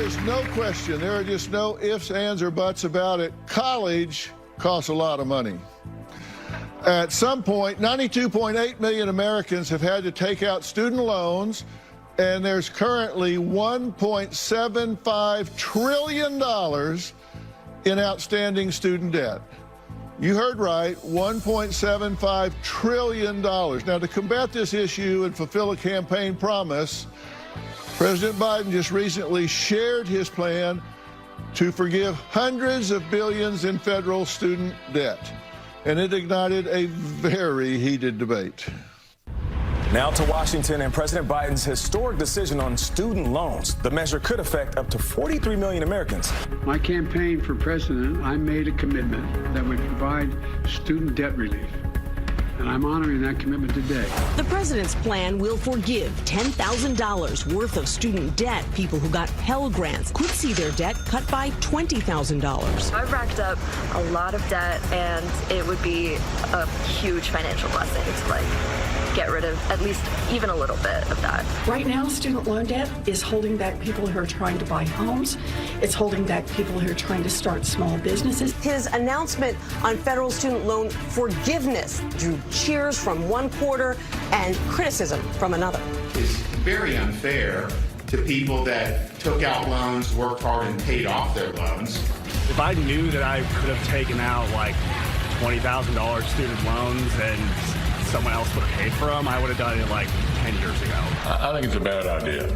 is no question, there are just no ifs, ands, or buts about it. College costs a lot of money. At some point, 92.8 million Americans have had to take out student loans, and there's currently $1.75 trillion in outstanding student debt. You heard right, $1.75 trillion. Now, to combat this issue and fulfill a campaign promise, President Biden just recently shared his plan to forgive hundreds of billions in federal student debt. And it ignited a very heated debate. Now to Washington and President Biden's historic decision on student loans. The measure could affect up to 43 million Americans. My campaign for president, I made a commitment that would provide student debt relief. And I'm honoring that commitment today. The president's plan will forgive $10,000 worth of student debt. People who got Pell Grants could see their debt cut by $20,000. I've racked up a lot of debt, and it would be a huge financial blessing to get rid of at least even a little bit of that. Right now, student loan debt is holding back people who are trying to buy homes. It's holding back people who are trying to start small businesses. His announcement on federal student loan forgiveness drew cheers from one quarter and criticism from another. It's very unfair to people that took out loans, worked hard, and paid off their loans. If I knew that I could have taken out like $20,000 student loans and someone else would have paid for them, I would have done it like 10 years ago. I think it's a bad idea.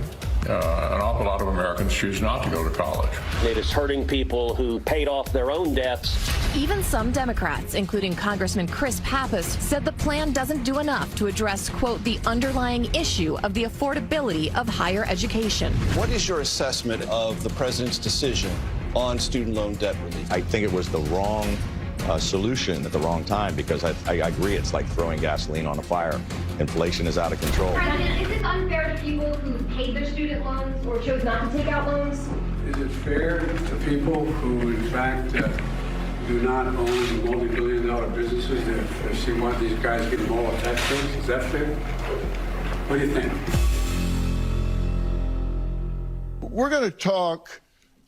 An awful lot of Americans choose not to go to college. It is hurting people who paid off their own debts. Even some Democrats, including Congressman Chris Pappas, said the plan doesn't do enough to address, quote, the underlying issue of the affordability of higher education. What is your assessment of the president's decision on student loan debt relief? I think it was the wrong solution at the wrong time, because I agree it's like throwing gasoline on a fire. Inflation is out of control. President, is this unfair to people who paid their student loans or chose not to take out loans? Is it fair to people who, in fact, do not own multi-billion-dollar businesses that see why these guys get all tax breaks? Is that fair? What do you think? We're going to talk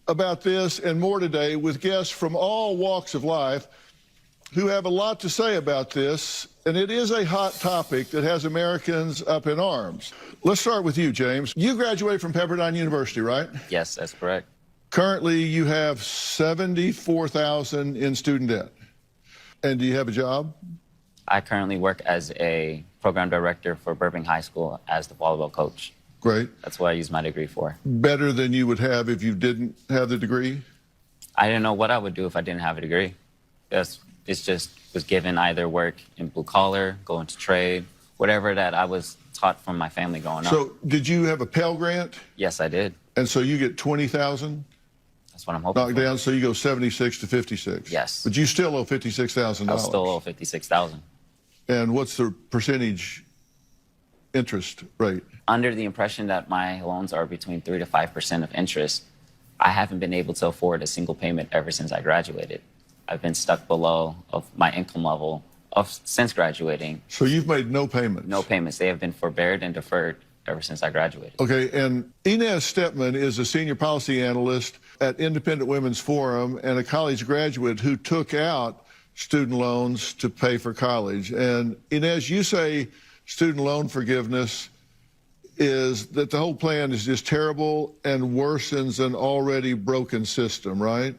about this and more today with guests from all walks of life who have a lot to say about this, and it is a hot topic that has Americans up in arms. Let's start with you, James. You graduated from Pepperdine University, right? Yes, that's correct. Currently, you have $74,000 in student debt. And do you have a job? I currently work as a program director for Burbank High School as the volleyball coach. Great. That's what I use my degree for. Better than you would have if you didn't have the degree? I didn't know what I would do if I didn't have a degree. It's just was given either work in blue collar, go into trade, whatever that I was taught from my family growing up. So did you have a Pell Grant? Yes, I did. And so you get $20,000? That's what I'm hoping knocked down, so you go 76 to 56? Yes. But you still owe $56,000? I still owe $56,000. And what's the percentage interest rate? Under the impression that my loans are between 3 to 5% of interest, I haven't been able to afford a single payment ever since I graduated. I've been stuck below of my income level since graduating. So you've made no payments? No payments. They have been forbeared and deferred ever since I graduated. Okay, and Inez Stepman is a senior policy analyst at Independent Women's Forum and a college graduate who took out student loans to pay for college. And Inez, you say student loan forgiveness is that the whole plan is just terrible and worsens an already broken system, right?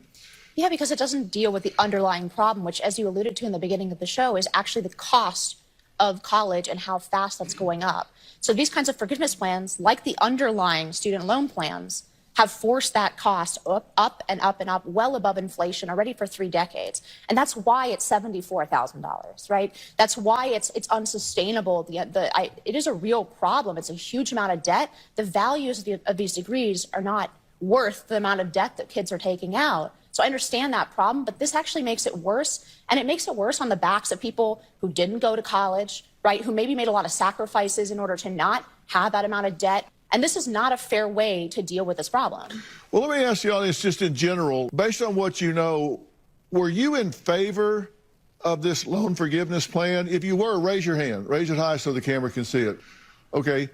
Yeah, because it doesn't deal with the underlying problem, which, as you alluded to in the beginning of the show, is actually the cost of college and how fast that's going up. So these kinds of forgiveness plans, like the underlying student loan plans, have forced that cost up and up and up, well above inflation already for 3 decades. And that's why it's $74,000, right? That's why it's unsustainable. It is a real problem. It's a huge amount of debt. The values of these degrees are not worth the amount of debt that kids are taking out. So I understand that problem, but this actually makes it worse. And it makes it worse on the backs of people who didn't go to college, right? Who maybe made a lot of sacrifices in order to not have that amount of debt. And this is not a fair way to deal with this problem. Well, let me ask the audience just in general, based on what you know, were you in favor of this loan forgiveness plan? If you were, raise your hand. Raise it high so the camera can see it. Okay,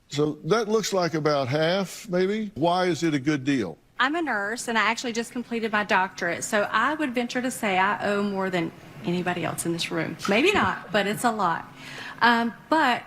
so that looks like about half, maybe. Why is it a good deal? I'm a nurse, and I actually just completed my doctorate, so I would venture to say I owe more than anybody else in this room. Maybe not, but it's a lot. But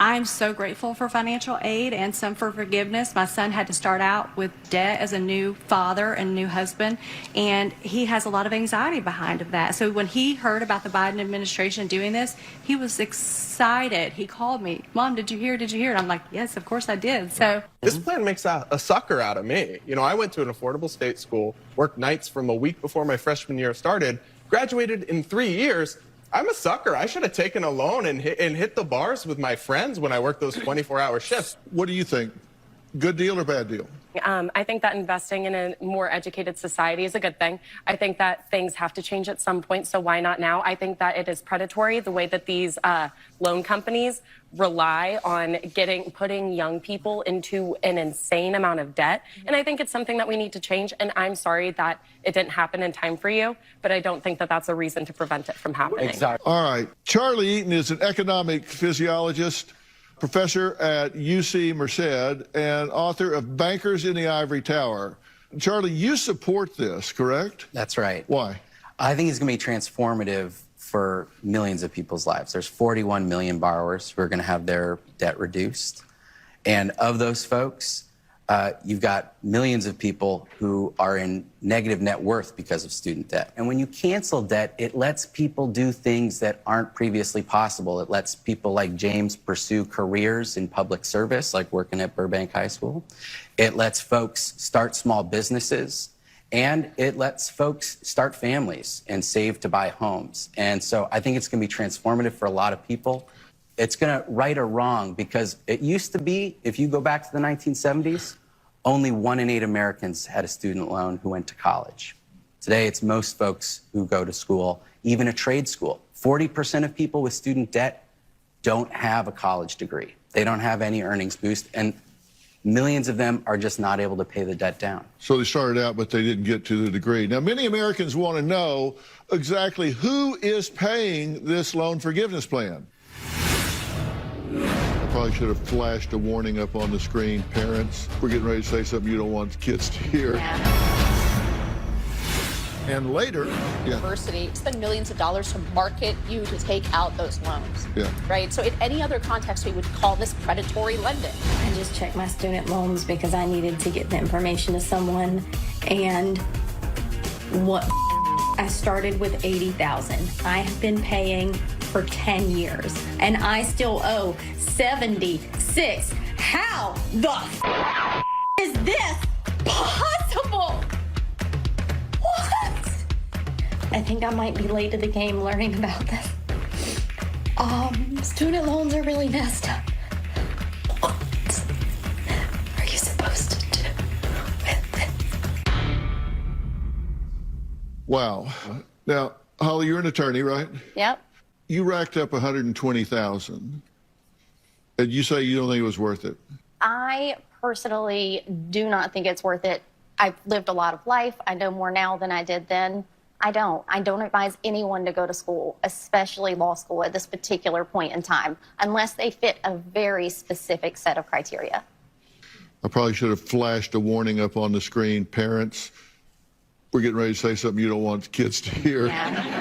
I'm so grateful for financial aid and some for forgiveness. My son had to start out with debt as a new father and new husband, and he has a lot of anxiety behind of that. So when he heard about the Biden administration doing this, he was excited. He called me, "Mom, did you hear? Did you hear?" And I'm like, "Yes, of course I did." So this plan makes a sucker out of me. You know, I went to an affordable state school, worked nights from a week before my freshman year started, graduated in 3 years. I'm a sucker. I should have taken a loan and hit the bars with my friends when I worked those 24-hour shifts. What do you think? Good deal or bad deal? I think that investing in a more educated society is a good thing. I think that things have to change at some point, so why not now? I think that it is predatory the way that these loan companies rely on putting young people into an insane amount of debt. And I think it's something that we need to change. And I'm sorry that it didn't happen in time for you, but I don't think that that's a reason to prevent it from happening. Exactly. All right. Charlie Eaton is an economic physiologist, professor at UC Merced, and author of Bankers in the Ivory Tower. Charlie, you support this, correct? That's right. Why? I think it's going to be transformative for millions of people's lives. There's 41 million borrowers who are going to have their debt reduced. And of those folks, you've got millions of people who are in negative net worth because of student debt. And when you cancel debt, it lets people do things that aren't previously possible. It lets people like James pursue careers in public service, like working at Burbank High School. It lets folks start small businesses. And it lets folks start families and save to buy homes. And so I think it's going to be transformative for a lot of people. It's going to right a wrong, because it used to be, if you go back to the 1970s, only 1 in 8 Americans had a student loan who went to college. Today, it's most folks who go to school, even a trade school. 40% of people with student debt don't have a college degree. They don't have any earnings boost. And millions of them are just not able to pay the debt down. So they started out, but they didn't get to the degree. Now, many Americans want to know exactly who is paying this loan forgiveness plan. I probably should have flashed a warning up on the screen. Parents, we're getting ready to say something you don't want kids to hear. And later, University spend millions of dollars to market you to take out those loans. Right? So in any other context, we would call this predatory lending. I just checked my student loans because I needed to get the information to someone, and I started with $80,000. I have been paying for 10 years, and I still owe $76,000. How the is this possible? What? I think I might be late to the game learning about this. Student loans are really messed up. What are you supposed to do with it? Wow. Now, Holly, you're an attorney, right? Yep. You racked up $120,000, and you say you don't think it was worth it. I personally do not think it's worth it. I've lived a lot of life. I know more now than I did then. I don't advise anyone to go to school, especially law school, at this particular point in time, unless they fit a very specific set of criteria. I probably should have flashed a warning up on the screen. Parents, we're getting ready to say something you don't want kids to hear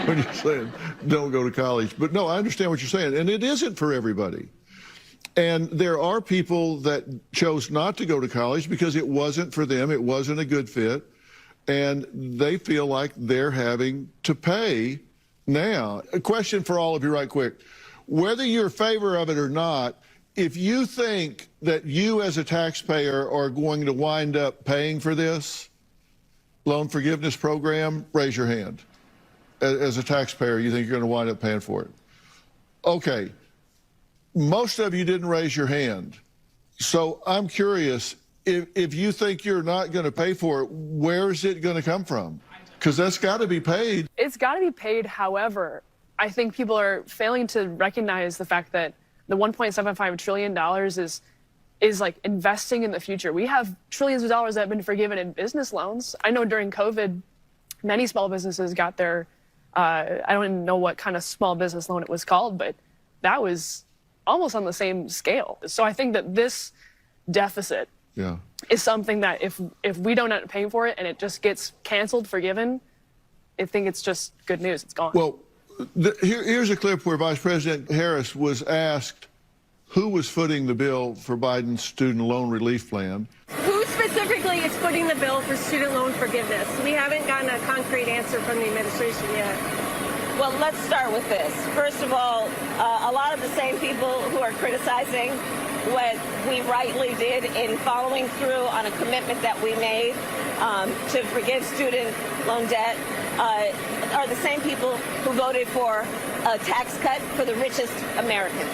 when you're saying don't go to college. But no, I understand what you're saying, and it isn't for everybody. And there are people that chose not to go to college because it wasn't for them, it wasn't a good fit, and they feel like they're having to pay now. A question for all of you right quick. Whether you're in favor of it or not, if you think that you as a taxpayer are going to wind up paying for this loan forgiveness program, raise your hand. As a taxpayer, you think you're going to wind up paying for it. Okay. Most of you didn't raise your hand. So I'm curious, if you think you're not going to pay for it, where is it going to come from? Because that's got to be paid. It's got to be paid. However, I think people are failing to recognize the fact that the $1.75 trillion is like investing in the future. We have trillions of dollars that have been forgiven in business loans. I know during COVID, many small businesses got their, I don't even know what kind of small business loan it was called, but that was almost on the same scale. So I think that this deficit Yeah. is something that if we don't end up paying for it and it just gets canceled, forgiven, I think it's just good news. It's gone. Well, here's a clip where Vice President Harris was asked who was footing the bill for Biden's student loan relief plan. Who specifically is footing the bill for student loan forgiveness? We haven't gotten a concrete answer from the administration yet. Well, let's start with this. First of all, a lot of the same people who are criticizing what we rightly did in following through on a commitment that we made to forgive student loan debt are the same people who voted for a tax cut for the richest Americans.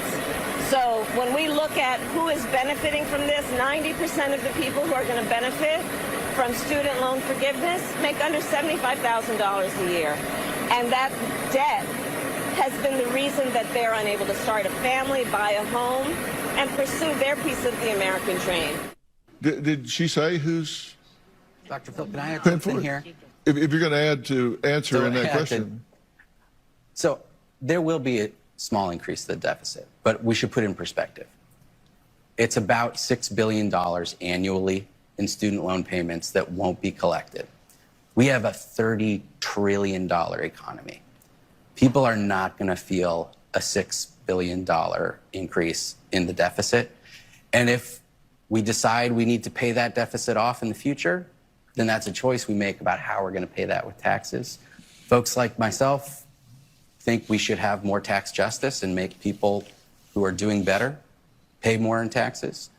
So when we look at who is benefiting from this, 90% of the people who are going to benefit from student loan forgiveness make under $75,000 a year. And that debt has been the reason that they're unable to start a family, buy a home, and pursue their piece of the American dream. Did she say who's? Dr. Phil, can I add something here? If you're going to add to answer in that question. So there will be a small increase to the deficit, but we should put it in perspective. It's about $6 billion annually in student loan payments that won't be collected. We have a $30 trillion economy. People are not going to feel a $6 billion increase in the deficit. And if we decide we need to pay that deficit off in the future, then that's a choice we make about how we're going to pay that with taxes. Folks like myself think we should have more tax justice and make people who are doing better pay more in taxes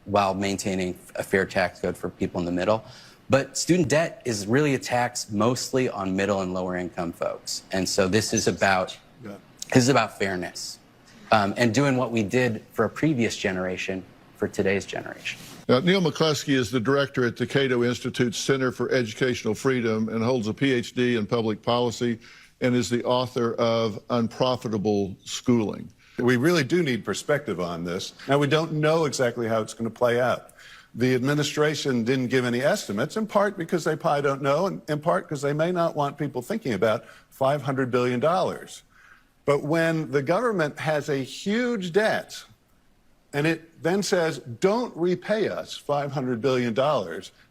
while maintaining a fair tax code for people in the middle. But student debt is really a tax mostly on middle and lower income folks. And so this is about fairness and doing what we did for a previous generation for today's generation. Now, Neil McCluskey is the director at the Cato Institute's Center for Educational Freedom and holds a PhD in public policy and is the author of Unprofitable Schooling. We really do need perspective on this. Now, we don't know exactly how it's going to play out. The administration didn't give any estimates, in part because they probably don't know, and in part because they may not want people thinking about $500 billion. But when the government has a huge debt, and it then says, don't repay us $500 billion,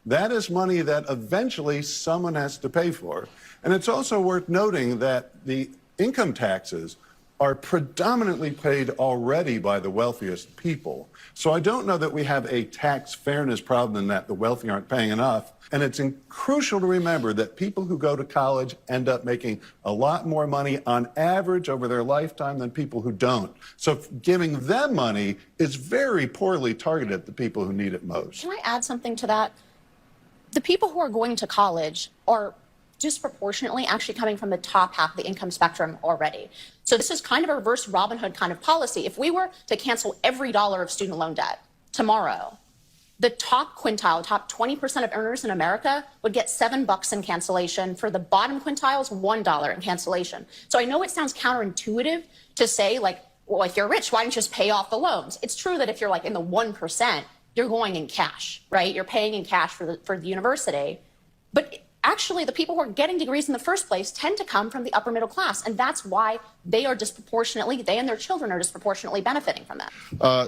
that is money that eventually someone has to pay for. And it's also worth noting that the income taxes are predominantly paid already by the wealthiest people. So I don't know that we have a tax fairness problem in that the wealthy aren't paying enough. And it's crucial to remember that people who go to college end up making a lot more money on average over their lifetime than people who don't. So giving them money is very poorly targeted at the people who need it most. Can I add something to that? The people who are going to college are disproportionately actually coming from the top half of the income spectrum already. So this is kind of a reverse Robin Hood kind of policy. If we were to cancel every dollar of student loan debt tomorrow, the top quintile, top 20% of earners in America would get $7 in cancellation. For the bottom quintiles, $1 in cancellation. So I know it sounds counterintuitive to say, like, well, if you're rich, why don't you just pay off the loans? It's true that if you're like in the 1%, you're going in cash, right? You're paying in cash for the university. But actually, the people who are getting degrees in the first place tend to come from the upper middle class, and that's why they and their children are disproportionately benefiting from that.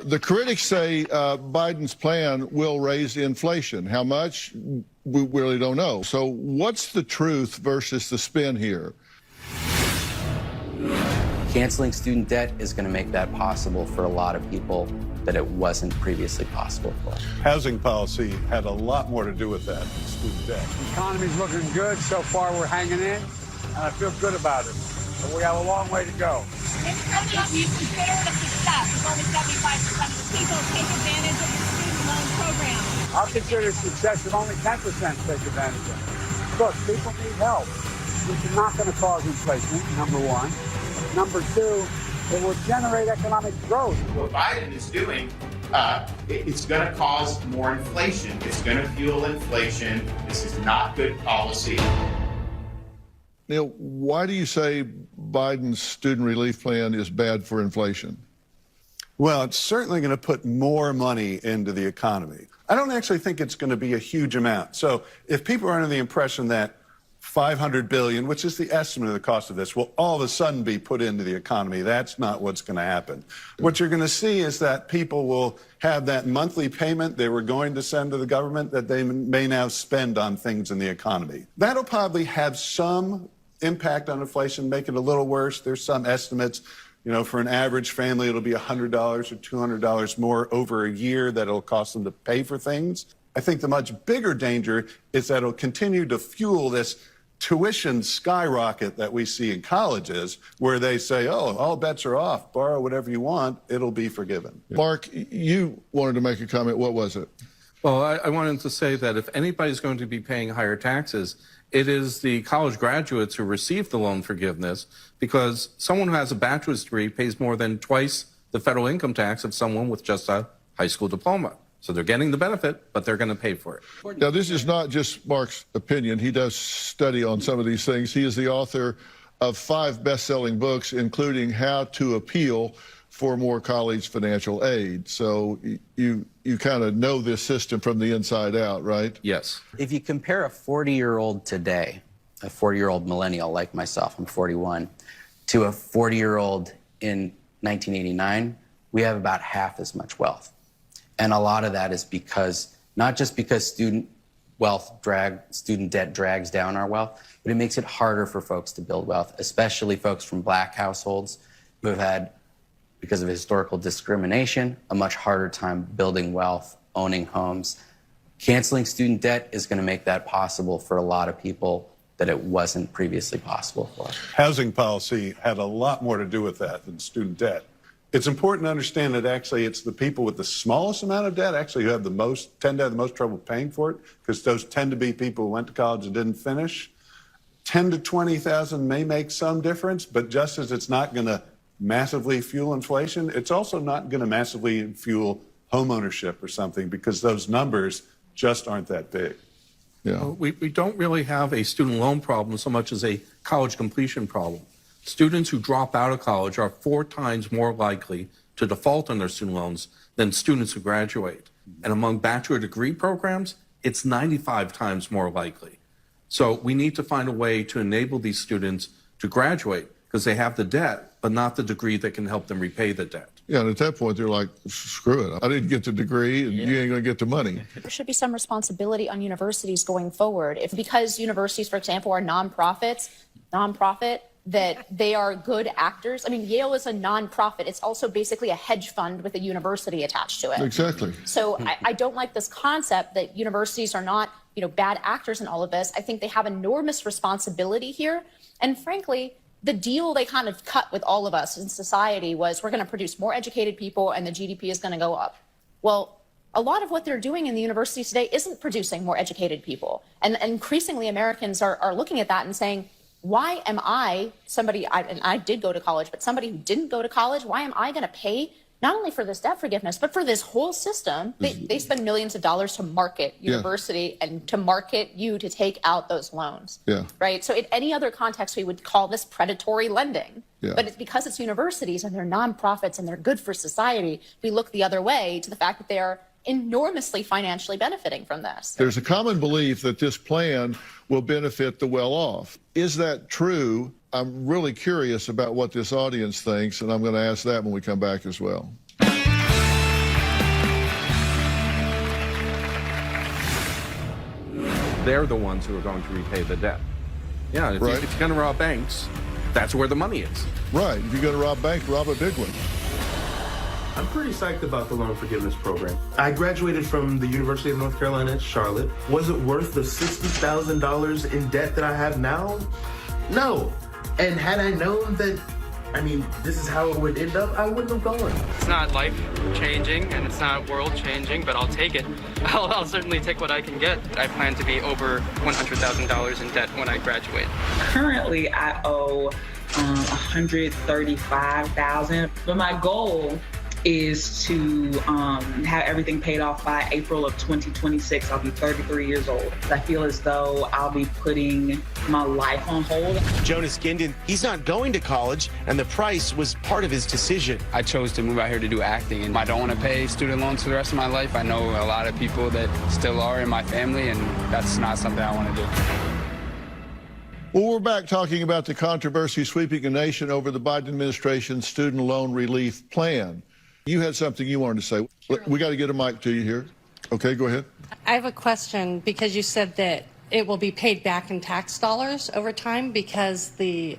The critics say Biden's plan will raise inflation. How much? We really don't know. So what's the truth versus the spin here? Canceling student debt is going to make that possible for a lot of people that it wasn't previously possible for. Housing policy had a lot more to do with that than student debt. The economy's looking good. So far, we're hanging in, and I feel good about it. But we have a long way to go. Do you consider it a success if only 75% of the people take advantage of the student loan program? I'll consider success if only 10% take advantage of it. Look, people need help, which is not going to cause inflation, number one. Number two, it will generate economic growth. What Biden is doing, it's going to cause more inflation. It's going to fuel inflation. This is not good policy. Neil, why do you say Biden's student relief plan is bad for inflation? Well, it's certainly going to put more money into the economy. I don't actually think it's going to be a huge amount. So if people are under the impression that 500 billion, which is the estimate of the cost of this, will all of a sudden be put into the economy. That's not what's going to happen. What you're going to see is that people will have that monthly payment they were going to send to the government that they may now spend on things in the economy. That'll probably have some impact on inflation, make it a little worse. There's some estimates, you know, for an average family, it'll be $100 or $200 more over a year that it'll cost them to pay for things. I think the much bigger danger is that it'll continue to fuel this tuition skyrocket that we see in colleges, where they say, oh, all bets are off, borrow whatever you want, it'll be forgiven. Mark, you wanted to make a comment. What was it? Well, I wanted to say that if anybody's going to be paying higher taxes, it is the college graduates who receive the loan forgiveness, because someone who has a bachelor's degree pays more than twice the federal income tax of someone with just a high school diploma. So they're getting the benefit, but they're going to pay for it. Now, this is not just Mark's opinion. He does study on some of these things. He is the author of 5 best-selling books, including How to Appeal for More College Financial Aid. So you kind of know this system from the inside out, right? Yes. If you compare a 40-year-old today, a 40-year-old millennial like myself, I'm 41, to a 40-year-old in 1989, we have about half as much wealth. And a lot of that is because, not just because student debt drags down our wealth, but it makes it harder for folks to build wealth, especially folks from Black households who have had, because of historical discrimination, a much harder time building wealth, owning homes. Canceling student debt is going to make that possible for a lot of people that it wasn't previously possible for. Housing policy had a lot more to do with that than student debt. It's important to understand that actually it's the people with the smallest amount of debt actually who have tend to have the most trouble paying for it, because those tend to be people who went to college and didn't finish. 10 to 20,000 may make some difference, but just as it's not going to massively fuel inflation, it's also not going to massively fuel home ownership or something, because those numbers just aren't that big. Yeah. We don't really have a student loan problem so much as a college completion problem. Students who drop out of college are 4 times more likely to default on their student loans than students who graduate. And among bachelor degree programs, it's 95 times more likely. So we need to find a way to enable these students to graduate, because they have the debt, but not the degree that can help them repay the debt. Yeah, and at that point, they're like, screw it. I didn't get the degree, and you ain't going to get the money. There should be some responsibility on universities going forward. Because universities, for example, are nonprofit, that they are good actors. I mean, Yale is a nonprofit. It's also basically a hedge fund with a university attached to it. Exactly. So I don't like this concept that universities are not, bad actors in all of this. I think they have enormous responsibility here. And frankly, the deal they kind of cut with all of us in society was, we're going to produce more educated people and the GDP is going to go up. Well, a lot of what they're doing in the universities today isn't producing more educated people. And increasingly Americans are looking at that and saying, why am I and I did go to college, but somebody who didn't go to college, why am I going to pay not only for this debt forgiveness, but for this whole system? They spend millions of dollars to market university and to market you to take out those loans. Yeah. Right. So in any other context, we would call this predatory lending. Yeah. But it's because it's universities and they're nonprofits and they're good for society, we look the other way to the fact that they are enormously financially benefiting from this. There's a common belief that this plan will benefit the well-off. Is that true? I'm really curious about what this audience thinks, and I'm going to ask that when we come back as well. They're the ones who are going to repay the debt. Yeah, if you're going to rob banks, that's where the money is. Right. If you're going to rob a bank, rob a big one. I'm pretty psyched about the loan forgiveness program. I graduated from the University of North Carolina at Charlotte. Was it worth the $60,000 in debt that I have now? No. And had I known that, this is how it would end up, I wouldn't have gone. It's not life-changing and it's not world-changing, but I'll take it. I'll certainly take what I can get. I plan to be over $100,000 in debt when I graduate. Currently, I owe $135,000, but my goal is to have everything paid off by April of 2026. I'll be 33 years old. I feel as though I'll be putting my life on hold. Jonas Ginden, he's not going to college, and the price was part of his decision. I chose to move out here to do acting, and I don't want to pay student loans for the rest of my life. I know a lot of people that still are in my family, and that's not something I want to do. Well, we're back talking about the controversy sweeping the nation over the Biden administration's student loan relief plan. You had something you wanted to say. We got to get a mic to you here. Okay, go ahead. I have a question because you said that it will be paid back in tax dollars over time because the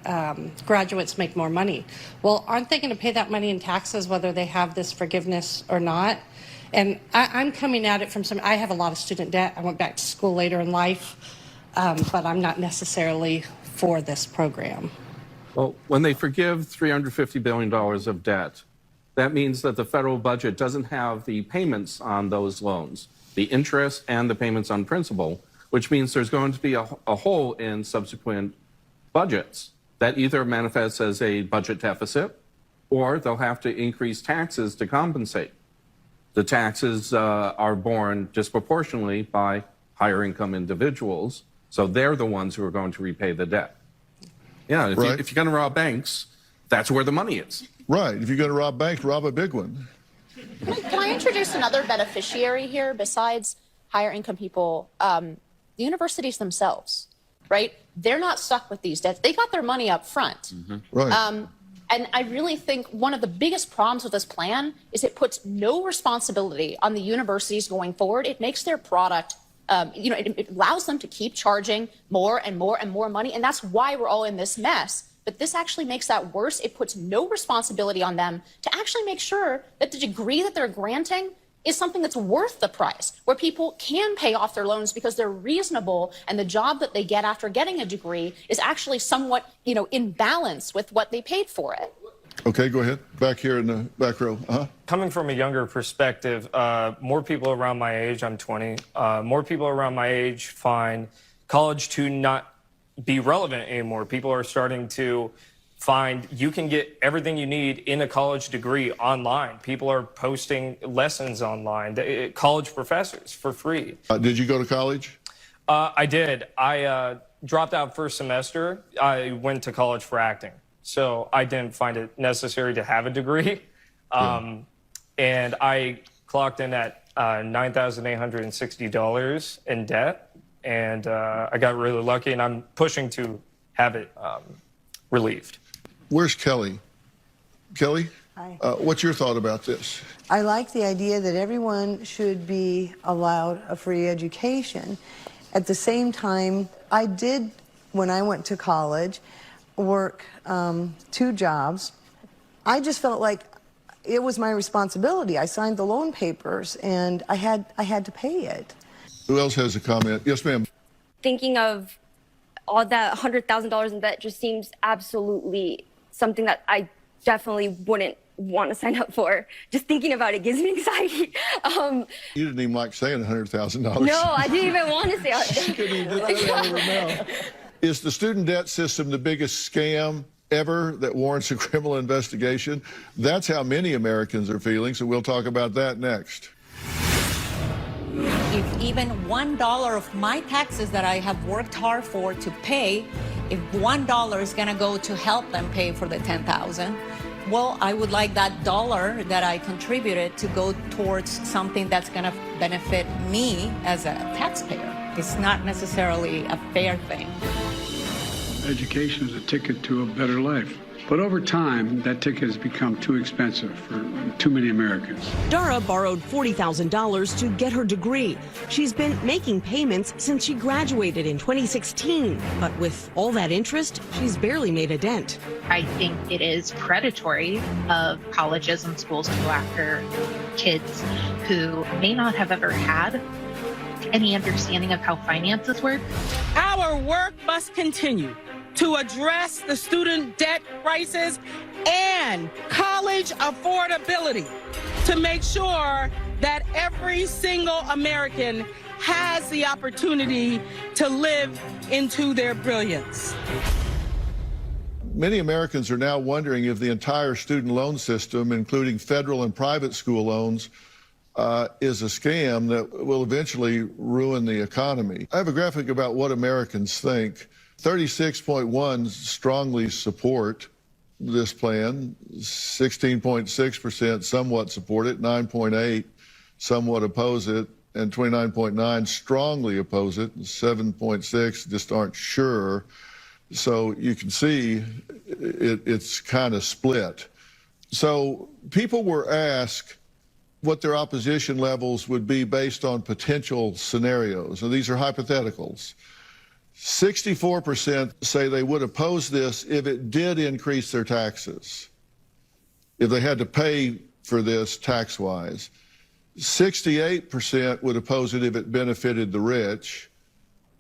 graduates make more money. Well, aren't they going to pay that money in taxes whether they have this forgiveness or not? And I'm coming at it from I have a lot of student debt. I went back to school later in life, but I'm not necessarily for this program. Well, when they forgive $350 billion of debt, that means that the federal budget doesn't have the payments on those loans, the interest and the payments on principal, which means there's going to be a hole in subsequent budgets that either manifests as a budget deficit or they'll have to increase taxes to compensate. The taxes are borne disproportionately by higher income individuals, so they're the ones who are going to repay the debt. Yeah, if you're going to rob banks, that's where the money is. Right. If you're going to rob banks, rob a big one. Can I introduce another beneficiary here besides higher income people? The universities themselves, right? They're not stuck with these debts. They got their money up front. Right. And I really think one of the biggest problems with this plan is it puts no responsibility on the universities going forward. It makes their product, it allows them to keep charging more and more and more money. And that's why we're all in this mess. But this actually makes that worse. It puts no responsibility on them to actually make sure that the degree that they're granting is something that's worth the price, where people can pay off their loans because they're reasonable and the job that they get after getting a degree is actually somewhat, in balance with what they paid for it. Okay, go ahead. Back here in the back row. Coming from a younger perspective, more people around my age, I'm 20, more people around my age find college to not be relevant anymore. People are starting to find you can get everything you need in a college degree online. People are posting lessons online, college professors for free. Did you go to college? I did. I dropped out first semester. I went to college for acting. So I didn't find it necessary to have a degree. And I clocked in at $9,860 in debt. And I got really lucky, and I'm pushing to have it relieved. Where's Kelly? Kelly? Hi. What's your thought about this? I like the idea that everyone should be allowed a free education. At the same time, I did, when I went to college, work 2 jobs. I just felt like it was my responsibility. I signed the loan papers, and I had to pay it. Who else has a comment? Yes, ma'am. Thinking of all that $100,000 in debt just seems absolutely something that I definitely wouldn't want to sign up for. Just thinking about it gives me anxiety. You didn't even like saying $100,000. No, I didn't even want to say it. She couldn't even get that out of her mouth. Is the student debt system the biggest scam ever that warrants a criminal investigation? That's how many Americans are feeling, so we'll talk about that next. If even $1 of my taxes that I have worked hard for to pay, if $1 is going to go to help them pay for the $10,000, well, I would like that dollar that I contributed to go towards something that's going to benefit me as a taxpayer. It's not necessarily a fair thing. Education is a ticket to a better life. But over time, that ticket has become too expensive for too many Americans. Dara borrowed $40,000 to get her degree. She's been making payments since she graduated in 2016. But with all that interest, she's barely made a dent. I think it is predatory of colleges and schools to go after kids who may not have ever had any understanding of how finances work. Our work must continue to address the student debt crisis and college affordability to make sure that every single American has the opportunity to live into their brilliance. Many Americans are now wondering if the entire student loan system, including federal and private school loans, is a scam that will eventually ruin the economy. I have a graphic about what Americans think. 36.1 strongly support this plan, 16.6% somewhat support it, 9.8 somewhat oppose it, and 29.9 strongly oppose it, 7.6 just aren't sure. So you can see it's kind of split. So people were asked what their opposition levels would be based on potential scenarios. And these are hypotheticals. 64% say they would oppose this if it did increase their taxes, if they had to pay for this tax-wise. 68% would oppose it if it benefited the rich.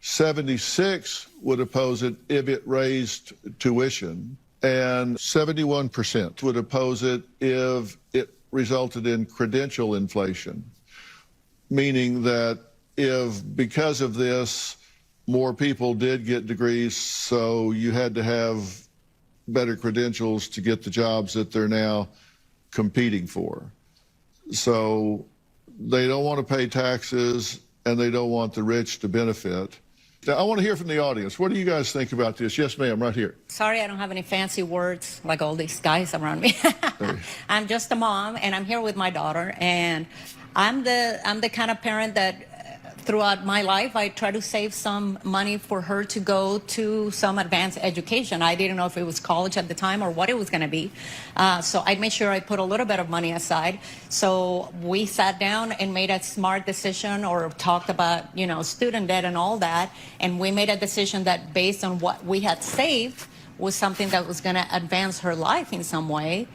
76% would oppose it if it raised tuition. And 71% would oppose it if it resulted in credential inflation, meaning that if, because of this, more people did get degrees, so you had to have better credentials to get the jobs that they're now competing for. So they don't want to pay taxes, and they don't want the rich to benefit. Now, I want to hear from the audience. What do you guys think about this? Yes, ma'am, right here. Sorry, I don't have any fancy words like all these guys around me. I'm just a mom, and I'm here with my daughter, and I'm the kind of parent that throughout my life, I try to save some money for her to go to some advanced education. I didn't know if it was college at the time or what it was going to be. So I made sure I put a little bit of money aside. So we sat down and made a smart decision, or talked about, you know, student debt and all that. And we made a decision that based on what we had saved was something that was going to advance her life in some way.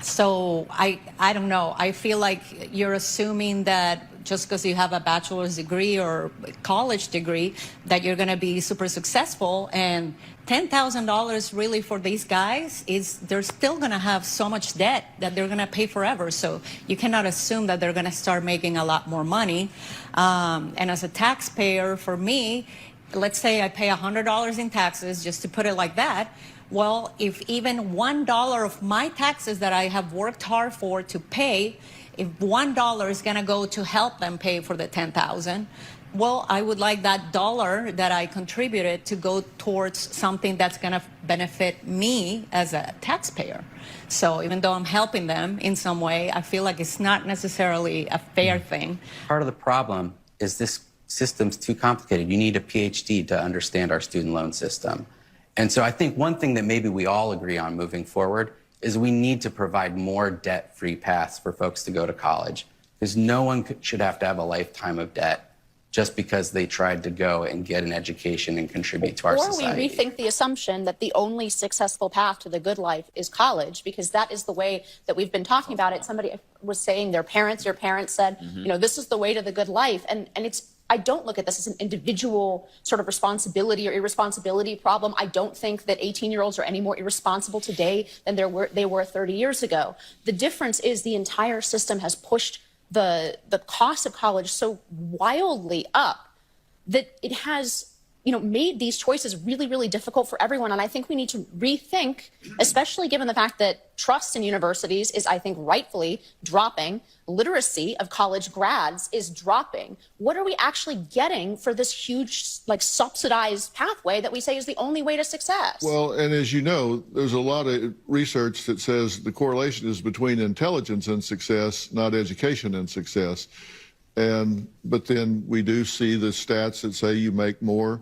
So I don't know. I feel like you're assuming that just because you have a bachelor's degree or college degree that you're going to be super successful. And $10,000 really for these guys is they're still going to have so much debt that they're going to pay forever. So you cannot assume that they're going to start making a lot more money. And as a taxpayer, for me, let's say I pay $100 in taxes, just to put it like that. Well, if even $1 of my taxes that I have worked hard for to pay, if $1 is going to go to help them pay for the $10,000, well, I would like that dollar that I contributed to go towards something that's going to benefit me as a taxpayer. So even though I'm helping them in some way, I feel like it's not necessarily a fair thing. Part of the problem is this system's too complicated. You need a PhD to understand our student loan system. And so I think one thing that maybe we all agree on moving forward is we need to provide more debt-free paths for folks to go to college, because no one should have to have a lifetime of debt just because they tried to go and get an education and contribute to our society. Or we rethink the assumption that the only successful path to the good life is college, because that is the way that we've been talking about it. Somebody was saying your parents said, you know, this is the way to the good life. And it's, I don't look at this as an individual sort of responsibility or irresponsibility problem. I don't think that 18-year-olds are any more irresponsible today than they were 30 years ago. The difference is the entire system has pushed the cost of college so wildly up that it has, you know, made these choices really, really difficult for everyone. And I think we need to rethink, especially given the fact that trust in universities is, I think, rightfully dropping. Literacy of college grads is dropping. What are we actually getting for this huge, like, subsidized pathway that we say is the only way to success? Well, and as you know, there's a lot of research that says the correlation is between intelligence and success, not education and success. But then we do see the stats that say you make more,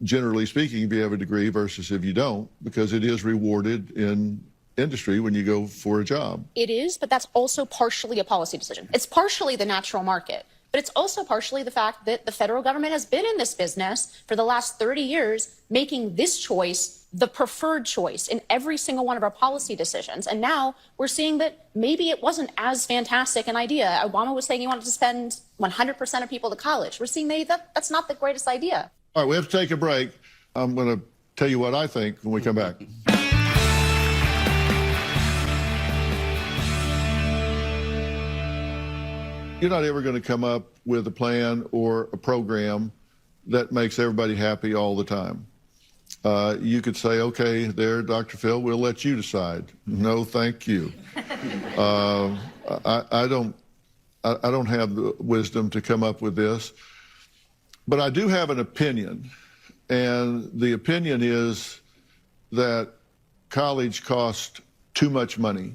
generally speaking, if you have a degree versus if you don't, because it is rewarded in industry when you go for a job. It is, but that's also partially a policy decision. It's partially the natural market, but it's also partially the fact that the federal government has been in this business for the last 30 years, making this choice the preferred choice in every single one of our policy decisions. And now we're seeing that maybe it wasn't as fantastic an idea. Obama was saying he wanted to send 100% of people to college. We're seeing maybe that's not the greatest idea. All right, we have to take a break. I'm going to tell you what I think when we come back. You're not ever going to come up with a plan or a program that makes everybody happy all the time. You could say, okay, there, Dr. Phil, we'll let you decide. No, thank you. I don't have the wisdom to come up with this, but I do have an opinion, and the opinion is that college costs too much money.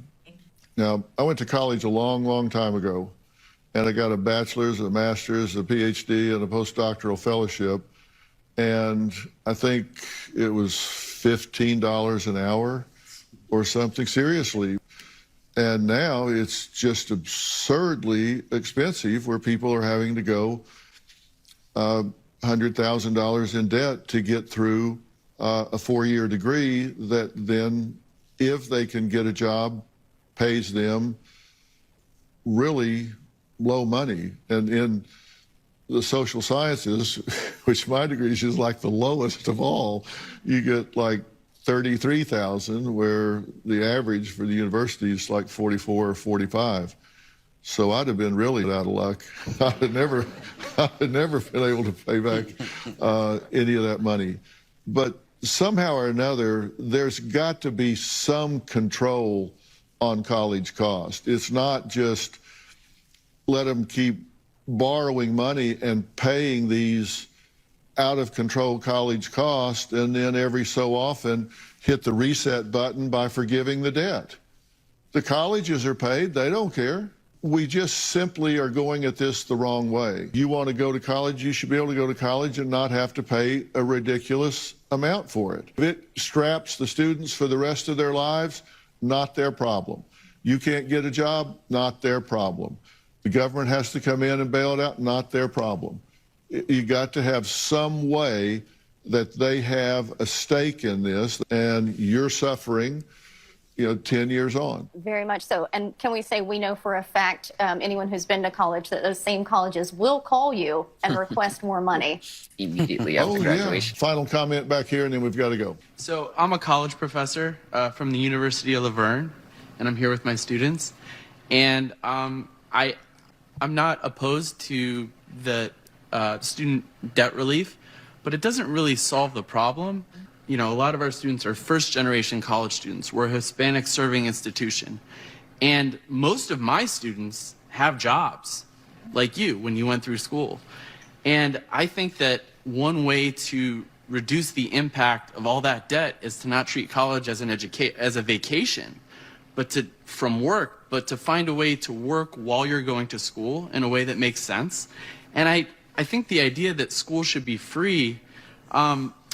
Now, I went to college a long, long time ago, and I got a bachelor's, a master's, a PhD, and a postdoctoral fellowship. and I think it was $15 an hour or something, seriously. And now it's just absurdly expensive, where people are having to go $100,000 in debt to get through a 4-year degree that then, if they can get a job, pays them really low money. And in the social sciences, which my degree is just like the lowest of all, you get like $33,000, where the average for the university is like 44 or 45. So I'd have been really out of luck. I'd have never been able to pay back any of that money. But somehow or another, there's got to be some control on college cost. It's not just let them keep borrowing money and paying these out-of-control college costs, and then every so often hit the reset button by forgiving the debt. The colleges are paid. They don't care. We just simply are going at this the wrong way. You want to go to college, you should be able to go to college and not have to pay a ridiculous amount for it. If it straps the students for the rest of their lives, not their problem. You can't get a job, not their problem. The government has to come in and bail it out, not their problem. You got to have some way that they have a stake in this, and you're suffering, 10 years on. Very much so. And can we say we know for a fact, anyone who's been to college, that those same colleges will call you and request more money immediately after graduation. Yeah. Final comment back here, and then we've got to go. So I'm a college professor from the University of Laverne, and I'm here with my students. And I'm not opposed to the student debt relief, but it doesn't really solve the problem. A lot of our students are first-generation college students. We're a Hispanic-serving institution. And most of my students have jobs, like you, when you went through school. And I think that one way to reduce the impact of all that debt is to not treat college as a vacation, but to find a way to work while you're going to school in a way that makes sense. And I think the idea that school should be free,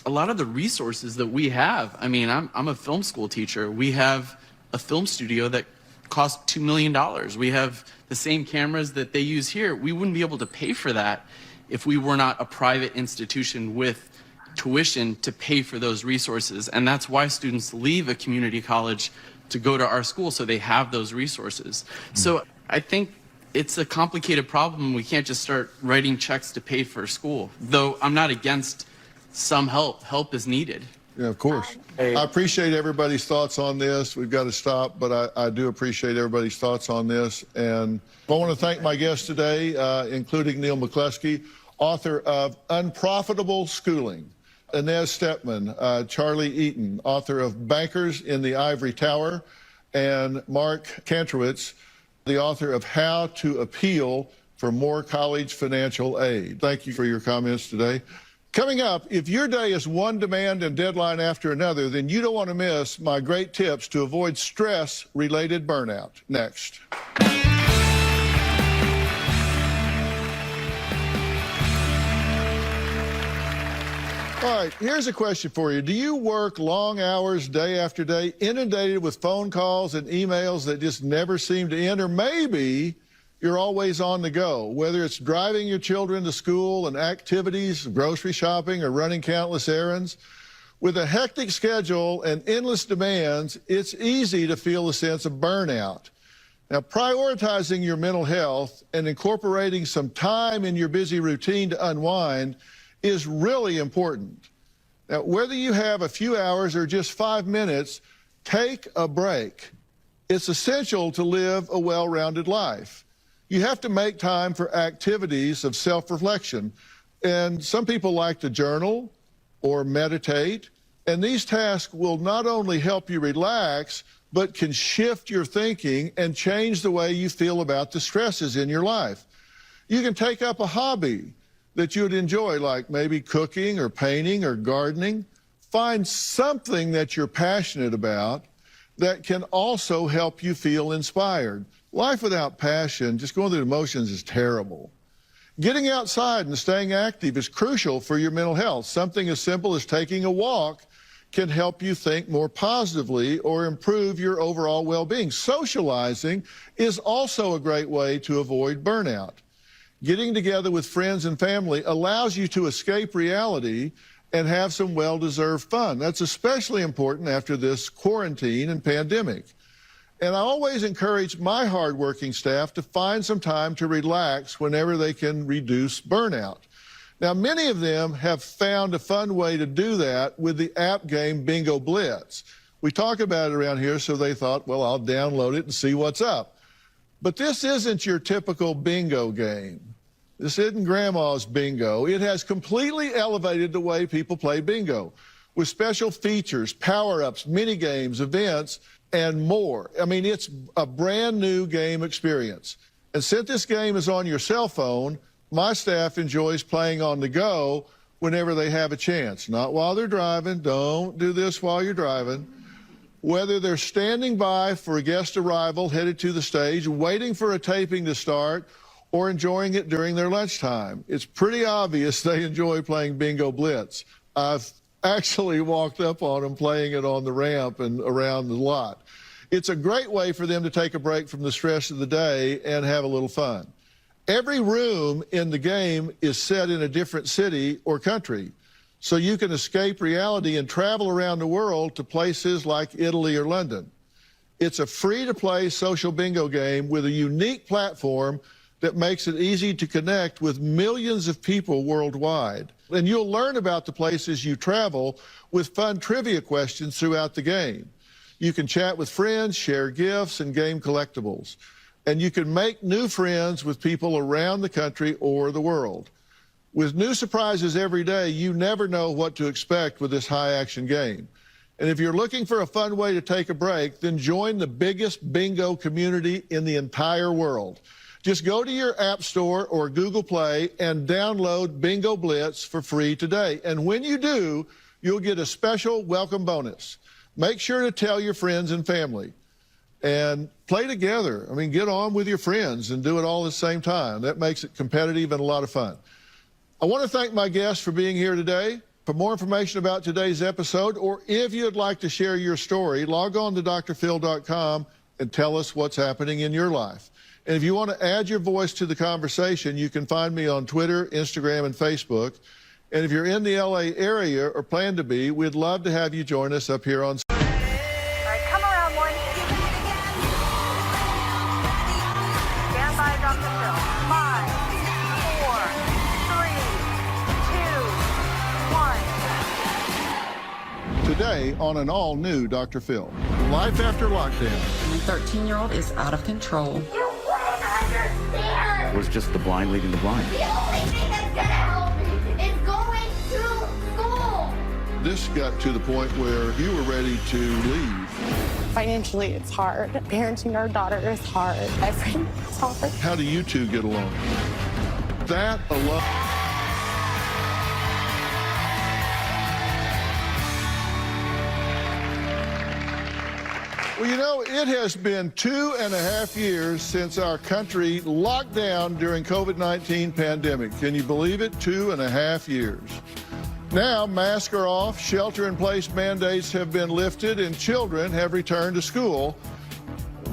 a lot of the resources that we have, I'm a film school teacher. We have a film studio that costs $2 million. We have the same cameras that they use here. We wouldn't be able to pay for that if we were not a private institution with tuition to pay for those resources. And that's why students leave a community college to go to our school, so they have those resources. So I think it's a complicated problem. We can't just start writing checks to pay for school, though I'm not against some help. Help is needed. Yeah, of course. I appreciate everybody's thoughts on this. We've got to stop, but I do appreciate everybody's thoughts on this. And I want to thank my guests today, including Neil McCluskey, author of Unprofitable Schooling, Inez Stepman, Charlie Eaton, author of Bankers in the Ivory Tower, and Mark Kantrowitz, the author of How to Appeal for More College Financial Aid. Thank you for your comments today. Coming up, if your day is one demand and deadline after another, then you don't want to miss my great tips to avoid stress-related burnout. Next. All right, here's a question for you. Do you work long hours day after day, inundated with phone calls and emails that just never seem to end? Or maybe you're always on the go, whether it's driving your children to school and activities, grocery shopping, or running countless errands. With a hectic schedule and endless demands, it's easy to feel a sense of burnout. Now, prioritizing your mental health and incorporating some time in your busy routine to unwind is really important. Now, whether you have a few hours or just 5 minutes, take a break. It's essential to live a well-rounded life. You have to make time for activities of self-reflection. And some people like to journal or meditate. And these tasks will not only help you relax, but can shift your thinking and change the way you feel about the stresses in your life. You can take up a hobby that you would enjoy, like maybe cooking or painting or gardening. Find something that you're passionate about that can also help you feel inspired. Life without passion, just going through the motions, is terrible. Getting outside and staying active is crucial for your mental health. Something as simple as taking a walk can help you think more positively or improve your overall well-being. Socializing is also a great way to avoid burnout. Getting together with friends and family allows you to escape reality and have some well-deserved fun. That's especially important after this quarantine and pandemic. And I always encourage my hardworking staff to find some time to relax whenever they can reduce burnout. Now, many of them have found a fun way to do that with the app game Bingo Blitz. We talk about it around here, so they thought, well, I'll download it and see what's up. But this isn't your typical bingo game. This isn't grandma's bingo. It has completely elevated the way people play bingo with special features, power-ups, mini games, events, and more. I mean, it's a brand new game experience. And since this game is on your cell phone, my staff enjoys playing on the go whenever they have a chance. Not while they're driving. Don't do this while you're driving. Whether they're standing by for a guest arrival headed to the stage, waiting for a taping to start, or enjoying it during their lunchtime. It's pretty obvious they enjoy playing Bingo Blitz. I've actually walked up on them playing it on the ramp and around the lot. It's a great way for them to take a break from the stress of the day and have a little fun. Every room in the game is set in a different city or country, so you can escape reality and travel around the world to places like Italy or London. It's a free-to-play social bingo game with a unique platform that makes it easy to connect with millions of people worldwide. And you'll learn about the places you travel with fun trivia questions throughout the game. You can chat with friends, share gifts, and game collectibles. And you can make new friends with people around the country or the world. With new surprises every day, you never know what to expect with this high-action game. And if you're looking for a fun way to take a break, then join the biggest bingo community in the entire world. Just go to your App Store or Google Play and download Bingo Blitz for free today. And when you do, you'll get a special welcome bonus. Make sure to tell your friends and family. And play together. I mean, get on with your friends and do it all at the same time. That makes it competitive and a lot of fun. I want to thank my guests for being here today. For more information about today's episode, or if you'd like to share your story, log on to drphil.com and tell us what's happening in your life. And if you want to add your voice to the conversation, you can find me on Twitter, Instagram, and Facebook. And if you're in the LA area or plan to be, we'd love to have you join us up here on. All right, come around one. Stand by, Dr. Phil. 5, 4, 3, 2, 1. Today on an all-new Dr. Phil, life after lockdown. My 13-year-old is out of control. It was just the blind leading the blind. The only thing that's gonna help me is going to school. This got to the point where you were ready to leave. Financially, it's hard. Parenting our daughter is hard. Everything is hard. How do you two get along? That alone. Well, you know, it has been 2.5 years since our country locked down during COVID-19 pandemic. Can you believe it? 2.5 years. Now, masks are off, shelter-in-place mandates have been lifted, and children have returned to school.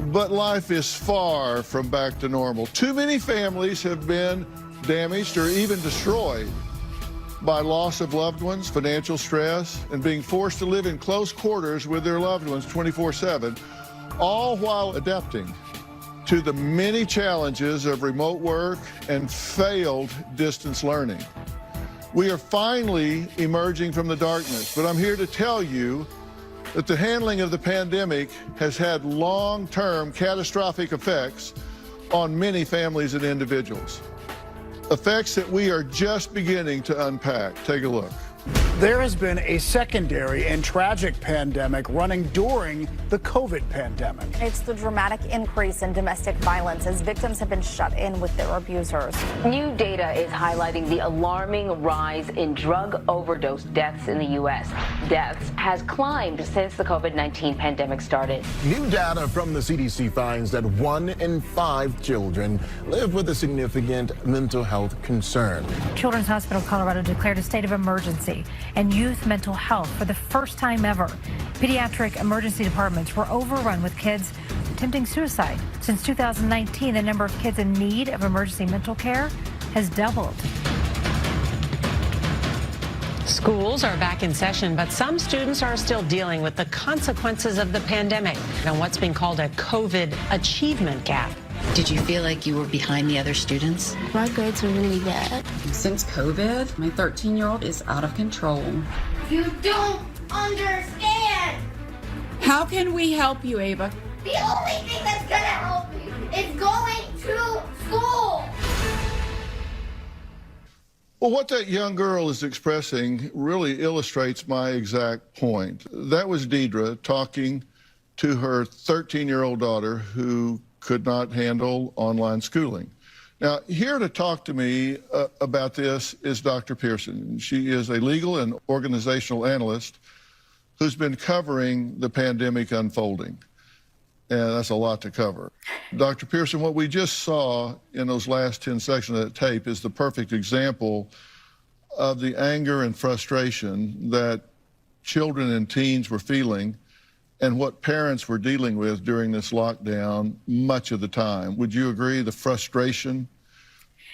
But life is far from back to normal. Too many families have been damaged or even destroyed by loss of loved ones, financial stress, and being forced to live in close quarters with their loved ones 24/7, all while adapting to the many challenges of remote work and failed distance learning. We are finally emerging from the darkness, but I'm here to tell you that the handling of the pandemic has had long-term catastrophic effects on many families and individuals. Effects that we are just beginning to unpack. Take a look. There has been a secondary and tragic pandemic running during the COVID pandemic. It's the dramatic increase in domestic violence as victims have been shut in with their abusers. New data is highlighting the alarming rise in drug overdose deaths in the U.S. Deaths has climbed since the COVID-19 pandemic started. New data from the CDC finds that 1 in 5 children live with a significant mental health concern. Children's Hospital Colorado declared a state of emergency and youth mental health for the first time ever. Pediatric emergency departments were overrun with kids attempting suicide. Since 2019, the number of kids in need of emergency mental care has doubled. Schools are back in session, but some students are still dealing with the consequences of the pandemic and what's been called a COVID achievement gap. Did you feel like you were behind the other students? My grades were really bad. Since COVID, my 13-year-old is out of control. You don't understand. How can we help you, Ava? The only thing that's gonna help me is going to school. Well, what that young girl is expressing really illustrates my exact point. That was Deidre talking to her 13-year-old daughter who could not handle online schooling. Now, here to talk to me about this is Dr. Pearson. She is a legal and organizational analyst who's been covering the pandemic unfolding. And that's a lot to cover. Dr. Pearson, what we just saw in those last 10 seconds of that tape is the perfect example of the anger and frustration that children and teens were feeling and what parents were dealing with during this lockdown much of the time. Would you agree, the frustration?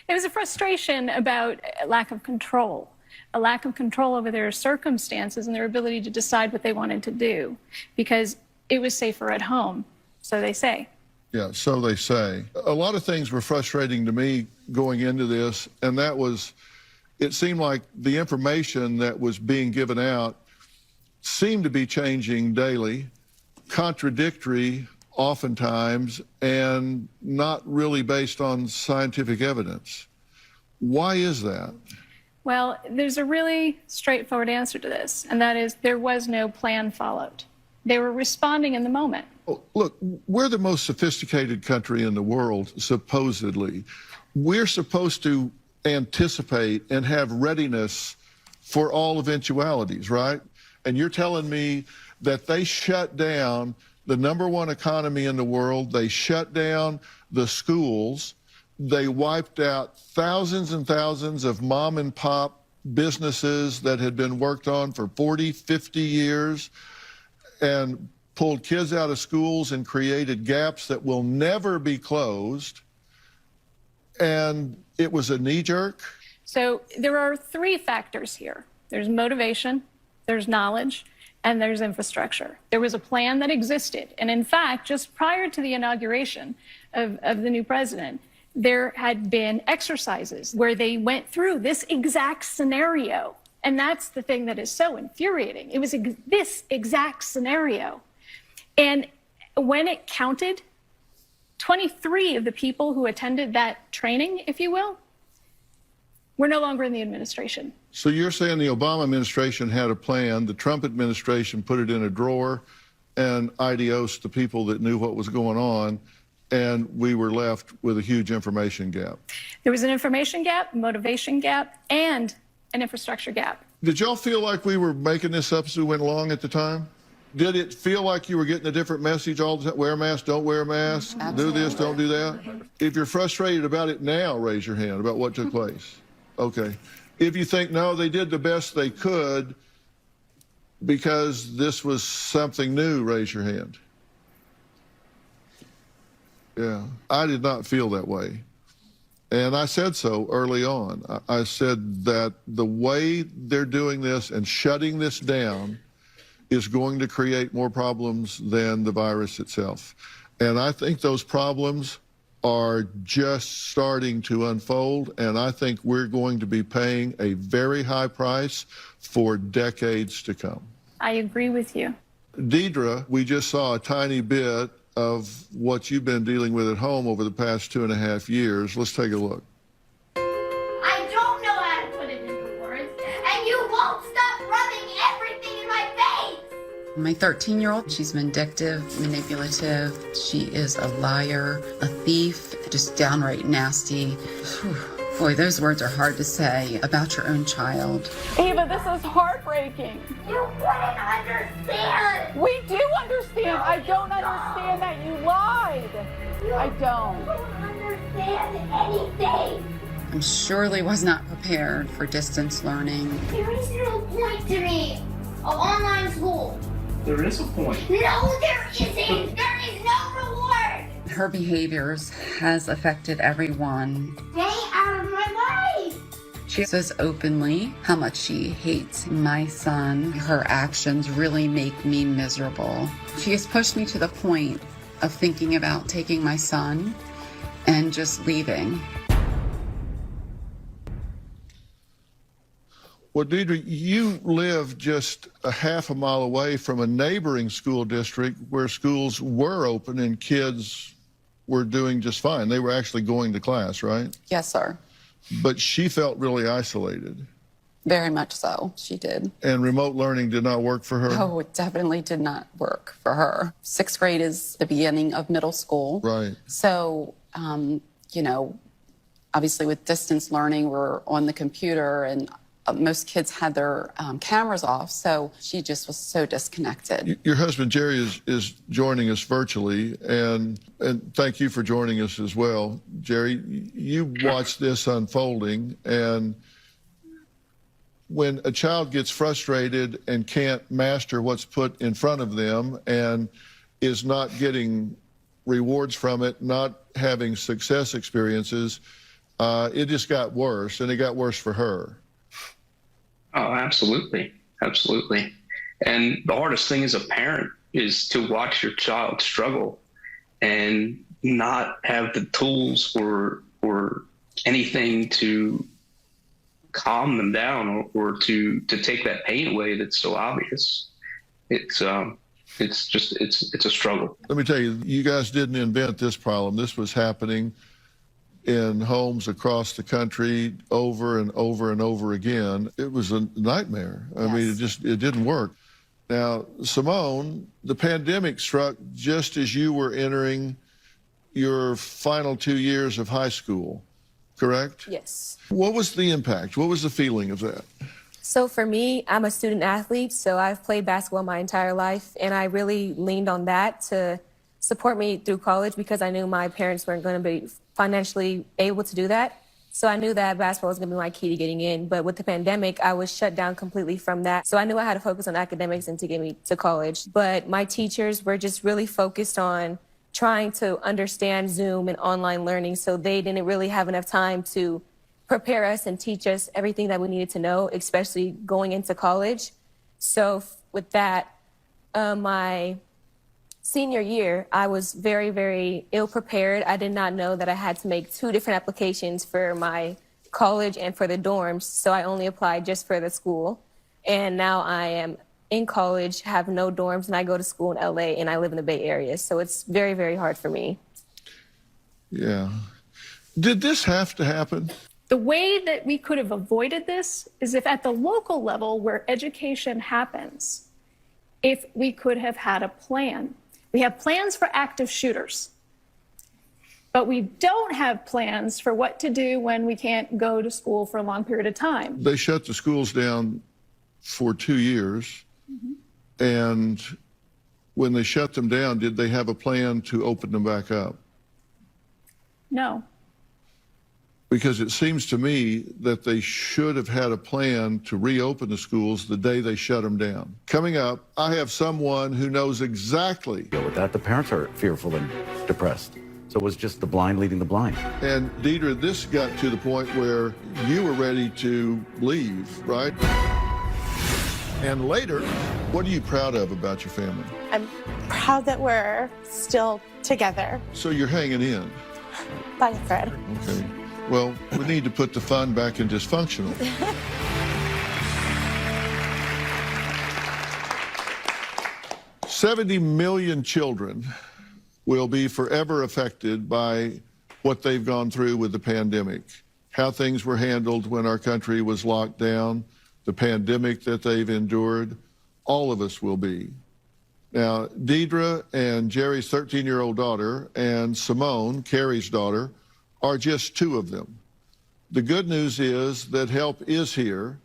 It was a frustration about a lack of control over their circumstances and their ability to decide what they wanted to do because it was safer at home, so they say. Yeah, so they say. A lot of things were frustrating to me going into this, and that was, it seemed like the information that was being given out seemed to be changing daily, contradictory oftentimes, and not really based on scientific evidence. Why is that? Well, there's a really straightforward answer to this, and that is there was no plan followed. They were responding in the moment. Look, we're the most sophisticated country in the world, supposedly. We're supposed to anticipate and have readiness for all eventualities, right? And you're telling me that they shut down the #1 economy in the world, they shut down the schools, they wiped out thousands and thousands of mom and pop businesses that had been worked on for 40, 50 years, and pulled kids out of schools and created gaps that will never be closed. And it was a knee jerk. So there are 3 factors here. There's motivation, there's knowledge, and there's infrastructure. There was a plan that existed. And in fact, just prior to the inauguration of the new president, there had been exercises where they went through this exact scenario. And that's the thing that is so infuriating. It was this exact scenario. And when it counted, 23 of the people who attended that training, if you will, were no longer in the administration. So you're saying the Obama administration had a plan, the Trump administration put it in a drawer and adios to people that knew what was going on, and we were left with a huge information gap. There was an information gap, motivation gap, and an infrastructure gap. Did y'all feel like we were making this up as we went along at the time? Did it feel like you were getting a different message all the time? Wear a mask, don't wear a mask, do this, don't do that? If you're frustrated about it now, raise your hand about what took place. Okay. If you think, no, they did the best they could because this was something new, raise your hand. Yeah, I did not feel that way. And I said so early on. I said that the way they're doing this and shutting this down is going to create more problems than the virus itself. And I think those problems are just starting to unfold, and I think we're going to be paying a very high price for decades to come. I agree with you. Deidre, we just saw a tiny bit of what you've been dealing with at home over the past 2.5 years. Let's take a look. I don't know how to put it into words, and you won't stop My 13-year-old, she's vindictive, manipulative. She is a liar, a thief, just downright nasty. Whew. Boy, those words are hard to say about your own child. Eva, this is heartbreaking. You wouldn't understand. We do understand. I don't understand that you lied. I don't. You don't understand anything. I surely was not prepared for distance learning. There is no point to me of online school. There is a point. No, there isn't. There is no reward. Her behaviors has affected everyone. Stay out of my life. She says openly how much she hates my son. Her actions really make me miserable. She has pushed me to the point of thinking about taking my son and just leaving. Well, Deidre, you live just a half a mile away from a neighboring school district where schools were open and kids were doing just fine. They were actually going to class, right? Yes, sir. But she felt really isolated. Very much so. She did. And remote learning did not work for her? Oh, it definitely did not work for her. 6th grade is the beginning of middle school. Right. So, you know, obviously with distance learning, we're on the computer and most kids had their cameras off, so she just was so disconnected. Your husband, Jerry, is joining us virtually, and thank you for joining us as well. Jerry, you watched this unfolding, and when a child gets frustrated and can't master what's put in front of them and is not getting rewards from it, not having success experiences, it just got worse, and it got worse for her. Oh, absolutely. Absolutely. And the hardest thing as a parent is to watch your child struggle and not have the tools or anything to calm them down or to take that pain away that's so obvious. It's a struggle. Let me tell you, you guys didn't invent this problem. This was happening in homes across the country over and over and over again. It was a nightmare. I mean, it didn't work. Now, Simone, the pandemic struck just as you were entering your final 2 years of high school, correct? Yes. What was the impact? What was the feeling of that? So for me, I'm a student athlete, so I've played basketball my entire life, and I really leaned on that to support me through college because I knew my parents weren't going to be financially able to do that. So I knew that basketball was going to be my key to getting in. But with the pandemic, I was shut down completely from that. So I knew I had to focus on academics and to get me to college. But my teachers were just really focused on trying to understand Zoom and online learning. So they didn't really have enough time to prepare us and teach us everything that we needed to know, especially going into college. So with that, my senior year, I was very, very ill prepared. I did not know that I had to make 2 different applications for my college and for the dorms. So I only applied just for the school. And now I am in college, have no dorms, and I go to school in LA and I live in the Bay Area. So it's very, very hard for me. Yeah. Did this have to happen? The way that we could have avoided this is if at the local level where education happens, if we could have had a plan. We have plans for active shooters, but we don't have plans for what to do when we can't go to school for a long period of time. They shut the schools down for 2 years, and when they shut them down, did they have a plan to open them back up? No. Because it seems to me that they should have had a plan to reopen the schools the day they shut them down. Coming up, I have someone who knows exactly. With that, the parents are fearful and depressed. So it was just the blind leading the blind. And Deidre, this got to the point where you were ready to leave, right? And later, what are you proud of about your family? I'm proud that we're still together. So you're hanging in. By a thread. Okay. Well, we need to put the fun back in dysfunctional. $70 million children will be forever affected by what they've gone through with the pandemic, how things were handled when our country was locked down, the pandemic that they've endured. All of us will be. Now, Deidre and Jerry's 13-year-old daughter and Simone, Carrie's daughter, are just two of them. The good news is that help is here,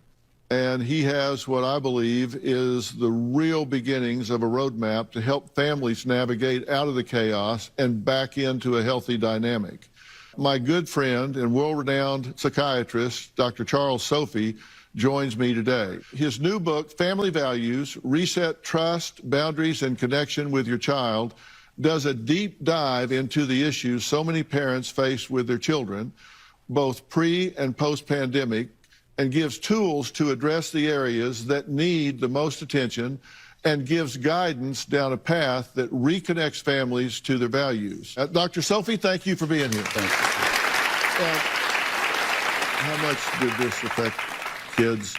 and he has what I believe is the real beginnings of a roadmap to help families navigate out of the chaos and back into a healthy dynamic. My good friend and world-renowned psychiatrist, Dr. Charles Sophie, joins me today. His new book, Family Values, Reset Trust, Boundaries, and Connection with Your Child, does a deep dive into the issues so many parents face with their children, both pre- and post-pandemic, and gives tools to address the areas that need the most attention and gives guidance down a path that reconnects families to their values. Dr. Sophie, thank you for being here. Thank you. How much did this affect kids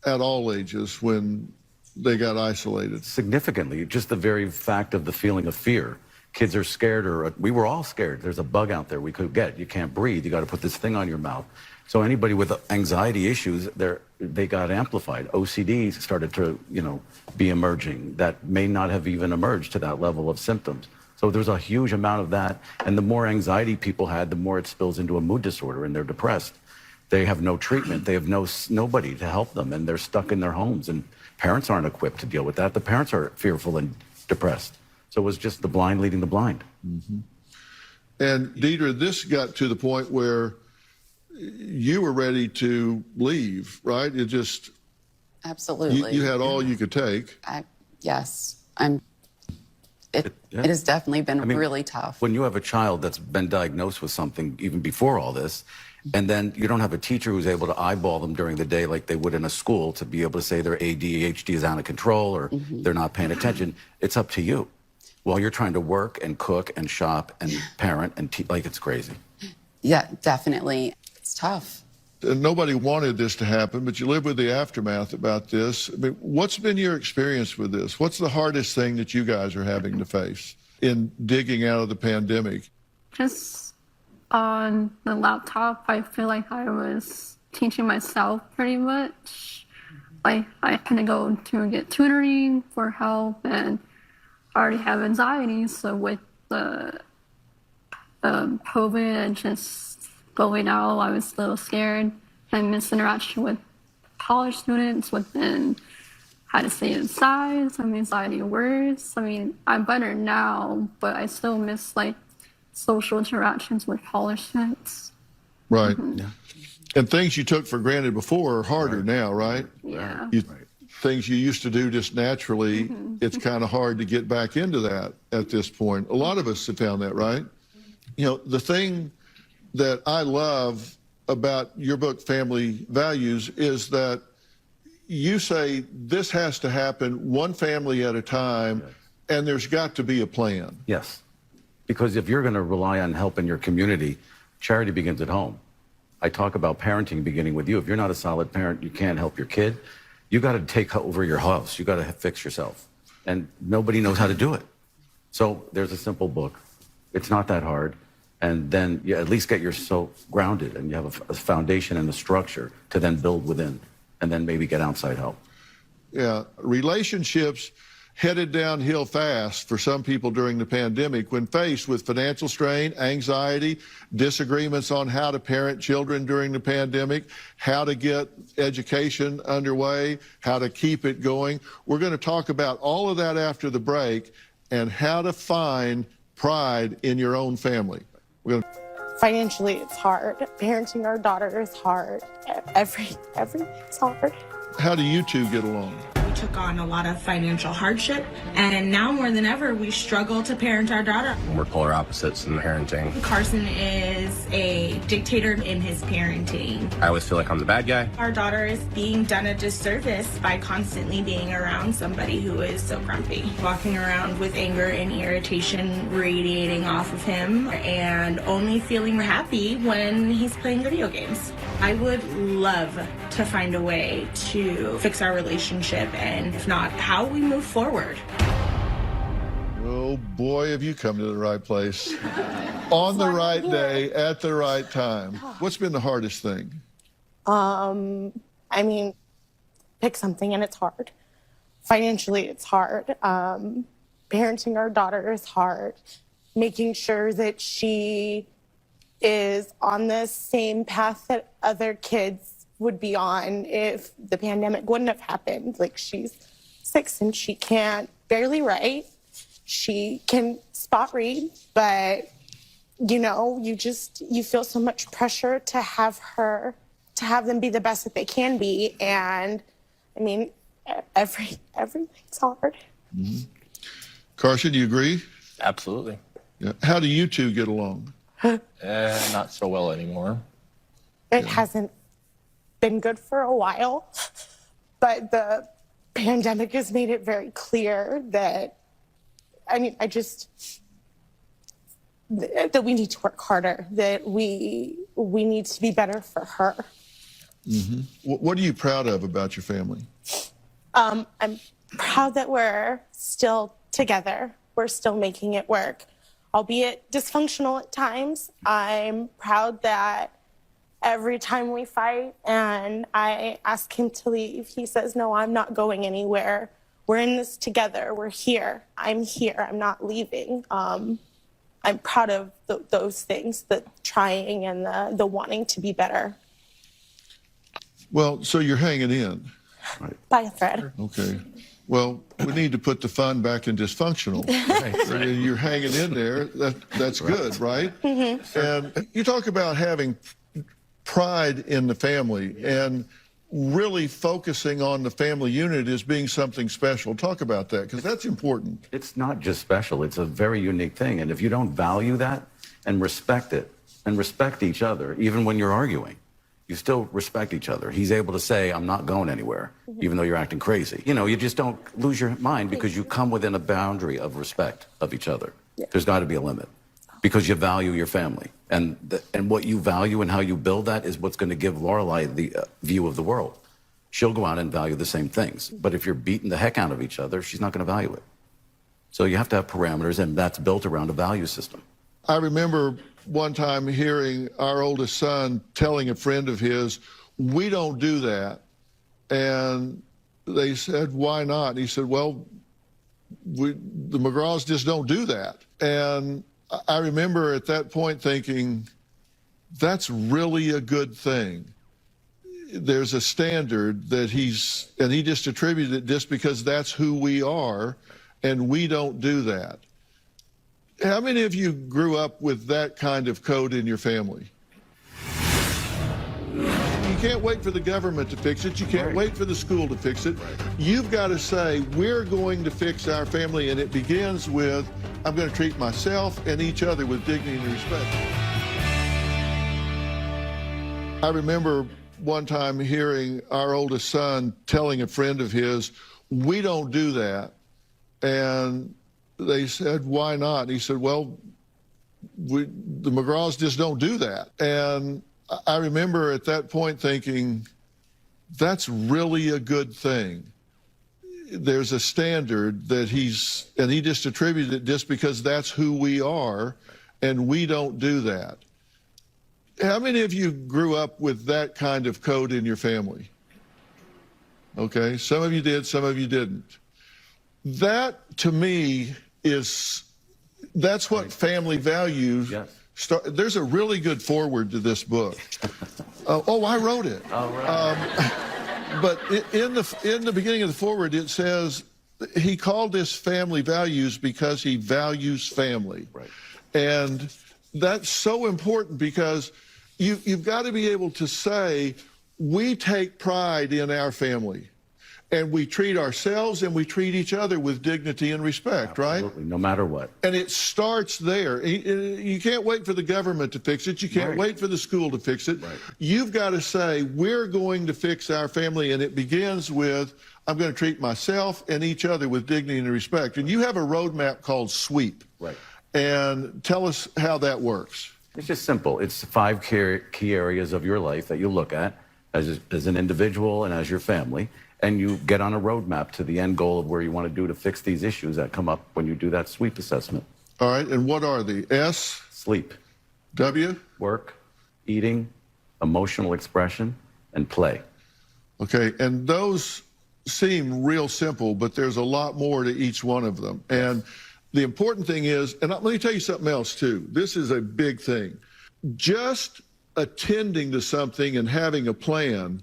at all ages when they got isolated? Significantly, just the very fact of the feeling of fear. Kids are scared, or we were all scared. There's a bug out there we could get. You can't breathe. You got to put this thing on your mouth. So anybody with anxiety issues, they got amplified. OCD started to, be emerging that may not have even emerged to that level of symptoms. So there's a huge amount of that. And the more anxiety people had, the more it spills into a mood disorder, and they're depressed. They have no treatment. They have nobody to help them, and they're stuck in their homes. And parents aren't equipped to deal with that. The parents are fearful and depressed. So it was just the blind leading the blind. Mm-hmm. And Deidre, this got to the point where you were ready to leave, right? It just... Absolutely. You had all you could take. Yes. It has definitely been really tough. When you have a child that's been diagnosed with something even before all this, and then you don't have a teacher who's able to eyeball them during the day like they would in a school to be able to say their ADHD is out of control or they're not paying attention, it's up to you. While you're trying to work and cook and shop and parent and it's crazy. Yeah, definitely. It's tough. And nobody wanted this to happen, but you live with the aftermath about this. I mean, what's been your experience with this? What's the hardest thing that you guys are having to face in digging out of the pandemic? Just on the laptop, I feel like I was teaching myself pretty much. Like, I kind of go to get tutoring for help, and I already have anxiety, so with the COVID and just going out, I was a little scared. I missed interaction with college students, within how to stay inside, some anxiety words. I mean, I'm better now, but I still miss social interactions with college students. Right. Yeah. And things you took for granted before are harder now, right? Yeah. Things you used to do just naturally, it's kind of hard to get back into that at this point. A lot of us have found that, right? The thing that I love about your book, Family Values, is that you say this has to happen one family at a time, and there's got to be a plan. Yes. Because if you're going to rely on help in your community, charity begins at home. I talk about parenting beginning with you. If you're not a solid parent, you can't help your kid. You got to take over your house. You got to fix yourself. And nobody knows how to do it. So there's a simple book. It's not that hard. And then you at least get yourself grounded, and you have a foundation and a structure to then build within, and then maybe get outside help. Yeah, relationships headed downhill fast for some people during the pandemic when faced with financial strain, anxiety, disagreements on how to parent children during the pandemic, how to get education underway, how to keep it going. We're going to talk about all of that after the break and how to find pride in your own family. Financially, it's hard. Parenting our daughter is hard. Everything's hard. How do you two get along? We took on a lot of financial hardship, and now more than ever, we struggle to parent our daughter. We're polar opposites in parenting. Carson is a dictator in his parenting. I always feel like I'm the bad guy. Our daughter is being done a disservice by constantly being around somebody who is so grumpy. Walking around with anger and irritation radiating off of him, and only feeling happy when he's playing video games. I would love to find a way to fix our relationship, and if not, how we move forward. Oh boy, have you come to the right place. On the right day, at the right time. What's been the hardest thing? I mean, pick something and it's hard. Financially, it's hard. Parenting our daughter is hard. Making sure that she is on the same path that other kids would be on if the pandemic wouldn't have happened. Like, she's 6 and she can't barely write. She can spot read, but you know, you feel so much pressure to have them be the best that they can be. And I mean, everything's hard. Mm-hmm. Carson, do you agree? Absolutely. Yeah. How do you two get along? Not so well anymore. It hasn't been good for a while, but the pandemic has made it very clear that, I mean, that we need to work harder, that we need to be better for her. Mm-hmm. What are you proud of about your family? I'm proud that we're still together. We're still making it work, albeit dysfunctional at times. I'm proud that every time we fight and I ask him to leave, he says, no, I'm not going anywhere. We're in this together. We're here. I'm here. I'm not leaving. I'm proud of those things, the trying and the wanting to be better. Well, so you're hanging in. By a thread. Okay. Well, we need to put the fun back in dysfunctional. And you're hanging in there. That's good, right? Mm-hmm. And you talk about having pride in the family and really focusing on the family unit as being something special. Talk about that, because that's important. It's not just special. It's a very unique thing. And if you don't value that and respect it and respect each other, even when you're arguing, you still respect each other. He's able to say, I'm not going anywhere, even though you're acting crazy. You know, you just don't lose your mind because you come within a boundary of respect of each other. There's got to be a limit because you value your family. And what you value and how you build that is what's going to give Lorelai the view of the world. She'll go out and value the same things. But if you're beating the heck out of each other, she's not going to value it. So you have to have parameters, and that's built around a value system. I remember one time hearing our oldest son telling a friend of his, we don't do that. And they said, why not? And he said, well, the McGraws just don't do that. And I remember at that point thinking, that's really a good thing. There's a standard that he just attributed it just because that's who we are, and we don't do that. How many of you grew up with that kind of code in your family? You can't wait for the government to fix it. You can't wait for the school to fix it. You've got to say, we're going to fix our family, and it begins with, I'm going to treat myself and each other with dignity and respect. I remember one time hearing our oldest son telling a friend of his, we don't do that. And they said, why not? And he said, well, the McGraws just don't do that. And I remember at that point thinking, that's really a good thing. There's a standard that he just attributed it just because that's who we are, and we don't do that. How many of you grew up with that kind of code in your family? Okay, some of you did, some of you didn't. That, to me, that's what family values. Yes. There's a really good foreword to this book. I wrote it. All right. But in the beginning of the foreword, it says he called this family values because he values family. Right. And that's so important because you've got to be able to say, we take pride in our family. And we treat ourselves and we treat each other with dignity and respect, right? Absolutely, no matter what. And it starts there. You can't wait for the government to fix it. You can't wait for the school to fix it. Right. You've got to say, we're going to fix our family, and it begins with, I'm going to treat myself and each other with dignity and respect. And you have a roadmap called SWEEP. Right. And tell us how that works. It's just simple. It's 5 key areas of your life that you look at as an individual and as your family. And you get on a roadmap to the end goal of where you want to do to fix these issues that come up when you do that SWEEP assessment. All right, and what are the S? Sleep. W? Work, eating, emotional expression, and play. Okay, and those seem real simple, but there's a lot more to each one of them. And the important thing is, and let me tell you something else too. This is a big thing. Just attending to something and having a plan,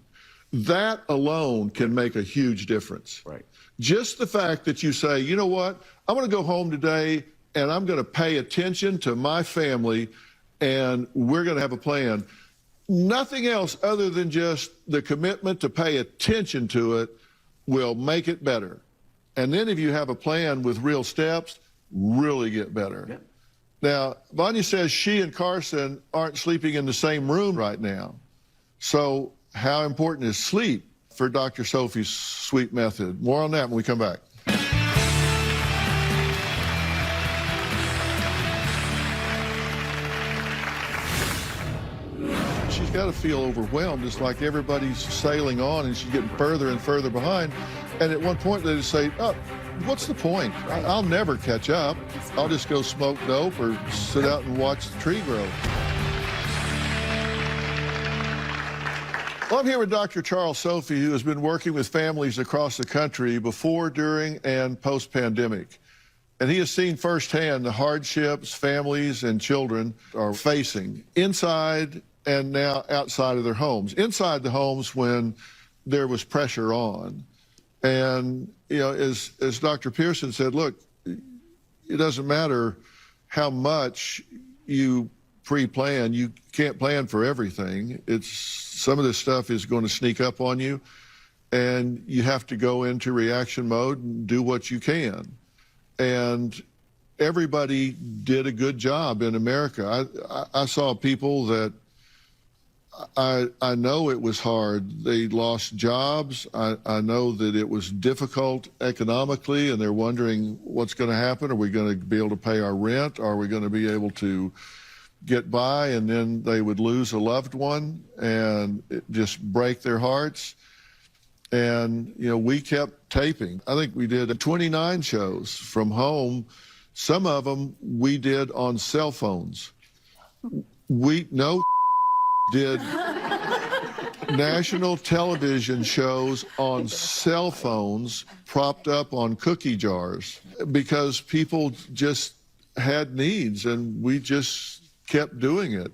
that alone can make a huge difference. Right. Just the fact that you say, you know what, I'm going to go home today and I'm going to pay attention to my family and we're going to have a plan. Nothing else other than just the commitment to pay attention to it will make it better. And then if you have a plan with real steps, really get better. Yeah. Now, Vanya says she and Carson aren't sleeping in the same room right now. So how important is sleep for Dr. Sophie's sweet method? More on that when we come back. She's got to feel overwhelmed. It's like everybody's sailing on and she's getting further and further behind. And at one point they just say, oh, what's the point? I'll never catch up. I'll just go smoke dope or sit out and watch the tree grow. Well, I'm here with Dr. Charles Sophie, who has been working with families across the country before, during, and post-pandemic. And he has seen firsthand the hardships families and children are facing inside and now outside of their homes. Inside the homes when there was pressure on. And, you know, as Dr. Pearson said, look, it doesn't matter how much you pre-plan. You can't plan for everything. Some of this stuff is going to sneak up on you, and you have to go into reaction mode and do what you can. And everybody did a good job in America. I saw people that I know it was hard. They lost jobs. I know that it was difficult economically, and they're wondering what's going to happen. Are we going to be able to pay our rent? Are we going to be able to get by? And then they would lose a loved one and it just break their hearts. And, you know, we kept taping. I think we did 29 shows from home. Some of them we did on cell phones. We did national television shows on cell phones propped up on cookie jars because people just had needs and we just kept doing it.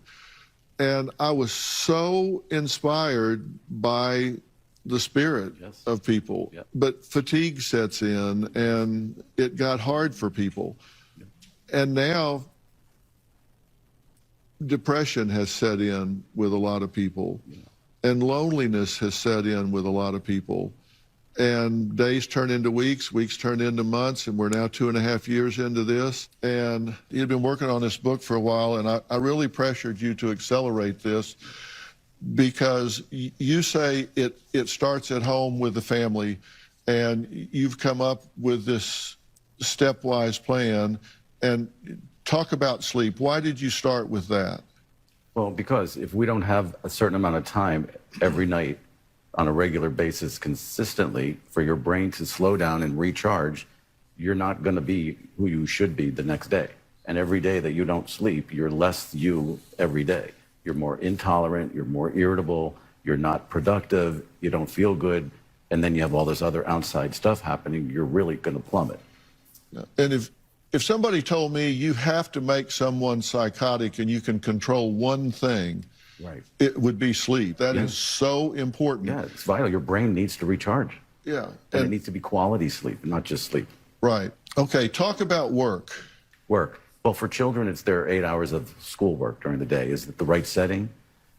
And I was so inspired by the spirit of people. But fatigue sets in and it got hard for people. And now depression has set in with a lot of people, and loneliness has set in with a lot of people. And days turn into weeks, weeks turn into months, and we're now 2.5 years into this. And you've been working on this book for a while, and I really pressured you to accelerate this because you say it starts at home with the family, and you've come up with this stepwise plan. And talk about sleep. Why did you start with that? Well, because if we don't have a certain amount of time every night on a regular basis consistently for your brain to slow down and recharge, you're not going to be who you should be the next day. And every day that you don't sleep, you're less you every day. You're more intolerant, you're more irritable, you're not productive, you don't feel good, and then you have all this other outside stuff happening, you're really going to plummet. And if somebody told me you have to make someone psychotic and you can control one thing, right, it would be sleep. That is so important. Yeah, it's vital. Your brain needs to recharge. Yeah. And it needs to be quality sleep, not just sleep. Right. Okay, talk about work. Work. Well, for children, it's their 8 hours of schoolwork during the day. Is it the right setting?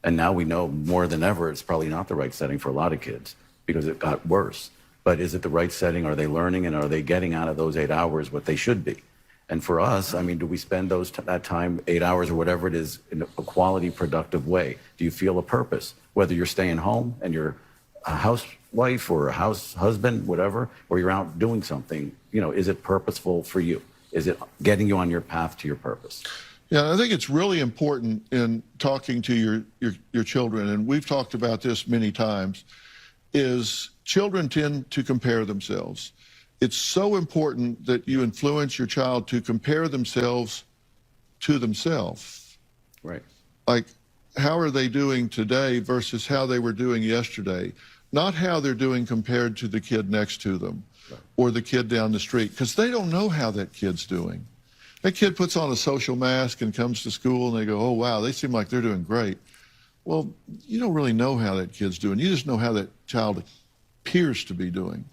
And now we know more than ever it's probably not the right setting for a lot of kids because it got worse. But is it the right setting? Are they learning and are they getting out of those 8 hours what they should be? And for us, I mean, do we spend that time, 8 hours or whatever it is, in a quality, productive way? Do you feel a purpose? Whether you're staying home and you're a housewife or a house husband, whatever, or you're out doing something, you know, is it purposeful for you? Is it getting you on your path to your purpose? Yeah, I think it's really important in talking to your children, and we've talked about this many times, is children tend to compare themselves. It's so important that you influence your child to compare themselves to themselves. Right. Like, how are they doing today versus how they were doing yesterday? not how they're doing compared to the kid next to them or the kid down the street, because they don't know how that kid's doing. That kid puts on a social mask and comes to school and they go, oh, wow, they seem like they're doing great. Well, you don't really know how that kid's doing. You just know how that child appears to be doing.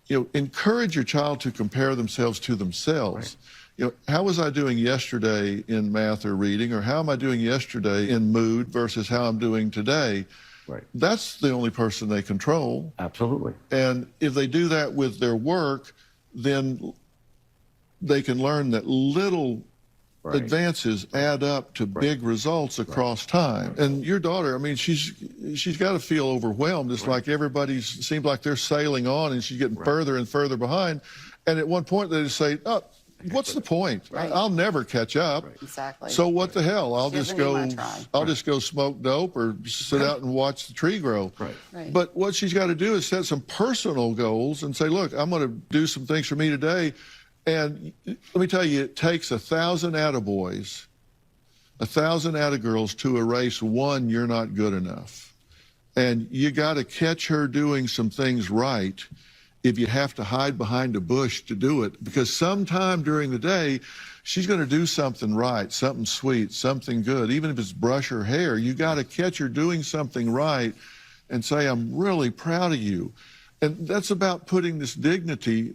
You know, encourage your child to compare themselves to themselves. You know, how was I doing yesterday in math or reading, or how am I doing yesterday in mood versus how I'm doing today? Right. That's the only person they control. Absolutely. And if they do that with their work, then they can learn that little advances add up to big results across time. And your daughter, I mean, she's got to feel overwhelmed. It's like everybody's seems like they're sailing on and she's getting further and further behind. And at one point they just say, oh, what's the point? I'll never catch up. Exactly. So what the hell? I'll just go smoke dope or sit out and watch the tree grow. But what she's got to do is set some personal goals and say, look, I'm going to do some things for me today. And let me tell you, it takes 1,000 attaboys, 1,000 attagirls to erase one you're not good enough. And you got to catch her doing some things right if you have to hide behind a bush to do it, because sometime during the day, she's going to do something right, something sweet, something good. Even if it's brush her hair, you got to catch her doing something right and say, I'm really proud of you. And that's about putting this dignity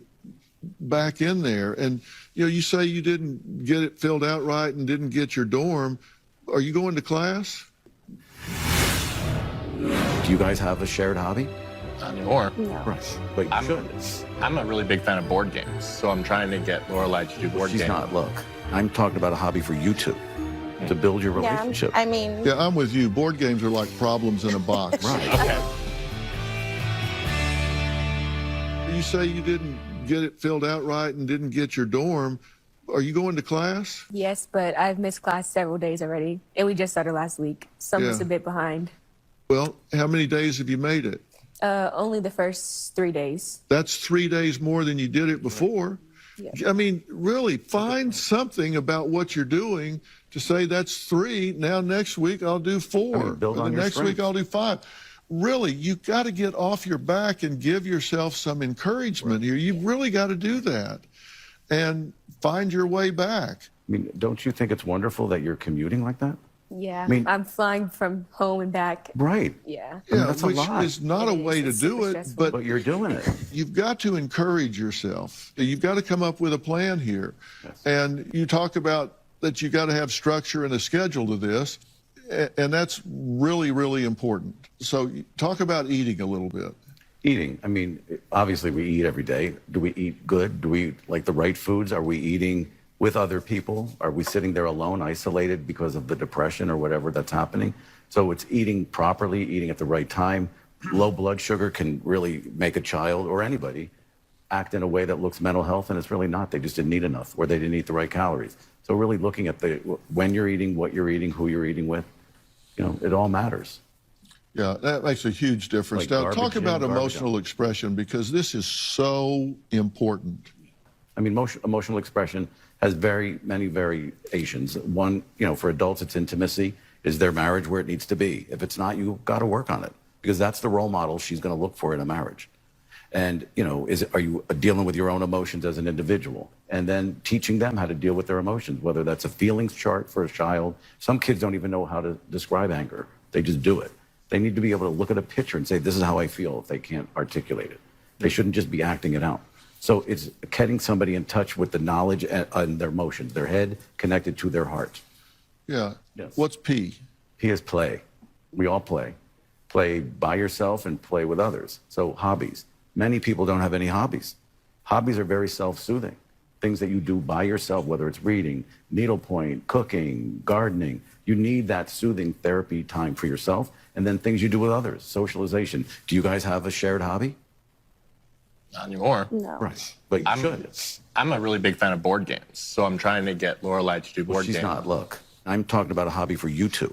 back in there. And, you know, you say you didn't get it filled out right and didn't get your dorm. Are you going to class? Do you guys have a shared hobby? Not anymore. No. Right. But you should. I'm a really big fan of board games, so I'm trying to get Lorelai to do board games. She's not. Look, I'm talking about a hobby for you two, to build your relationship. I mean... Yeah, I'm with you. Board games are like problems in a box. Okay. You say you didn't get it filled out right and didn't get your dorm. Are you going to class? Yes, but I've missed class several days already, and we just started last week, so I'm just a bit behind. Well, how many days have you made it? Only the first 3 days. That's 3 days more than you did it before. I mean, really, find something about what you're doing to say that's 3. Now next week I'll do 4. I mean, build on your next week strengths. I'll do 5. Really, you've got to get off your back and give yourself some encouragement here. You've really got to do that and find your way back. I mean, don't you think it's wonderful that you're commuting like that? Yeah, I mean, I'm flying from home and back. Right. Yeah. I mean, that's which a lot. is not a way to do it, but you're doing it. You've got to encourage yourself. You've got to come up with a plan here. And you talk about that you got to have structure and a schedule to this, and that's really, really important. So talk about eating a little bit. Eating. I mean, obviously we eat every day. Do we eat good? Do we eat like the right foods? Are we eating with other people? Are we sitting there alone, isolated because of the depression or whatever that's happening? So it's eating properly, eating at the right time. Low blood sugar can really make a child or anybody act in a way that looks mental health, and it's really not. They just didn't eat enough, or they didn't eat the right calories. So really looking at when you're eating, what you're eating, who you're eating with, you know, it all matters. Yeah, that makes a huge difference. Like now, talk about emotional expression, because this is so important. I mean, emotional expression has very many variations. One, you know, for adults, it's intimacy. Is their marriage where it needs to be? If it's not, you've got to work on it, because that's the role model she's going to look for in a marriage. And, you know, are you dealing with your own emotions as an individual? And then teaching them how to deal with their emotions, whether that's a feelings chart for a child. Some kids don't even know how to describe anger. They just do it. They need to be able to look at a picture and say, this is how I feel, if they can't articulate it. They shouldn't just be acting it out. So it's getting somebody in touch with the knowledge and their emotions, their head connected to their heart. Yeah. Yes. What's P? P is play. We all play. Play by yourself and play with others. So hobbies. Many people don't have any hobbies. Hobbies are very self-soothing. Things that you do by yourself, whether it's reading, needlepoint, cooking, gardening. You need that soothing therapy time for yourself, and then things you do with others, socialization. Do you guys have a shared hobby? Not anymore. No. Right. But you should. I'm a really big fan of board games, so I'm trying to get Lorelai to do board games. She's not. Look, I'm talking about a hobby for you two,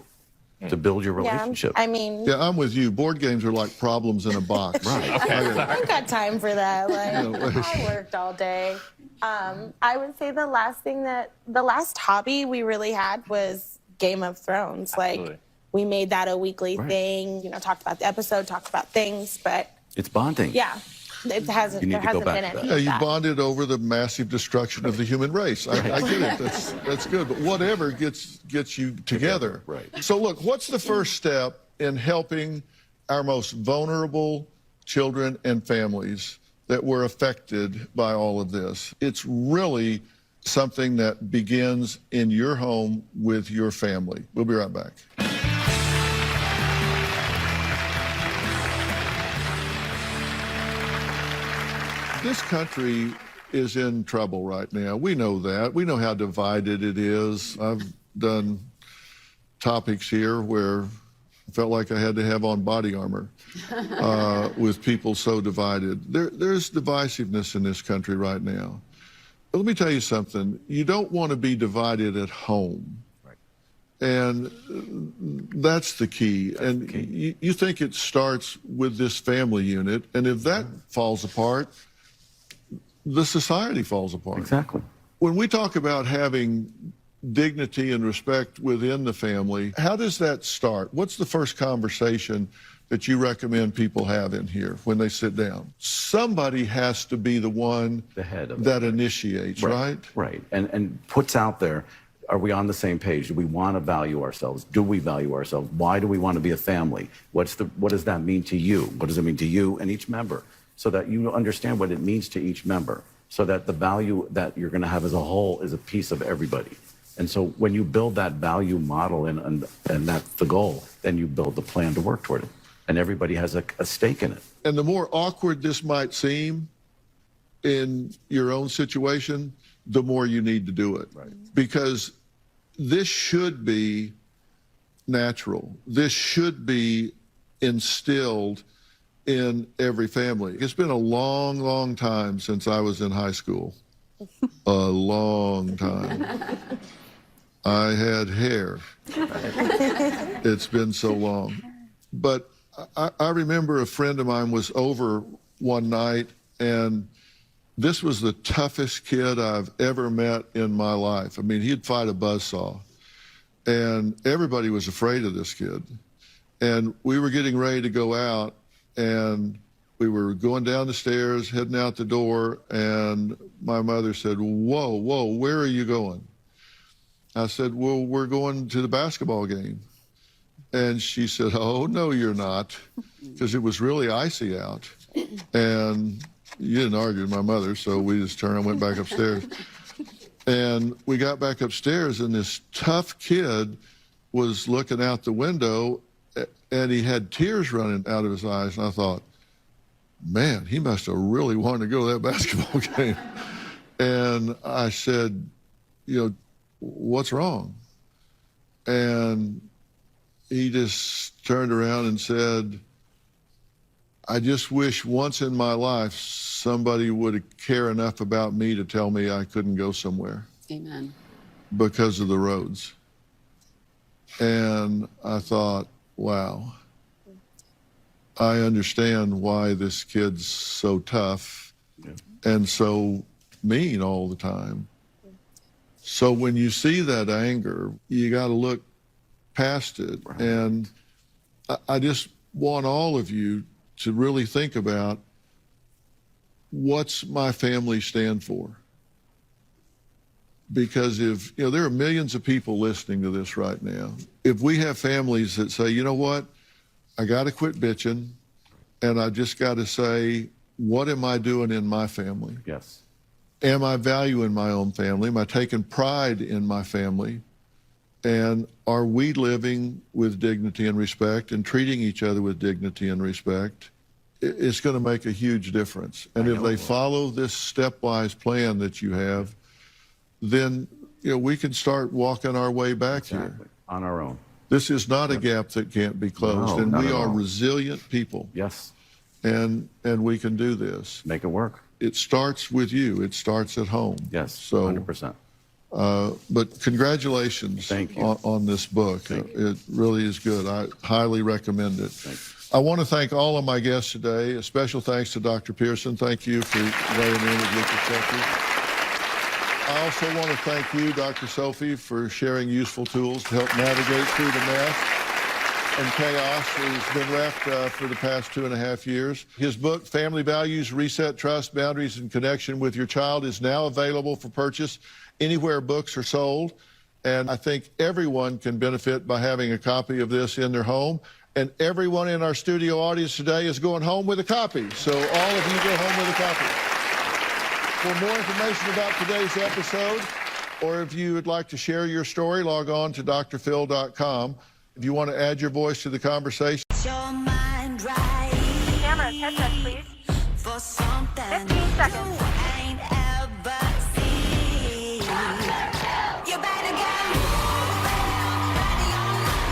to build your relationship. I mean... Yeah, I'm with you. Board games are like problems in a box. Right. I don't got time for that. Like, I worked all day. I would say the last hobby we really had was Game of Thrones. Absolutely. Like, we made that a weekly thing, you know, talked about the episode, talked about things, but It's bonding. yeah, it hasn't, You need there to go hasn't back been to any that. Yeah, of you that. bonded over the massive destruction of the human race. I get it. That's good. But whatever gets you together. Right. So look, what's the first step in helping our most vulnerable children and families that were affected by all of this? It's really something that begins in your home with your family. We'll be right back. This country is in trouble right now. We know that. We know how divided it is. I've done topics here where I felt like I had to have on body armor with people so divided. There's divisiveness in this country right now. But let me tell you something. You don't want to be divided at home. And that's the key. You think it starts with this family unit, and if that falls apart, the society falls apart. Exactly. When we talk about having dignity and respect within the family, how does that start? What's the first conversation that you recommend people have in here when they sit down? Somebody has to be the one The head of that initiates, right? Right. And puts out there, are we on the same page? Do we want to value ourselves? Do we value ourselves? Why do we want to be a family? What does that mean to you? What does it mean to you and each member? So that you understand what it means to each member, so that the value that you're going to have as a whole is a piece of everybody. And so when you build that value model and that's the goal, then you build the plan to work toward it. And everybody has a stake in it. And the more awkward this might seem in your own situation, the more you need to do it. Right. Because this should be natural. This should be instilled in every family. It's been a long, long time since I was in high school. A long time. I had hair. It's been so long. But I remember a friend of mine was over one night, and this was the toughest kid I've ever met in my life. I mean, he'd fight a buzzsaw. And everybody was afraid of this kid. And we were getting ready to go out, and we were going down the stairs, heading out the door, and my mother said, whoa, where are you going? I said, well, we're going to the basketball game. And she said, oh, no, you're not, because it was really icy out. And you didn't argue with my mother, so we just turned and went back upstairs. And we got back upstairs, and this tough kid was looking out the window, and he had tears running out of his eyes. And I thought, man, he must have really wanted to go to that basketball game. And I said, you know, what's wrong? And he just turned around and said, I just wish once in my life somebody would care enough about me to tell me I couldn't go somewhere. Amen. Because of the roads. And I thought, wow, I understand why this kid's so tough and so mean all the time. So when you see that anger, you got to look past it. Right. And I just want all of you to really think about, what's my family stand for? Because if, you know, there are millions of people listening to this right now. If we have families that say, you know what, I got to quit bitching, and I just got to say, what am I doing in my family? Yes. Am I valuing my own family? Am I taking pride in my family? And are we living with dignity and respect and treating each other with dignity and respect? It's going to make a huge difference. And if they follow this stepwise plan that you have, then, you know, we can start walking our way back here. On our own. This is not a gap that can't be closed, No, and not we at are all. resilient people. Yes. And we can do this. Make it work. It starts with you. It starts at home. Yes, so 100%. But congratulations on this book. It really is good. I highly recommend it. I want to thank all of my guests today. A special thanks to Dr. Pearson. Thank you for weighing in with your perspective. I also want to thank you, Dr. Sophie, for sharing useful tools to help navigate through the mess. and chaos he's been left for the past 2.5 years. His book, Family Values, Reset Trust, Boundaries, and Connection with Your Child, is now available for purchase anywhere books are sold. And I think everyone can benefit by having a copy of this in their home. And everyone in our studio audience today is going home with a copy. So all of you go home with a copy. For more information about today's episode, or if you would like to share your story, log on to drphil.com. If you want to add your voice to the conversation. Camera, headset, please. 15 seconds.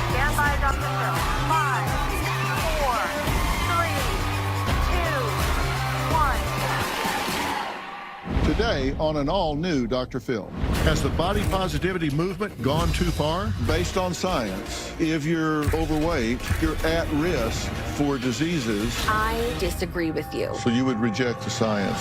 Stand by, Dr. Phil. 5, 4, 3, 2, 1. Today on an all-new Dr. Phil. Has the body positivity movement gone too far? Based on science, if you're overweight, you're at risk for diseases. I disagree with you. So you would reject the science.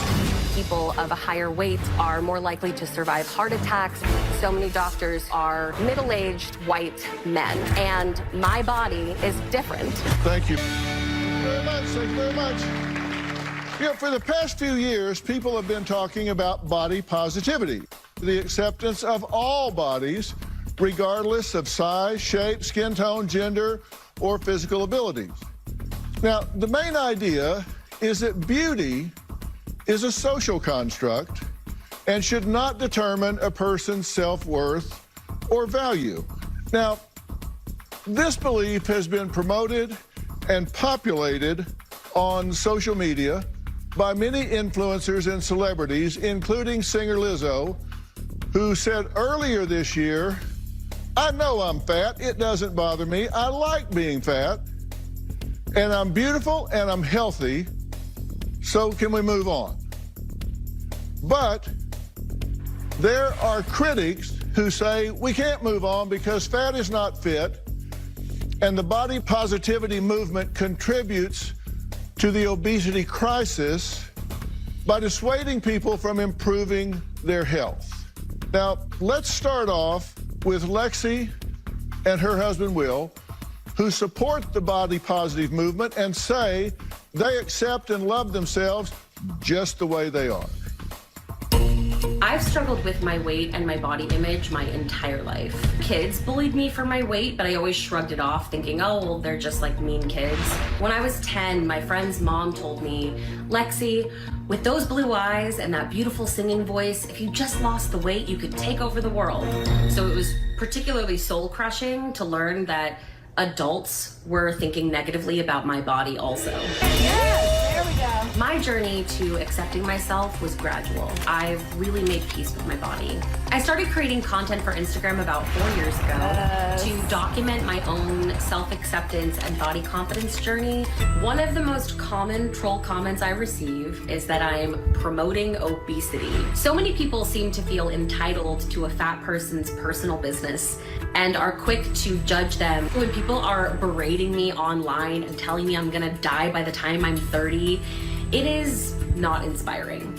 People of a higher weight are more likely to survive heart attacks. So many doctors are middle-aged white men, and my body is different. Thank you very much. Thank you very much. You know, for the past few years, people have been talking about body positivity, the acceptance of all bodies, regardless of size, shape, skin tone, gender, or physical abilities. Now, the main idea is that beauty is a social construct and should not determine a person's self-worth or value. Now, this belief has been promoted and populated on social media by many influencers and celebrities, including singer Lizzo, who said earlier this year, "I know I'm fat, it doesn't bother me, I like being fat, and I'm beautiful and I'm healthy, so can we move on?" But there are critics who say we can't move on because fat is not fit, and the body positivity movement contributes to the obesity crisis by dissuading people from improving their health. Now, let's start off with Lexi and her husband, Will, who support the body positive movement and say they accept and love themselves just the way they are. I've struggled with my weight and my body image my entire life. Kids bullied me for my weight, but I always shrugged it off, thinking, oh, well, they're just like mean kids. When I was 10, my friend's mom told me, Lexi, with those blue eyes and that beautiful singing voice, if you just lost the weight, you could take over the world. So it was particularly soul-crushing to learn that adults were thinking negatively about my body also. Yes, there we go. My journey to accepting myself was gradual. I've really made peace with my body. I started creating content for Instagram about 4 years ago to document my own self-acceptance and body confidence journey. One of the most common troll comments I receive is that I'm promoting obesity. So many people seem to feel entitled to a fat person's personal business and are quick to judge them. When people are berating me online and telling me I'm gonna die by the time I'm 30, it is not inspiring.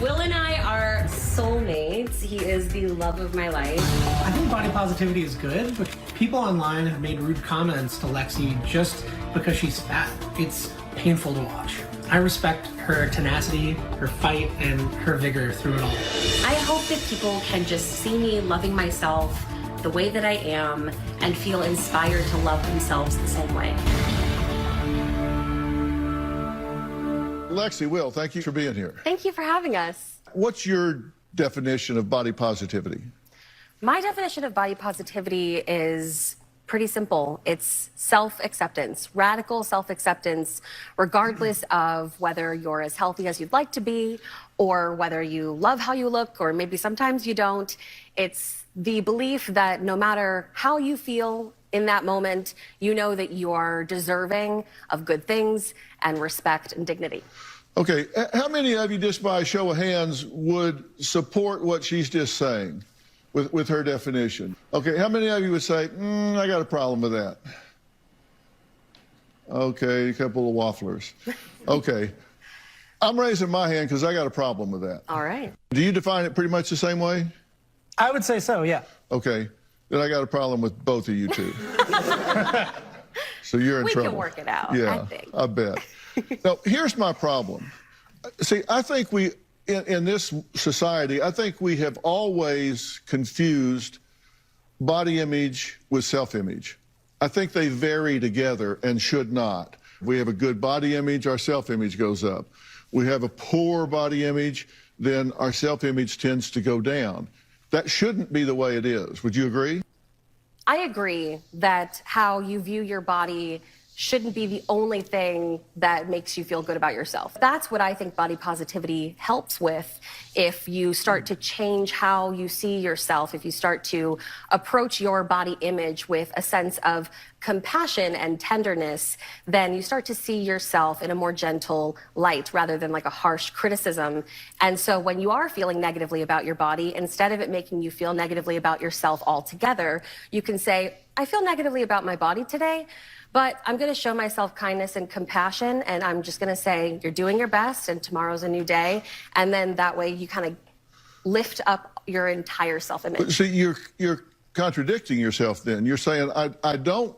Will and I are soulmates. He is the love of my life. I think body positivity is good, but people online have made rude comments to Lexi just because she's fat. It's painful to watch. I respect her tenacity, her fight, and her vigor through it all. I hope that people can just see me loving myself the way that I am and feel inspired to love themselves the same way. Lexi, Will, thank you for being here. Thank you for having us. What's your definition of body positivity? My definition of body positivity is pretty simple. It's self-acceptance, radical self-acceptance, regardless of whether you're as healthy as you'd like to be or whether you love how you look or maybe sometimes you don't. It's the belief that no matter how you feel in that moment, you know that you are deserving of good things and respect and dignity. Okay, how many of you, just by a show of hands, would support what she's just saying with her definition? Okay, how many of you would say, I got a problem with that? Okay, a couple of wafflers. Okay, I'm raising my hand because I got a problem with that. All right. Do you define it pretty much the same way? I would say so, yeah. Okay. then I got a problem with both of you two. So you're in trouble. We can work it out, Yeah, I think. I bet. Now, here's my problem. See, I think we, in this society, I think we have always confused body image with self-image. I think they vary together and should not. We have a good body image, our self-image goes up. We have a poor body image, then our self-image tends to go down. That shouldn't be the way it is. Would you agree? I agree that how you view your body shouldn't be the only thing that makes you feel good about yourself. That's what I think body positivity helps with. If you start to change how you see yourself, if you start to approach your body image with a sense of compassion and tenderness, then you start to see yourself in a more gentle light rather than like a harsh criticism. And so when you are feeling negatively about your body, instead of it making you feel negatively about yourself altogether, you can say, I feel negatively about my body today, but I'm going to show myself kindness and compassion, and I'm just going to say, you're doing your best, and tomorrow's a new day. And then that way you kind of lift up your entire self-image. See, you're contradicting yourself then. You're saying, I don't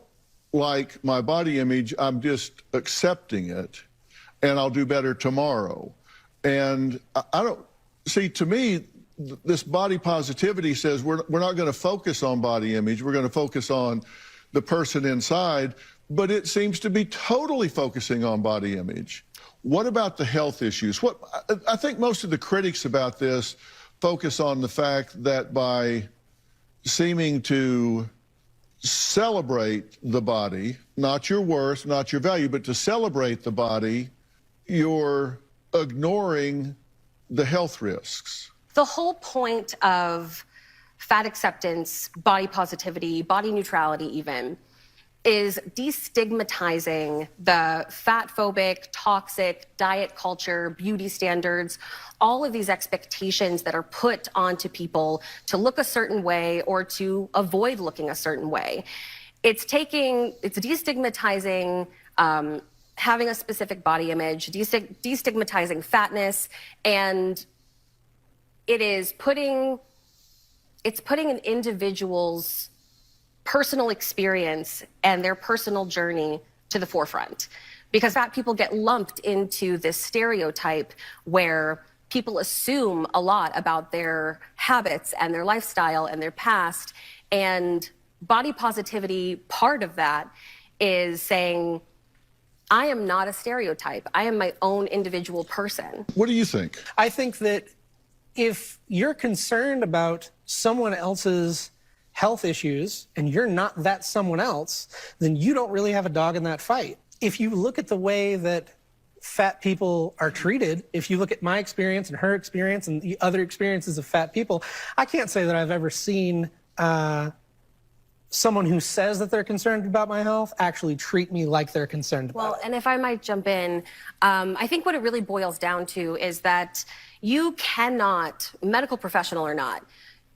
like my body image, I'm just accepting it, and I'll do better tomorrow. And I don't, see, to me, this body positivity says we're not going to focus on body image, we're going to focus on the person inside, but it seems to be totally focusing on body image. What about the health issues? I think most of the critics about this focus on the fact that by seeming to celebrate the body, not your worth, not your value, but to celebrate the body, you're ignoring the health risks. The whole point of fat acceptance, body positivity, body neutrality even, is destigmatizing the fat-phobic, toxic diet culture, beauty standards, all of these expectations that are put onto people to look a certain way or to avoid looking a certain way. It's destigmatizing having a specific body image, destigmatizing fatness, and it's putting an individual's personal experience and their personal journey to the forefront. Because fat people get lumped into this stereotype where people assume a lot about their habits and their lifestyle and their past. And body positivity, part of that is saying, I am not a stereotype. I am my own individual person. What do you think? I think that if you're concerned about someone else's health issues and you're not that someone else, then you don't really have a dog in that fight. If you look at the way that fat people are treated, if you look at my experience and her experience and the other experiences of fat people, I can't say that I've ever seen someone who says that they're concerned about my health actually treat me like they're concerned about it. And if I might jump in, I think what it really boils down to is that you cannot, medical professional or not,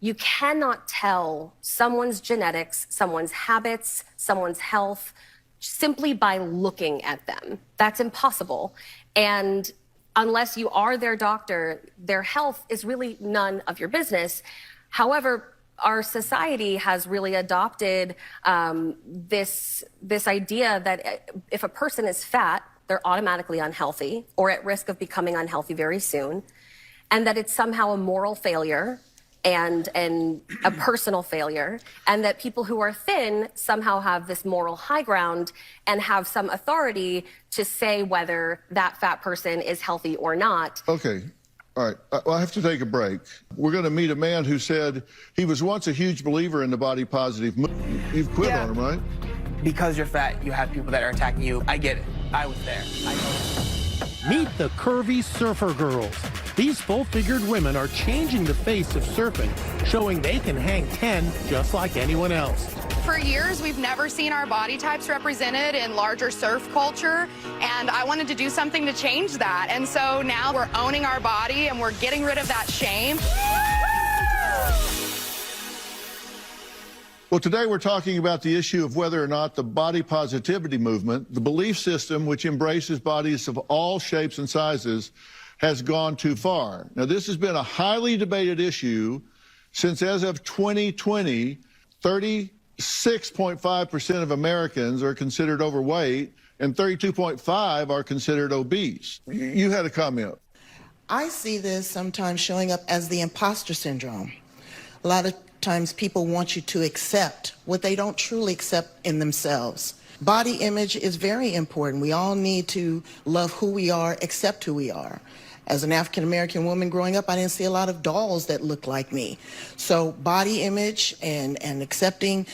you cannot tell someone's genetics, someone's habits, someone's health simply by looking at them. That's impossible. And unless you are their doctor, their health is really none of your business. However, our society has really adopted this idea that if a person is fat, they're automatically unhealthy or at risk of becoming unhealthy very soon, and that it's somehow a moral failure and a personal failure, and that people who are thin somehow have this moral high ground and have some authority to say whether that fat person is healthy or not. Okay. All right, well, I have to take a break. We're going to meet a man who said he was once a huge believer in the body positive movement. You've quit on him, right? Because you're fat, you have people that are attacking you. I get it. I was there. I know. Meet the curvy surfer girls. These full-figured women are changing the face of surfing, showing they can hang 10 just like anyone else. For years, we've never seen our body types represented in larger surf culture, and I wanted to do something to change that. And so now we're owning our body and we're getting rid of that shame. Well, today we're talking about the issue of whether or not the body positivity movement, the belief system which embraces bodies of all shapes and sizes, has gone too far. Now, this has been a highly debated issue since, as of 2020, 36.5% of Americans are considered overweight, and 32.5% are considered obese. You had a comment. I see this sometimes showing up as the imposter syndrome. A lot of times people want you to accept what they don't truly accept in themselves. Body image is very important. We all need to love who we are, accept who we are. As an African-American woman growing up, I didn't see a lot of dolls that looked like me. So body image and accepting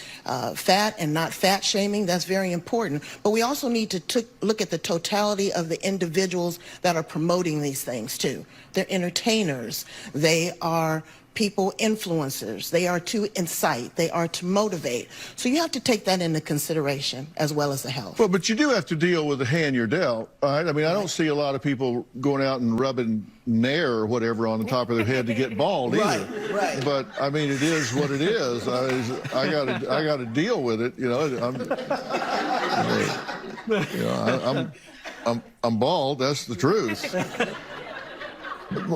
fat and not fat shaming, that's very important. But we also need to look at the totality of the individuals that are promoting these things too. They're entertainers. They are people influencers. They are to incite. They are to motivate. So you have to take that into consideration as well as the health. Well, but you do have to deal with the hand you're dealt, right? I mean, I don't see a lot of people going out and rubbing Nair or whatever on the top of their head to get bald either. Right. But I mean, it is what it is. I got to deal with it. You know, I'm bald. That's the truth.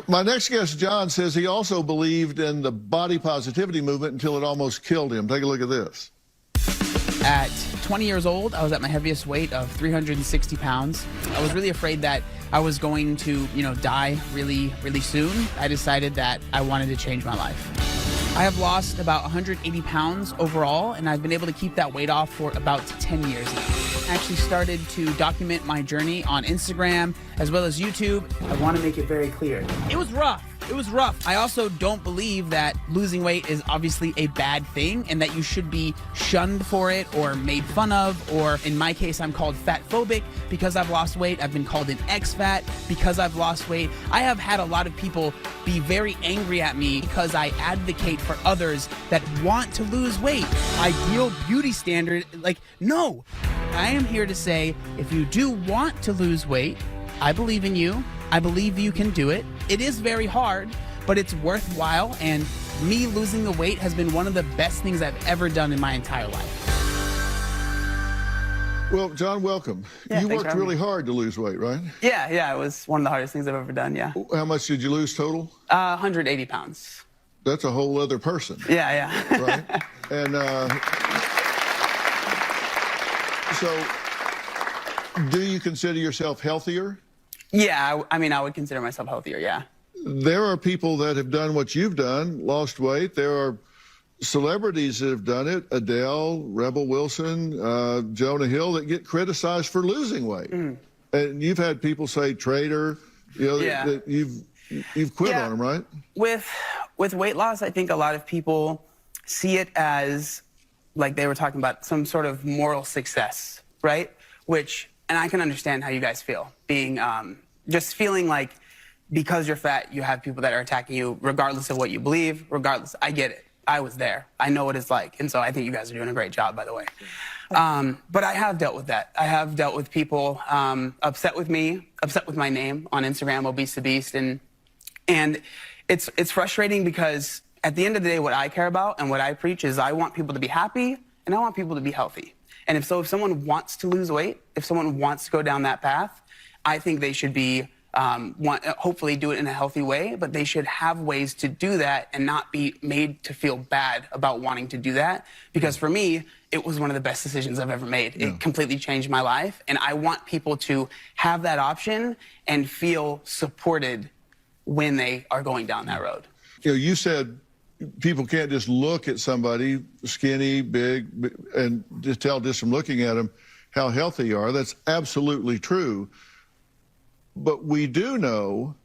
My next guest, John, says he also believed in the body positivity movement until it almost killed him. Take a look at this. At 20 years old, I was at my heaviest weight of 360 pounds. I was really afraid that I was going to, die really, really soon. I decided that I wanted to change my life. I have lost about 180 pounds overall, and I've been able to keep that weight off for about 10 years now. I actually started to document my journey on Instagram as well as YouTube. I want to make it very clear. It was rough. It was rough. I also don't believe that losing weight is obviously a bad thing and that you should be shunned for it or made fun of, or in my case, I'm called fat phobic because I've lost weight. I've been called an ex-fat because I've lost weight. I have had a lot of people be very angry at me because I advocate for others that want to lose weight. Ideal beauty standard, no. I am here to say, if you do want to lose weight, I believe in you. I believe you can do it. It is very hard, but it's worthwhile, and me losing the weight has been one of the best things I've ever done in my entire life. Well, John, welcome. Yeah, you thanks worked for having really me. hard to lose weight, right? Yeah, it was one of the hardest things I've ever done, yeah. How much did you lose total? 180 pounds. That's a whole other person. Yeah. Right? And so, do you consider yourself healthier? Yeah, I would consider myself healthier, yeah. There are people that have done what you've done, lost weight. There are celebrities that have done it, Adele, Rebel Wilson, Jonah Hill, that get criticized for losing weight. And you've had people say traitor, that you've quit on them, right? With weight loss, I think a lot of people see it as, like they were talking about, some sort of moral success, right? And I can understand how you guys feel, being, just feeling like because you're fat, you have people that are attacking you regardless of what you believe, regardless. I get it. I was there. I know what it's like. And so I think you guys are doing a great job, by the way. But I have dealt with that. I have dealt with people upset with me, upset with my name on Instagram, Obese the Beast. And it's frustrating because at the end of the day, what I care about and what I preach is I want people to be happy and I want people to be healthy. And if someone wants to lose weight, if someone wants to go down that path, I think they should be, hopefully do it in a healthy way, but they should have ways to do that and not be made to feel bad about wanting to do that. Because for me, it was one of the best decisions I've ever made. Yeah. It completely changed my life. And I want people to have that option and feel supported when they are going down that road. You said people can't just look at somebody skinny, big, and just tell just from looking at them how healthy you are. That's absolutely true. But we do know,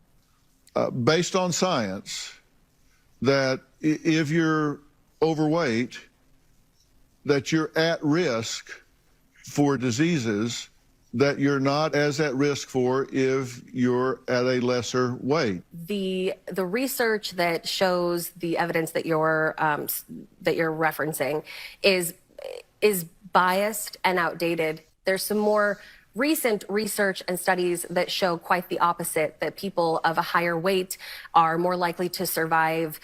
based on science, that if you're overweight, that you're at risk for diseases that you're not as at risk for if you're at a lesser weight. The research that shows the evidence that you're referencing is biased and outdated. There's some more recent research and studies that show quite the opposite, that people of a higher weight are more likely to survive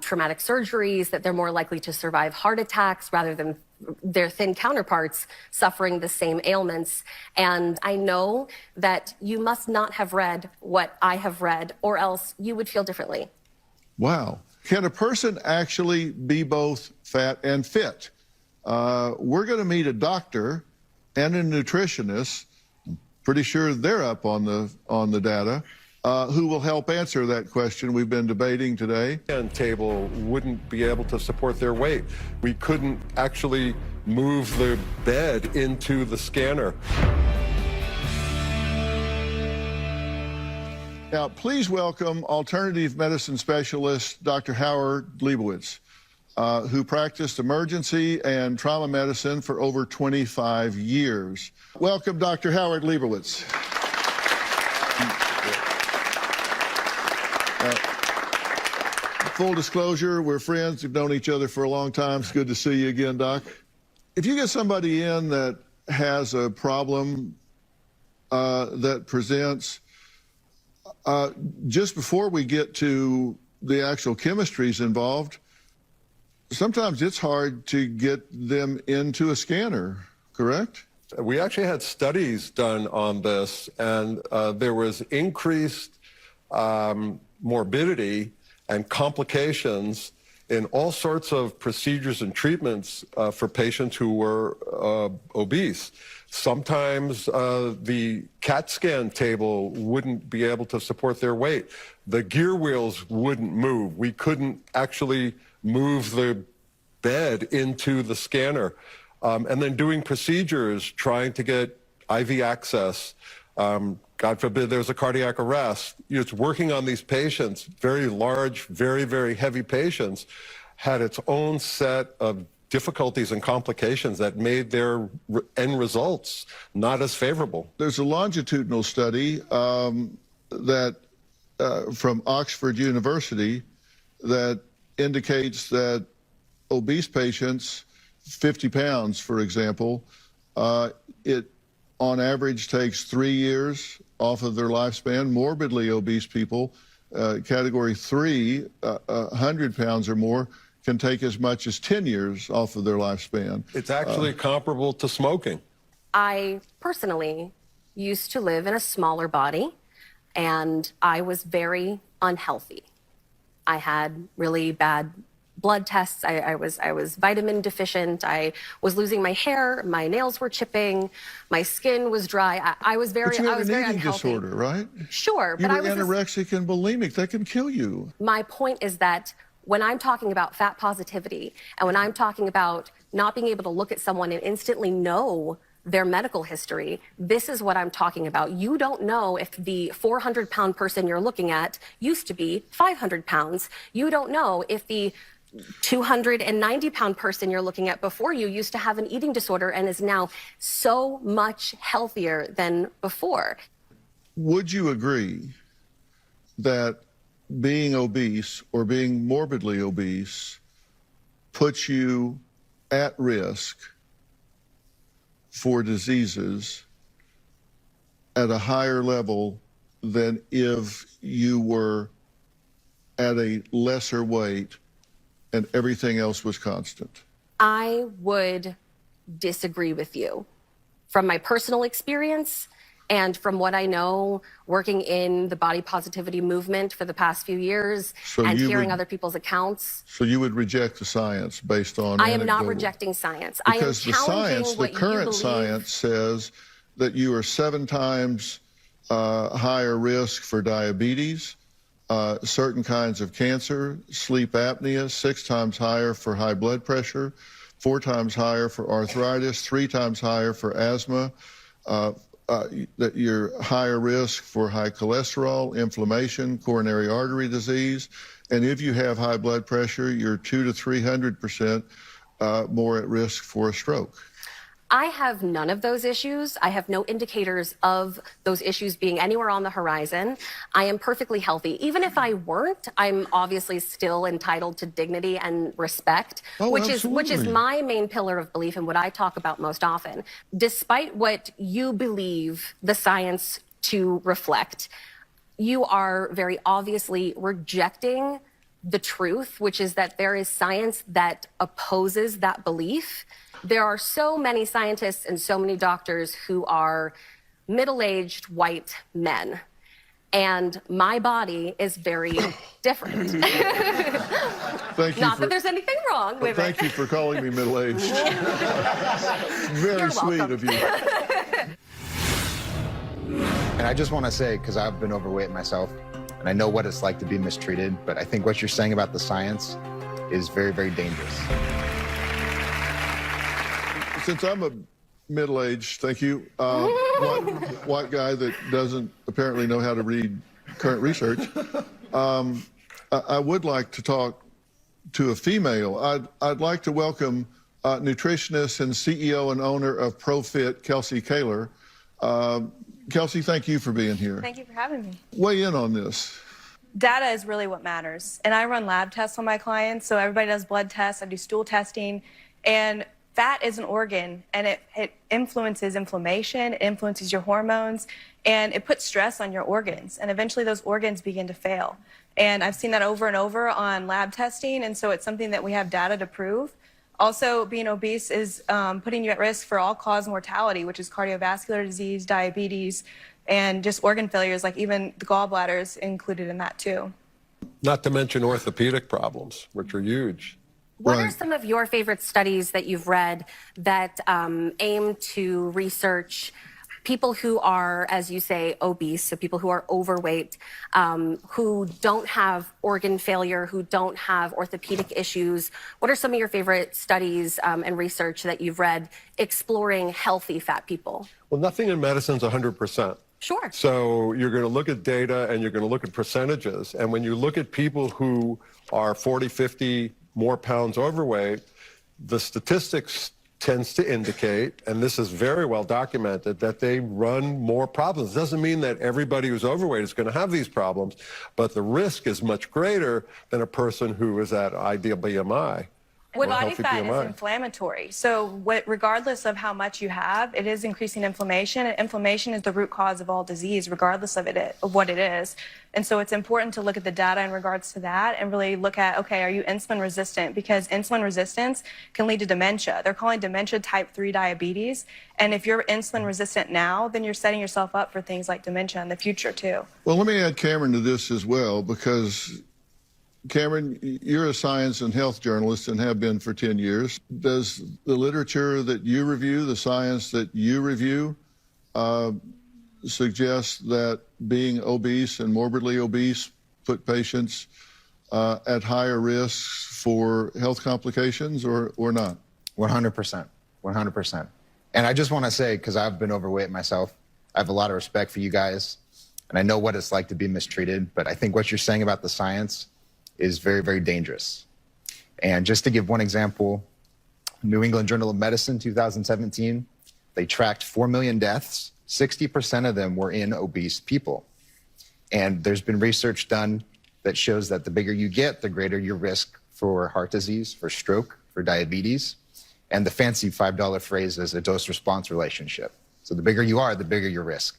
traumatic surgeries, that they're more likely to survive heart attacks rather than their thin counterparts suffering the same ailments. And I know that you must not have read what I have read, or else you would feel differently. Wow. Can a person actually be both fat and fit? We're going to meet a doctor and a nutritionist, pretty sure they're up on the data, who will help answer that question we've been debating today. And table wouldn't be able to support their weight. We couldn't actually move the bed into the scanner. Now, please welcome alternative medicine specialist Dr. Howard Leibowitz, who practiced emergency and trauma medicine for over 25 years. Welcome, Dr. Howard Leibowitz. Full disclosure, we're friends. We've known each other for a long time. It's good to see you again, Doc. If you get somebody in that has a problem that presents, just before we get to the actual chemistries involved, sometimes it's hard to get them into a scanner, correct? We actually had studies done on this, and there was increased morbidity and complications in all sorts of procedures and treatments for patients who were obese. Sometimes the CAT scan table wouldn't be able to support their weight. The gear wheels wouldn't move. We couldn't actually move the bed into the scanner. And then doing procedures, trying to get IV access. God forbid there's a cardiac arrest. It's working on these patients, very large, very, very heavy patients, had its own set of difficulties and complications that made their end results not as favorable. There's a longitudinal study that from Oxford University that indicates that obese patients, 50 pounds, for example, it on average takes 3 years off of their lifespan. Morbidly obese people, category 3, 100 pounds or more, can take as much as 10 years off of their lifespan. It's actually comparable to smoking. I personally used to live in a smaller body, and I was very unhealthy. I had really bad blood tests. I was vitamin deficient. I was losing my hair. My nails were chipping. My skin was dry. I was very But you have an eating unhealthy. disorder, right? Sure, You but were I was anorexic and bulimic. That can kill you. My point is that when I'm talking about fat positivity and when I'm talking about not being able to look at someone and instantly know their medical history, this is what I'm talking about. You don't know if the 400-pound person you're looking at used to be 500 pounds. You don't know if the 290-pound person you're looking at before you used to have an eating disorder and is now so much healthier than before. Would you agree that being obese or being morbidly obese puts you at risk for diseases at a higher level than if you were at a lesser weight and everything else was constant? I would disagree with you. From my personal experience and from what I know working in the body positivity movement for the past few years and hearing other people's accounts. So you would reject the science based on I am not anecdotal- rejecting science. Because I am the challenging science, the what you current believe. science says that you are 7 times higher risk for diabetes, certain kinds of cancer, sleep apnea, 6 times higher for high blood pressure, 4 times higher for arthritis, 3 times higher for asthma, that you're higher risk for high cholesterol, inflammation, coronary artery disease, and if you have high blood pressure, you're 200 to 300% more at risk for a stroke. I have none of those issues. I have no indicators of those issues being anywhere on the horizon. I am perfectly healthy. Even if I weren't, I'm obviously still entitled to dignity and respect, which is my main pillar of belief and what I talk about most often. Despite what you believe the science to reflect, you are very obviously rejecting the truth, which is that there is science that opposes that belief. There are so many scientists and so many doctors who are middle-aged white men. And my body is very different. Thank you. Not that there's anything wrong with it. Thank you for calling me middle-aged. Very You're sweet welcome. of you. And I just want to say, because I've been overweight myself, and I know what it's like to be mistreated, but I think what you're saying about the science is very, very dangerous. Since I'm a middle-aged, thank you, white guy that doesn't apparently know how to read current research, I would like to talk to a female. I'd like to welcome nutritionist and CEO and owner of ProFit, Kelsey Kaler. Kelsey, thank you for being here. Thank you for having me. Weigh in on this. Data is really what matters. And I run lab tests on my clients, so everybody does blood tests, I do stool testing, and fat is an organ, and it influences inflammation, it influences your hormones, and it puts stress on your organs, and eventually those organs begin to fail. And I've seen that over and over on lab testing, and so it's something that we have data to prove. Also, being obese is putting you at risk for all-cause mortality, which is cardiovascular disease, diabetes, and just organ failures, like even the gallbladder is included in that too. Not to mention orthopedic problems, which are huge. What are some of your favorite studies that you've read that aim to research people who are, as you say, obese, so people who are overweight, who don't have organ failure, who don't have orthopedic issues? What are some of your favorite studies and research that you've read exploring healthy fat people? Well, nothing in medicine is 100%. Sure. So you're going to look at data and you're going to look at percentages. And when you look at people who are 40, 50 more pounds overweight, the statistics tends to indicate, and this is very well documented, that they run more problems. It doesn't mean that everybody who's overweight is going to have these problems, but the risk is much greater than a person who is at ideal BMI. Well, body healthy fat BMI. is inflammatory. So regardless of how much you have, it is increasing inflammation. And inflammation is the root cause of all disease, regardless of what it is. And so it's important to look at the data in regards to that and really look at, okay, are you insulin resistant? Because insulin resistance can lead to dementia. They're calling dementia type 3 diabetes. And if you're insulin resistant now, then you're setting yourself up for things like dementia in the future too. Well, let me add Cameron to this as well, because Cameron, you're a science and health journalist and have been for 10 years. Does the literature that you review, the science that you review, suggest that being obese and morbidly obese put patients at higher risks for health complications or not? 100%. 100%. And I just want to say, because I've been overweight myself, I have a lot of respect for you guys, and I know what it's like to be mistreated, but I think what you're saying about the science is very, very dangerous. And just to give one example, New England Journal of Medicine, 2017, they tracked 4 million deaths. 60% of them were in obese people. And there's been research done that shows that the bigger you get, the greater your risk for heart disease, for stroke, for diabetes. And the fancy $5 phrase is a dose-response relationship. So the bigger you are, the bigger your risk.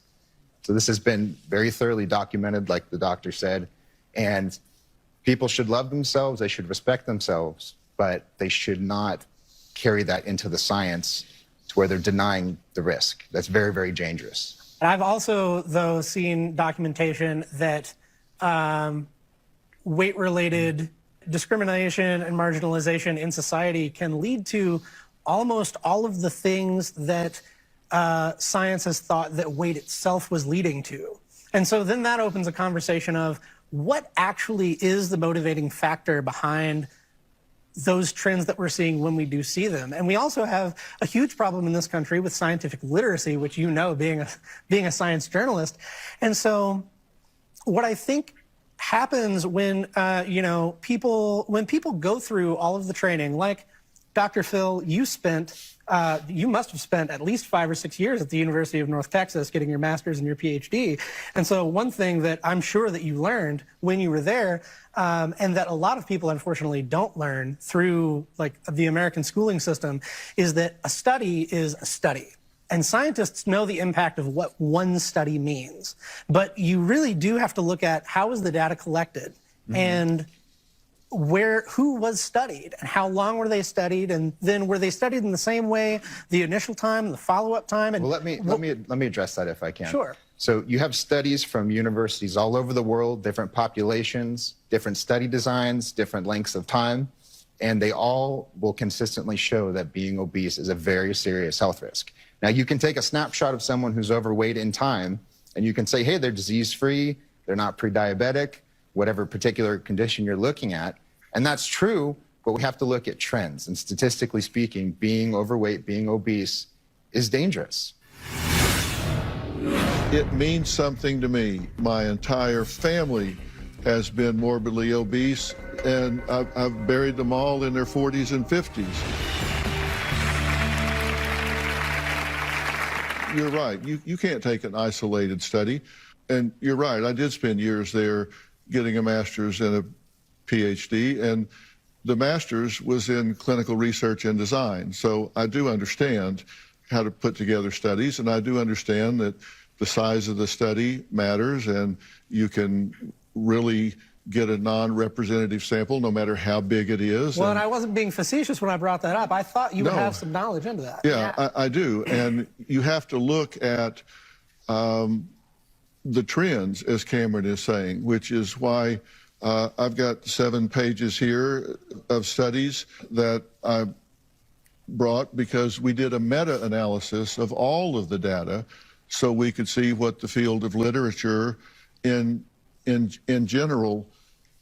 So this has been very thoroughly documented, like the doctor said. And people should love themselves, they should respect themselves, but they should not carry that into the science to where they're denying the risk. That's very, very dangerous. And I've also, though, seen documentation that weight-related discrimination and marginalization in society can lead to almost all of the things that science has thought that weight itself was leading to. And so then that opens a conversation of what actually is the motivating factor behind those trends that we're seeing when we do see them. And we also have a huge problem in this country with scientific literacy, which you know, being a science journalist. And so what I think happens when people go through all of the training, like Dr. Phil, you must have spent at least 5 or 6 years at the University of North Texas getting your master's and your PhD. And so one thing that I'm sure that you learned when you were there, and that a lot of people unfortunately don't learn through like the American schooling system, is that a study is a study. And scientists know the impact of what one study means. But you really do have to look at how is the data collected. Mm-hmm. And who was studied and how long were they studied, and then were they studied in the same way the initial time, the follow-up time? And well, let me address that if I can. Sure. So you have studies from universities all over the world, different populations, different study designs, different lengths of time, and they all will consistently show that being obese is a very serious health risk. Now, you can take a snapshot of someone who's overweight in time, and you can say, hey, they're disease-free, they're not pre-diabetic, whatever particular condition you're looking at. And that's true, but we have to look at trends. And statistically speaking, being overweight, being obese is dangerous. It means something to me. My entire family has been morbidly obese, and I've buried them all in their 40s and 50s. You're right. You can't take an isolated study. And you're right. I did spend years there getting a master's and a PhD, and the master's was in clinical research and design. So I do understand how to put together studies, and I do understand that the size of the study matters, and you can really get a non-representative sample no matter how big it is. Well, and I wasn't being facetious when I brought that up. I thought you would have some knowledge into that. Yeah. I do. And you have to look at the trends, as Cameron is saying, which is why I've got 7 pages here of studies that I brought, because we did a meta-analysis of all of the data so we could see what the field of literature in general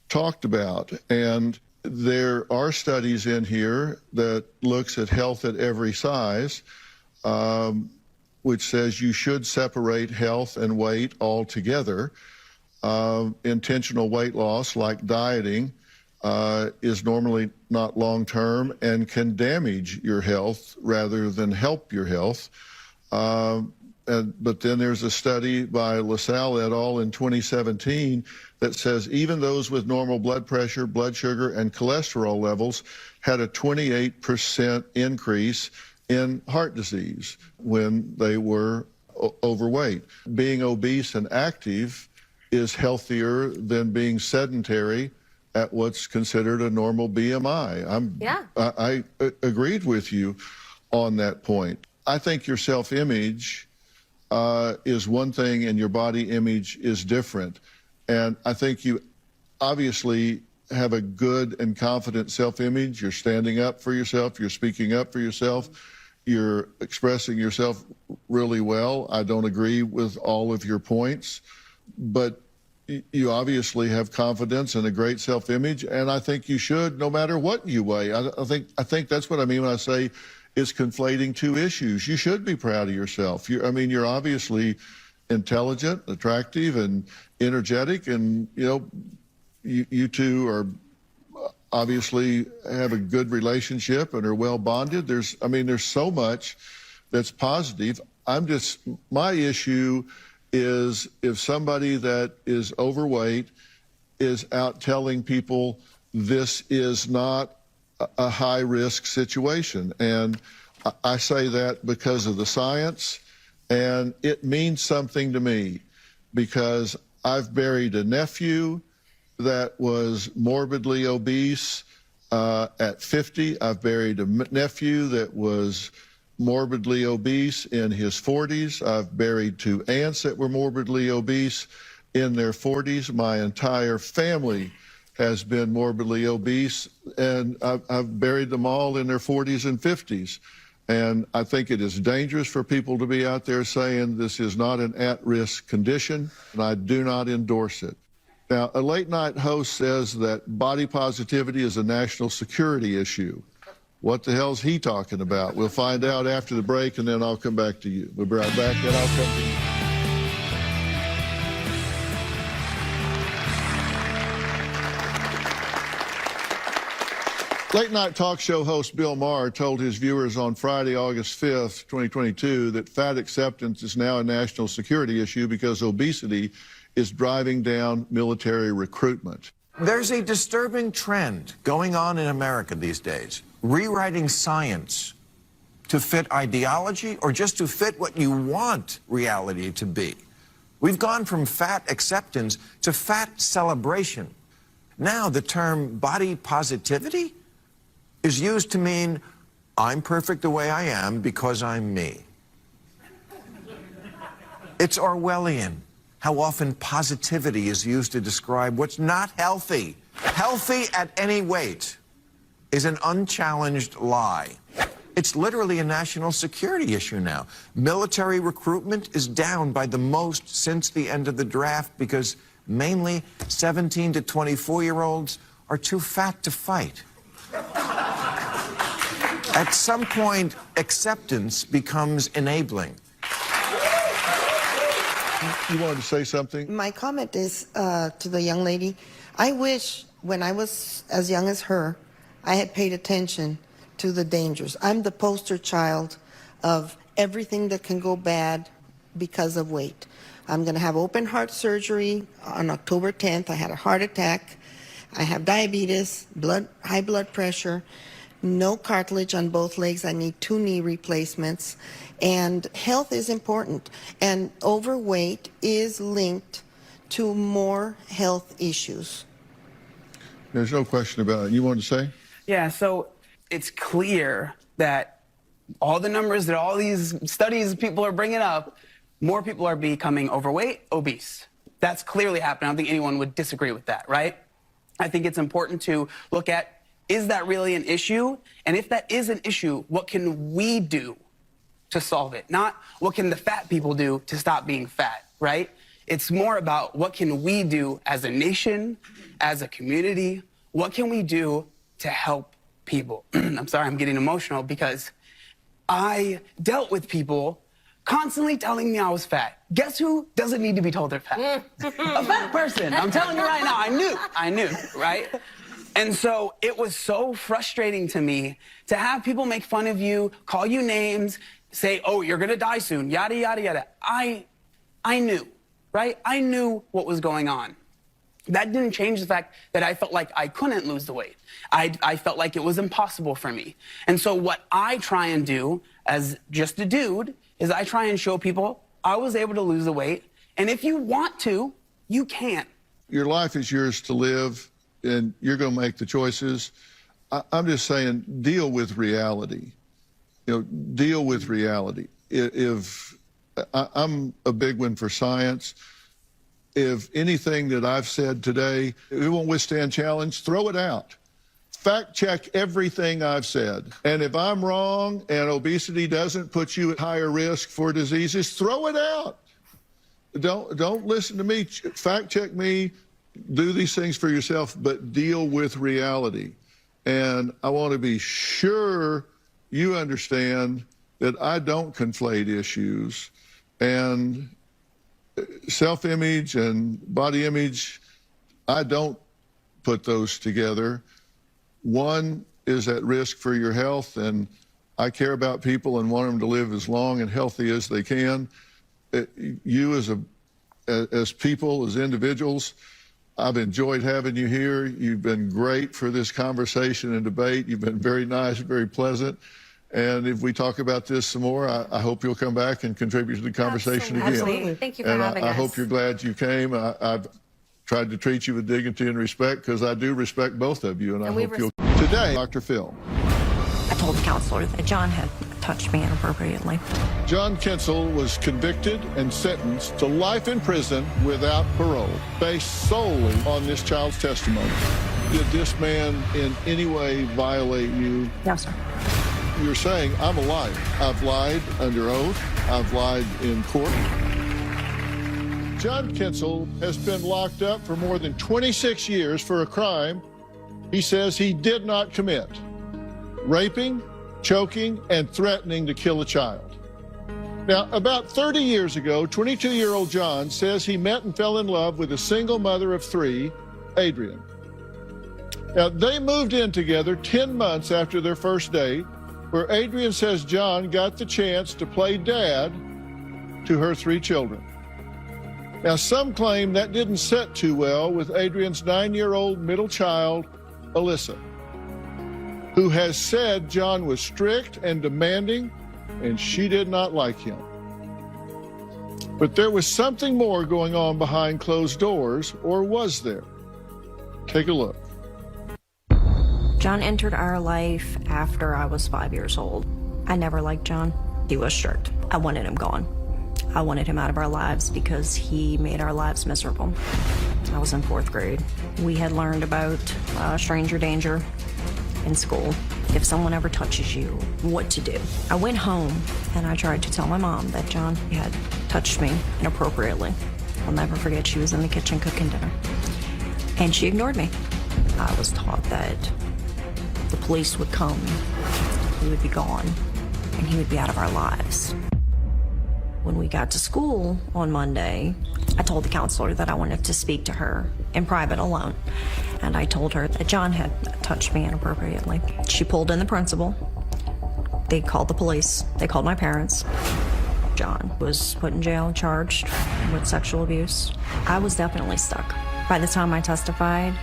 talked about. And there are studies in here that looks at health at every size, which says you should separate health and weight altogether. Intentional weight loss, like dieting, is normally not long-term and can damage your health rather than help your health. But then there's a study by LaSalle et al. In 2017 that says even those with normal blood pressure, blood sugar, and cholesterol levels had a 28% increase in heart disease when they were overweight. Being obese and active is healthier than being sedentary at what's considered a normal BMI. I agreed with you on that point. I think your self-image is one thing and your body image is different. And I think you obviously have a good and confident self-image. You're standing up for yourself. You're speaking up for yourself. You're expressing yourself really well. I don't agree with all of your points, but you obviously have confidence and a great self-image, and I think you should, no matter what you weigh. I think that's what I mean when I say it's conflating two issues. You should be proud of yourself. You're obviously intelligent, attractive, and energetic, and you two are obviously have a good relationship and are well bonded. There's so much that's positive. My issue is if somebody that is overweight is out telling people this is not a high-risk situation. And I say that because of the science, and it means something to me because I've buried a nephew that was morbidly obese at 50. I've buried a nephew that was morbidly obese in his 40s. I've buried 2 aunts that were morbidly obese in their 40s. My entire family has been morbidly obese, and I've buried them all in their 40s and 50s. And I think it is dangerous for people to be out there saying this is not an at-risk condition, and I do not endorse it. Now, a late-night host says that body positivity is a national security issue. What the hell's he talking about? We'll find out after the break, and then I'll come back to you. We'll be right back, and I'll come to you. Late night talk show host Bill Maher told his viewers on Friday, August 5th, 2022, that fat acceptance is now a national security issue because obesity is driving down military recruitment. There's a disturbing trend going on in America these days, rewriting science to fit ideology or just to fit what you want reality to be. We've gone from fat acceptance to fat celebration. Now, the term body positivity is used to mean I'm perfect the way I am because I'm me. It's Orwellian how often positivity is used to describe what's not healthy. Healthy at any weight is an unchallenged lie. It's literally a national security issue now. Military recruitment is down by the most since the end of the draft because mainly 17 to 24-year-olds are too fat to fight. At some point, acceptance becomes enabling. You wanted to say something? My comment is to the young lady. I wish when I was as young as her, I had paid attention to the dangers. I'm the poster child of everything that can go bad because of weight. I'm going to have open heart surgery on October 10th. I had a heart attack. I have diabetes, high blood pressure, no cartilage on both legs. I need 2 knee replacements. And health is important. And overweight is linked to more health issues. There's no question about it. You wanted to say? Yeah, so it's clear that all the numbers that all these studies people are bringing up, more people are becoming overweight, obese. That's clearly happening. I don't think anyone would disagree with that, right? I think it's important to look at, is that really an issue? And if that is an issue, what can we do to solve it? Not what can the fat people do to stop being fat, right? It's more about what can we do as a nation, as a community, what can we do to help people? I'm sorry, I'm getting emotional because I dealt with people constantly telling me I was fat. Guess who doesn't need to be told they're fat? A fat person. I'm telling you right now, I knew, right? And so it was so frustrating to me to have people make fun of you, call you names, say, oh, you're gonna die soon, yada, yada, yada. I knew, right? I knew what was going on. That didn't change the fact that I felt like I couldn't lose the weight. I felt like it was impossible for me. And so what I try and do as just a dude is I try and show people I was able to lose the weight. And if you want to, you can. Your life is yours to live, and you're going to make the choices. I'm just saying, deal with reality. You know, deal with reality. If I'm a big one for science. If anything that I've said today, it won't withstand challenge, throw it out. Fact check everything I've said. And if I'm wrong and obesity doesn't put you at higher risk for diseases, throw it out. Don't listen to me. Fact check me. Do these things for yourself, but deal with reality. And I want to be sure you understand that I don't conflate issues. And self-image and body image, I don't put those together. One is at risk for your health, and I care about people and want them to live as long and healthy as they can. You as people, as individuals, I've enjoyed having you here. You've been great for this conversation and debate. You've been very nice, very pleasant. And if we talk about this some more, I hope you'll come back and contribute to the conversation again. Absolutely. Thank you for having us. I hope you're glad you came. I've tried to treat you with dignity and respect because I do respect both of you, and I hope you'll. Today, Dr. Phil. I told the counselor that John had touched me inappropriately. John Kinsel was convicted and sentenced to life in prison without parole, based solely on this child's testimony. Did this man in any way violate you? No, sir. You're saying, I'm a liar. I've lied under oath. I've lied in court. John Kinsel has been locked up for more than 26 years for a crime he says he did not commit: raping, choking, and threatening to kill a child. Now, about 30 years ago, 22-year-old John says he met and fell in love with a single mother of 3, Adrian. Now, they moved in together 10 months after their first date, where Adrian says John got the chance to play dad to her 3 children. Now, some claim that didn't sit too well with Adrian's 9-year-old middle child, Alyssa, who has said John was strict and demanding, and she did not like him. But there was something more going on behind closed doors, or was there? Take a look. John entered our life after I was 5 years old. I never liked John. He was strict. I wanted him gone. I wanted him out of our lives because he made our lives miserable. I was in 4th grade. We had learned about stranger danger in school. If someone ever touches you, what to do. I went home and I tried to tell my mom that John had touched me inappropriately. I'll never forget, she was in the kitchen cooking dinner. And she ignored me. I was taught that the police would come, he would be gone, and he would be out of our lives. When we got to school on Monday, I told the counselor that I wanted to speak to her in private alone. And I told her that John had touched me inappropriately. She pulled in the principal. They called the police. They called my parents. John was put in jail, charged with sexual abuse. I was definitely stuck. By the time I testified,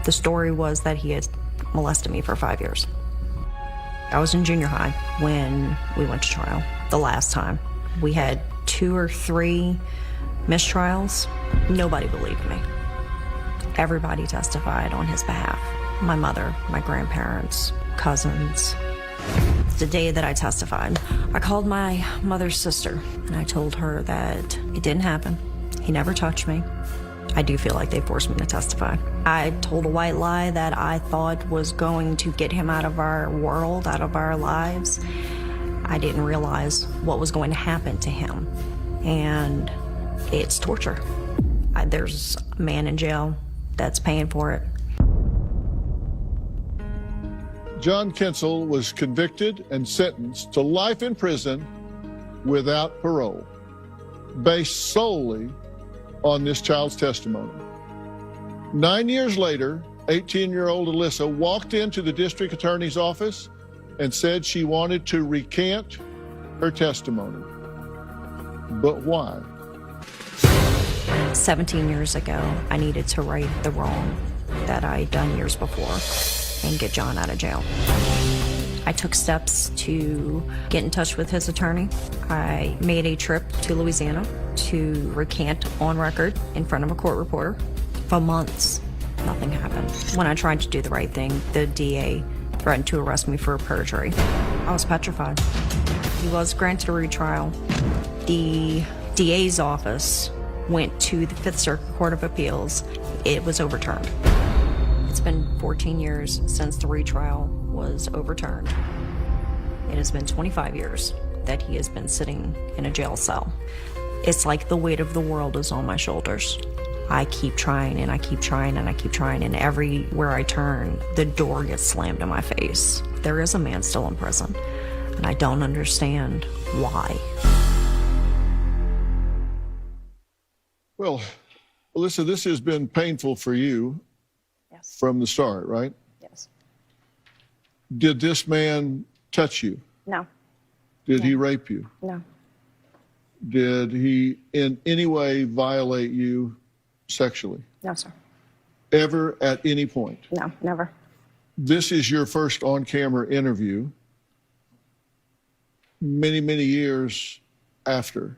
the story was that he had molested me for 5 years. I was in junior high when we went to trial the last time. We had 2 or 3 mistrials. Nobody believed me. Everybody testified on his behalf. My mother, my grandparents, cousins. The day that I testified, I called my mother's sister and I told her that it didn't happen. He never touched me. I do feel like they forced me to testify. I told a white lie that I thought was going to get him out of our world, out of our lives. I didn't realize what was going to happen to him. And it's torture. There's a man in jail that's paying for it. John Kinsel was convicted and sentenced to life in prison without parole, based solely on this child's testimony. 9 years later, 18-year-old Alyssa walked into the district attorney's office and said she wanted to recant her testimony. But why? 17 years ago, I needed to right the wrong that I'd done years before and get John out of jail. I took steps to get in touch with his attorney. I made a trip to Louisiana to recant on record in front of a court reporter. For months, nothing happened. When I tried to do the right thing, the DA threatened to arrest me for perjury. I was petrified. He was granted a retrial. The DA's office went to the 5th Circuit Court of Appeals. It was overturned. It's been 14 years since the retrial was overturned. It has been 25 years that he has been sitting in a jail cell. It's like the weight of the world is on my shoulders. I keep trying and I keep trying and I keep trying, and everywhere I turn, the door gets slammed in my face. There is a man still in prison, and I don't understand why. Well, Alyssa, this has been painful for you from the start, right? Yes. Did this man touch you? No. Did he rape you? No. Did he in any way violate you sexually? No, sir. Ever at any point? No, never. This is your first on-camera interview many, many years after.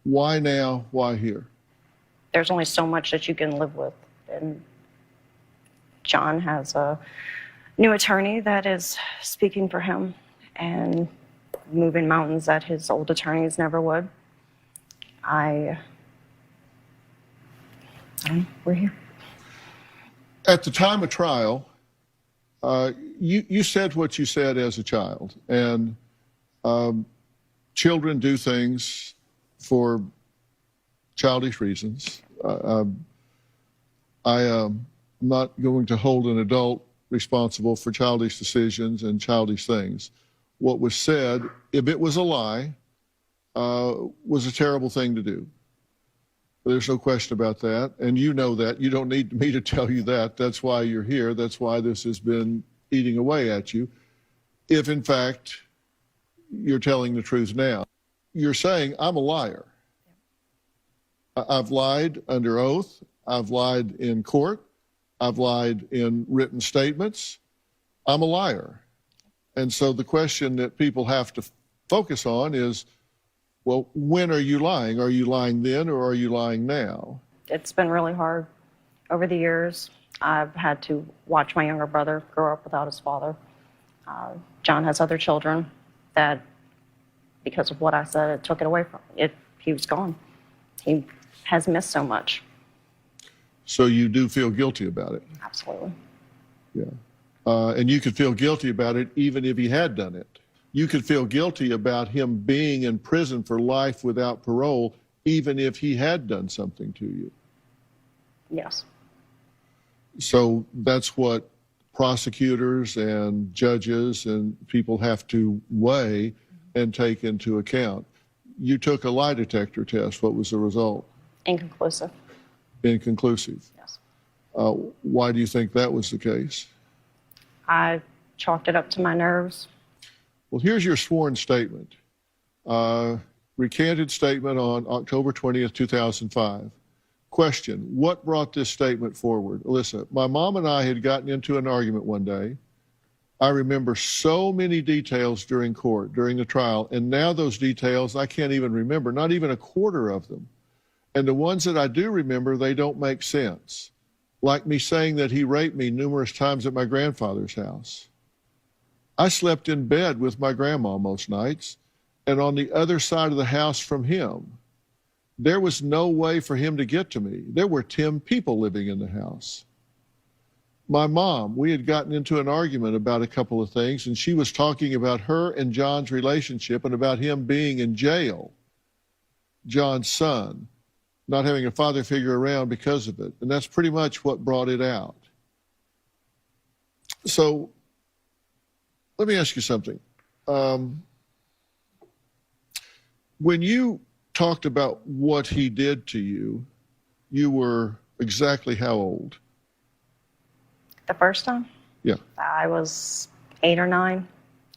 Why now? Why here? There's only so much that you can live with. And John has a new attorney that is speaking for him and moving mountains that his old attorneys never would. We're here. At the time of trial, you said what you said as a child, and children do things for childish reasons. I am not going to hold an adult responsible for childish decisions and childish things. What was said, if it was a lie, was a terrible thing to do. There's no question about that, and you know that. You don't need me to tell you that. That's why you're here. That's why this has been eating away at you. If, in fact, you're telling the truth now, you're saying, I'm a liar. I've lied under oath. I've lied in court. I've lied in written statements. I'm a liar. And so the question that people have to focus on is, well, when are you lying? Are you lying then or are you lying now? It's been really hard over the years I've had to watch my younger brother grow up without his father. John has other children that, because of what I said, it took it away from it. He was gone. He has missed so much. So you do feel guilty about it? Absolutely. Yeah. And you could feel guilty about it even if he had done it. You could feel guilty about him being in prison for life without parole even if he had done something to you. Yes. So that's what prosecutors and judges and people have to weigh and take into account. You took a lie detector test. What was the result? Inconclusive. Inconclusive. Yes. Why do you think that was the case? I chalked it up to my nerves. Well, here's your sworn statement. Recanted statement on October 20th, 2005. Question, what brought this statement forward? Alyssa, my mom and I had gotten into an argument one day. I remember so many details during court, during the trial, and now those details I can't even remember, not even a quarter of them. And the ones that I do remember, they don't make sense. Like me saying that he raped me numerous times at my grandfather's house. I slept in bed with my grandma most nights and on the other side of the house from him. There was no way for him to get to me. There were 10 people living in the house. My mom, we had gotten into an argument about a couple of things, and she was talking about her and John's relationship and about him being in jail, John's son, not having a father figure around because of it. And that's pretty much what brought it out. So let me ask you something. When you talked about what he did to you, you were exactly how old? The first time? Yeah. I was 8 or 9.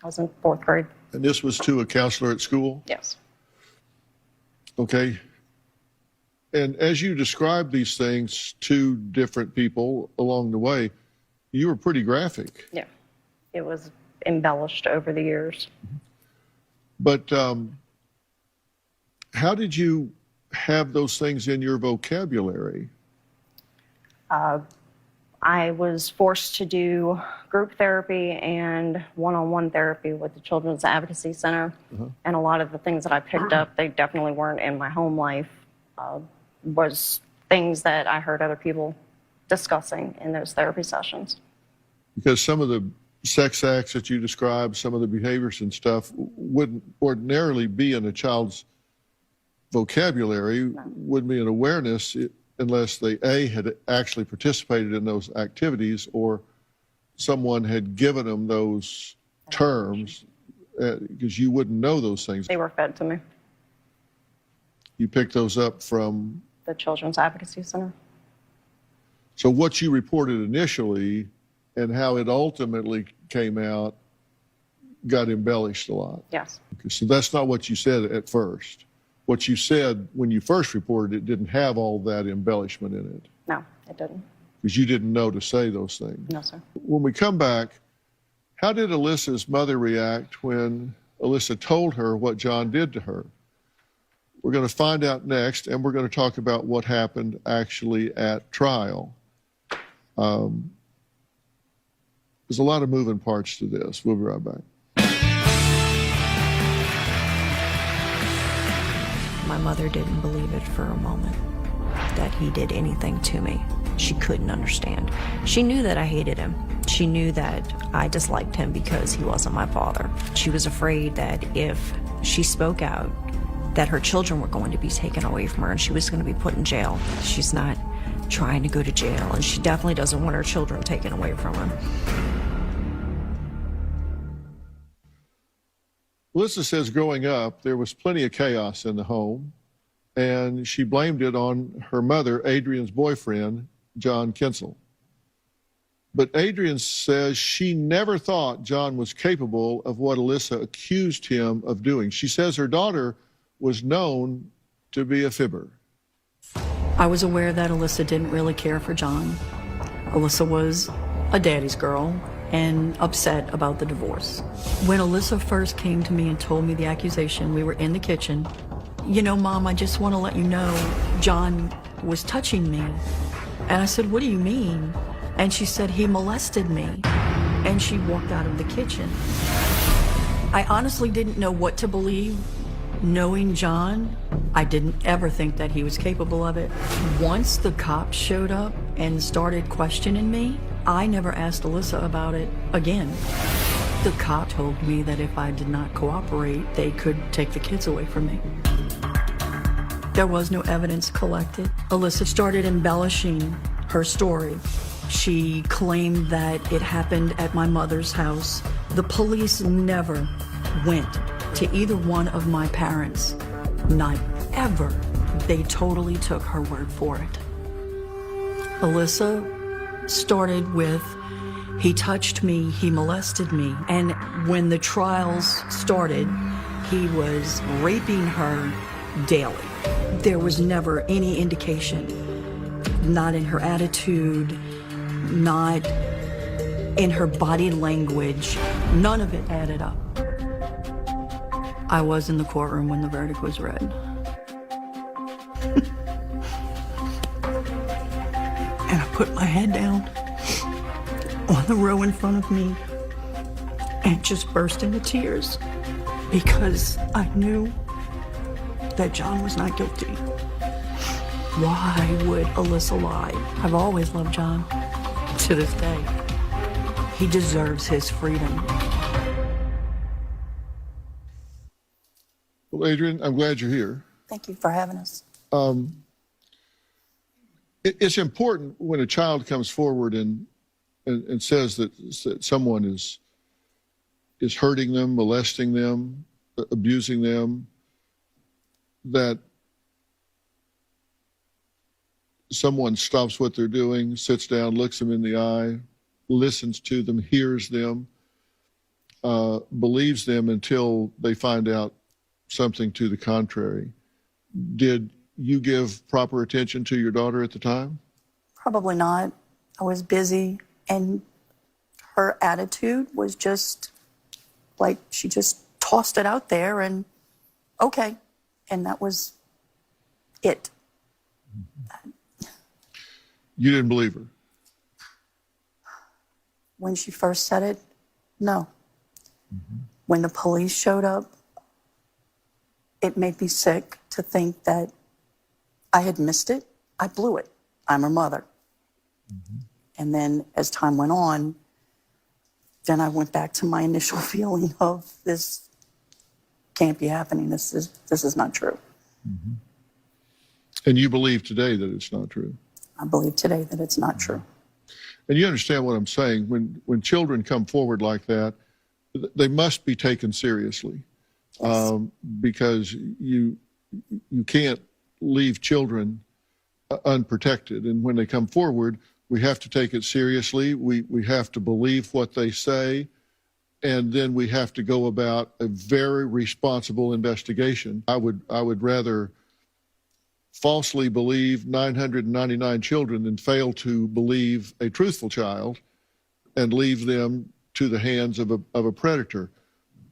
I was in 4th grade. And this was to a counselor at school? Yes. Okay. And as you described these things to different people along the way, you were pretty graphic. Yeah. It was embellished over the years. But how did you have those things in your vocabulary? I was forced to do group therapy and one-on-one therapy with the Children's Advocacy Center. And a lot of the things that I picked up, they definitely weren't in my home life, was things that I heard other people discussing in those therapy sessions. Because some of the sex acts that you described, some of the behaviors and stuff wouldn't ordinarily be in a child's vocabulary, wouldn't be an awareness unless they, A, had actually participated in those activities or someone had given them those terms, because you wouldn't know those things. They were fed to me. You picked those up from? The Children's Advocacy Center. So what you reported initially and how it ultimately came out got embellished a lot. Yes. Okay, so that's not what you said at first. What you said when you first reported it didn't have all that embellishment in it. No, it didn't. Because you didn't know to say those things. No, sir. When we come back, how did Alyssa's mother react when Alyssa told her what John did to her? We're going to find out next, and we're going to talk about what happened actually at trial. There's a lot of moving parts to this. We'll be right back. My mother didn't believe it for a moment, that he did anything to me. She couldn't understand. She knew that I hated him. She knew that I disliked him because he wasn't my father. She was afraid that if she spoke out, that her children were going to be taken away from her and she was going to be put in jail. She's not trying to go to jail, and she definitely doesn't want her children taken away from her. Alyssa says growing up, there was plenty of chaos in the home, and she blamed it on her mother, Adrian's boyfriend, John Kinsel. But Adrian says she never thought John was capable of what Alyssa accused him of doing. She says her daughter was known to be a fibber. I was aware that Alyssa didn't really care for John. Alyssa was a daddy's girl and upset about the divorce. When Alyssa first came to me and told me the accusation, we were in the kitchen. You know, Mom, I just want to let you know John was touching me. And I said, what do you mean? And she said, he molested me. And she walked out of the kitchen. I honestly didn't know what to believe. Knowing John, I didn't ever think that he was capable of it. Once the cops showed up and started questioning me, I never asked Alyssa about it again. The cop told me that if I did not cooperate, they could take the kids away from me. There was no evidence collected. Alyssa started embellishing her story. She claimed that it happened at my mother's house. The police never went to either one of my parents. Not ever. They totally took her word for it. Alyssa started with, he touched me, he molested me. And when the trials started, he was raping her daily. There was never any indication, not in her attitude, not in her body language. None of it added up. I was in the courtroom when the verdict was read. And I put my head down on the row in front of me and just burst into tears because I knew that John was not guilty. Why would Alyssa lie? I've always loved John. To this day, he deserves his freedom. Well, Adrian, I'm glad you're here. Thank you for having us. It's important when a child comes forward and says that someone is hurting them, molesting them, abusing them, that someone stops what they're doing, sits down, looks them in the eye, listens to them, hears them, believes them until they find out something to the contrary. Did you give proper attention to your daughter at the time? Probably not. I was busy, and her attitude was just like she just tossed it out there and okay. And that was it. You didn't believe her? When she first said it, no. When the police showed up, it made me sick to think that I had missed it. I blew it. I'm her mother. And then as time went on, then I went back to my initial feeling of this can't be happening. This is not true. And you believe today that it's not true? I believe today that it's not true. And you understand what I'm saying. When children come forward like that, they must be taken seriously. Yes. Because you can't leave children unprotected. And when they come forward, we have to take it seriously. We have to believe what they say. And then we have to go about a very responsible investigation. I would rather falsely believe 999 children than fail to believe a truthful child and leave them to the hands of a predator.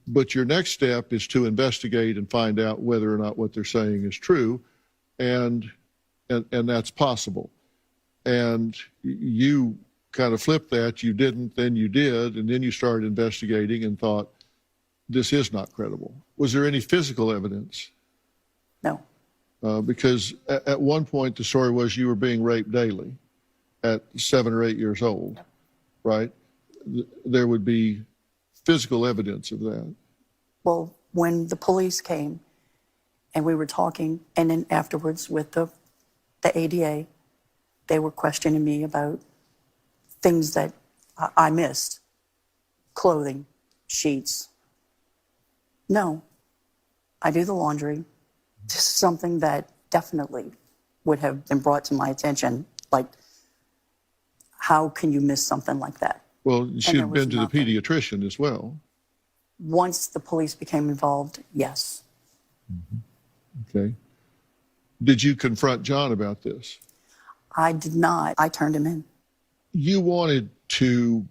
But your next step is to investigate and find out whether or not what they're saying is true, and that's possible. And you kind of flipped that. You didn't, then you did, and then you started investigating and thought, this is not credible. Was there any physical evidence? No. Because at one point the story was you were being raped daily at 7 or 8 years old, right? There would be physical evidence of that. Well, when the police came and we were talking, and then afterwards with the ADA, they were questioning me about things that I missed, clothing, sheets. No, I do the laundry. This is something that definitely would have been brought to my attention. Like, how can you miss something like that? Well, she had been to the pediatrician as well. Once the police became involved, yes. Okay. Did you confront John about this? I did not. I turned him in. You wanted to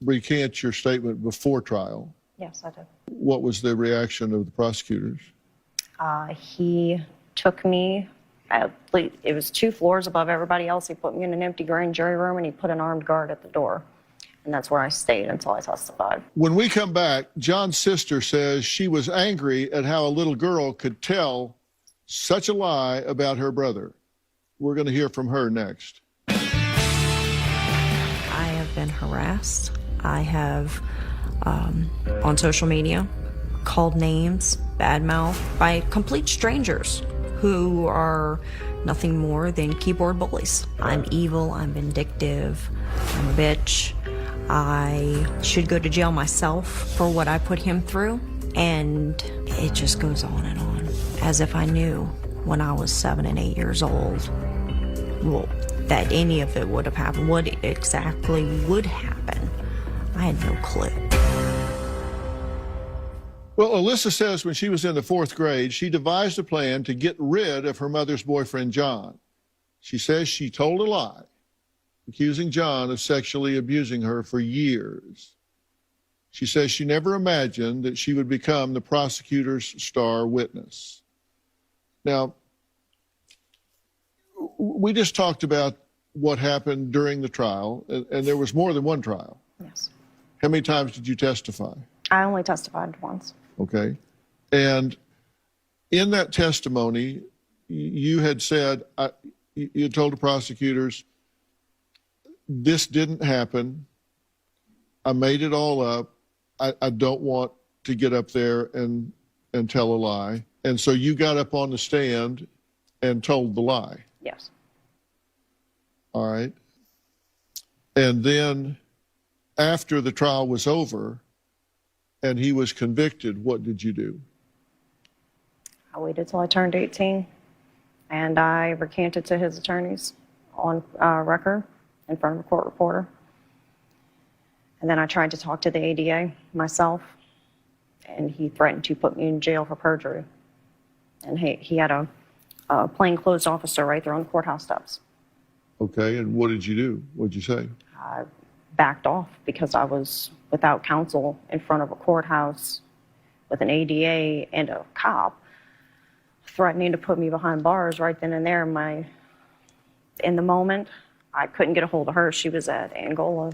recant your statement before trial. Yes, I did. What was the reaction of the prosecutors? He took me It was 2 floors above everybody else. He put me in an empty grand jury room, and he put an armed guard at the door. And that's where I stayed until I testified. When we come back, John's sister says she was angry at how a little girl could tell such a lie about her brother. We're going to hear from her next. I have been harassed. I have, on social media, called names, badmouthed by complete strangers who are nothing more than keyboard bullies. I'm evil, I'm vindictive, I'm a bitch. I should go to jail myself for what I put him through. And it just goes on and on. As if I knew when I was 7 and 8 years old, well, that any of it would have happened. What exactly would happen? I had no clue. Well, Alyssa says when she was in the 4th grade, she devised a plan to get rid of her mother's boyfriend, John. She says she told a lie, accusing John of sexually abusing her for years. She says she never imagined that she would become the prosecutor's star witness. Now, we just talked about what happened during the trial, and there was more than one trial. Yes. How many times did you testify? I only testified once. Okay. And in that testimony, you had said, you had told the prosecutors, this didn't happen. I made it all up. I don't want to get up there and tell a lie. And so you got up on the stand and told the lie. Yes. All right. And then after the trial was over and he was convicted, what did you do? I waited till I turned 18, and I recanted to his attorneys on record in front of a court reporter. And then I tried to talk to the ADA myself, and he threatened to put me in jail for perjury. And he had a plainclothes officer right there on the courthouse steps. Okay, and what did you do? What did you say? I backed off because I was without counsel in front of a courthouse with an ADA and a cop threatening to put me behind bars right then and there. In the moment, I couldn't get a hold of her. She was at Angola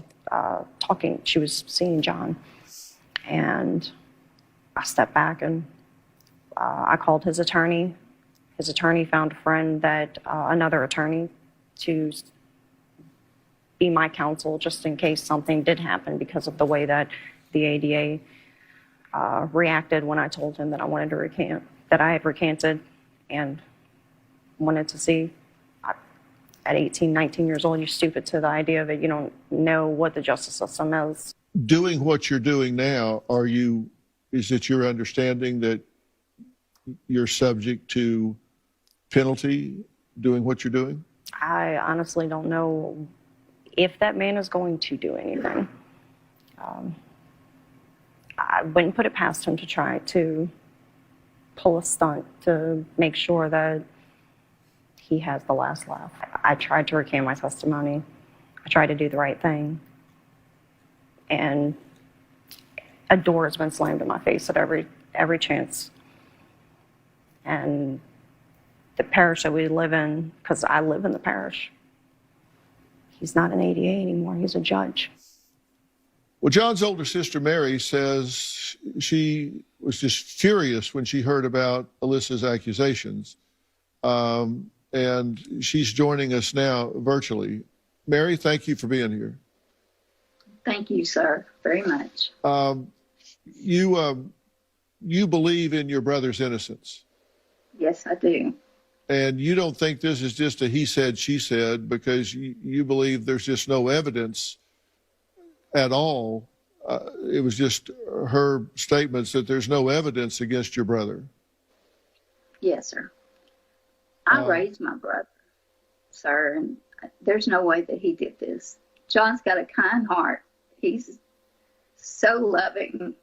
talking. She was seeing John. And I stepped back and I called his attorney. His attorney found a friend that, another attorney, to be my counsel just in case something did happen because of the way that the ADA reacted when I told him that I wanted to recant, that I had recanted and wanted to see. At 18, 19 years old, you're stupid to the idea that you don't know what the justice system is. Doing what you're doing now, is it your understanding that you're subject to penalty doing what you're doing? I honestly don't know if that man is going to do anything. I wouldn't put it past him to try to pull a stunt to make sure that he has the last laugh. I tried to recant my testimony. I tried to do the right thing. And a door has been slammed in my face at every chance. And the parish that we live in, because I live in the parish, he's not an ADA anymore, he's a judge. Well, John's older sister, Mary, says she was just furious when she heard about Alyssa's accusations. And she's joining us now virtually. Mary, thank you for being here. Thank you, sir, very much. You believe in your brother's innocence. Yes, I do. And you don't think this is just a he said, she said, because you believe there's just no evidence at all. It was just her statements that there's no evidence against your brother. Yes, sir. I raised my brother, sir, and there's no way that he did this. John's got a kind heart. He's so loving.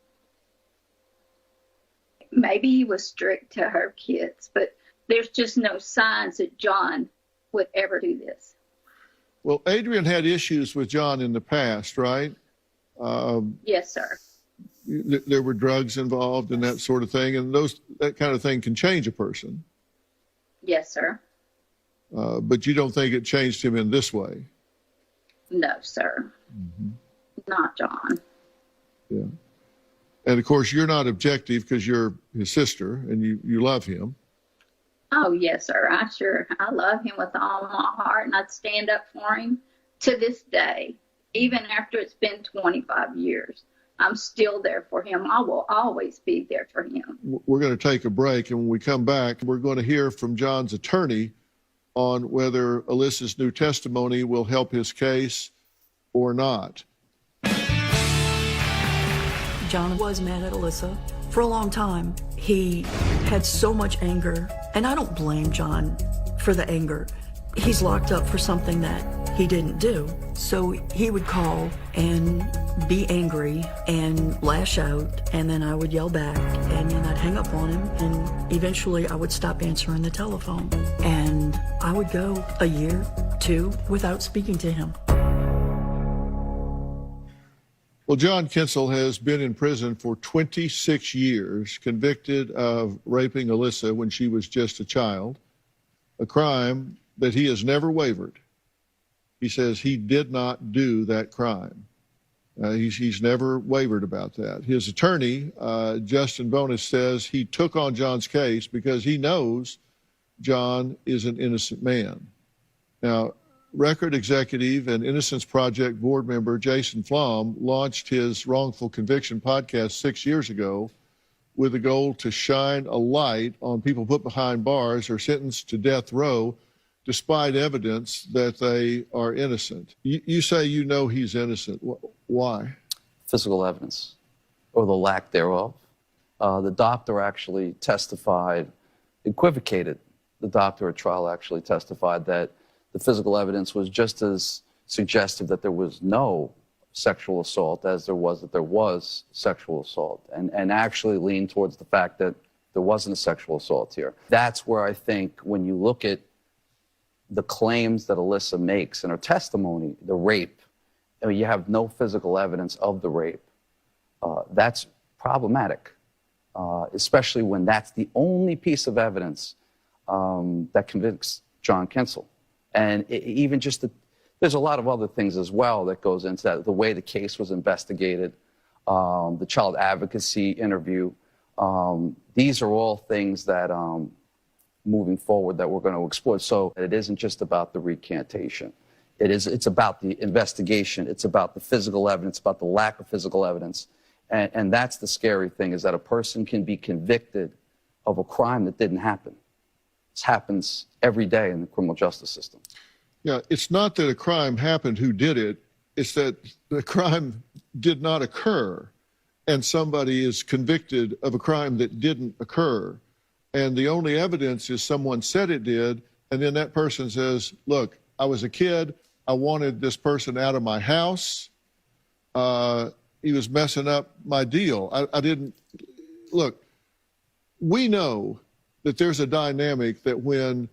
Maybe he was strict to her kids, but there's just no signs that John would ever do this. Well, Adrian had issues with John in the past, right? Yes, sir. There were drugs involved and that sort of thing, and that kind of thing can change a person. Yes, sir. but you don't think it changed him in this way? No, sir. Not John. Yeah. And of course, you're not objective because you're his sister and you love him. Oh, yes, sir. I love him with all my heart, and I'd stand up for him to this day, even after it's been 25 years. I'm still there for him. I will always be there for him. We're going to take a break, and when we come back, we're going to hear from John's attorney on whether Alyssa's new testimony will help his case or not. John was mad at Alyssa for a long time. He had so much anger, and I don't blame John for the anger. He's locked up for something that he didn't do. So he would call and be angry and lash out, and then I would yell back, and then I'd hang up on him, and eventually I would stop answering the telephone. And I would go a year, 2, without speaking to him. Well, John Kinsel has been in prison for 26 years, convicted of raping Alyssa when she was just a child, a crime that he has never wavered. He says he did not do that crime. He's never wavered about that. His attorney, Justin Bonus, says he took on John's case because he knows John is an innocent man. Now, record executive and Innocence Project board member Jason Flom launched his wrongful conviction podcast 6 years ago with the goal to shine a light on people put behind bars or sentenced to death row despite evidence that they are innocent. You say you know he's innocent. Why? Physical evidence, or the lack thereof. The doctor actually testified, equivocated. The doctor at trial actually testified that the physical evidence was just as suggestive that there was no sexual assault as there was that there was sexual assault, and actually leaned towards the fact that there wasn't a sexual assault here. That's where I think when you look at the claims that Alyssa makes in her testimony, the rape, I mean, you have no physical evidence of the rape. That's problematic, especially when that's the only piece of evidence that convicts John Kinsel. And even just there's a lot of other things as well that goes into that, the way the case was investigated, the child advocacy interview. These are all things that moving forward that we're going to explore. So it isn't just about the recantation. It's about the investigation. It's about the physical evidence, about the lack of physical evidence. And that's the scary thing, is that a person can be convicted of a crime that didn't happen. This happens every day in the criminal justice system. Yeah, it's not that a crime happened, who did it. It's that the crime did not occur, and somebody is convicted of a crime that didn't occur. And the only evidence is someone said it did, and then that person says, look, I was a kid. I wanted this person out of my house. He was messing up my deal. I didn't. Look, we know that there's a dynamic that when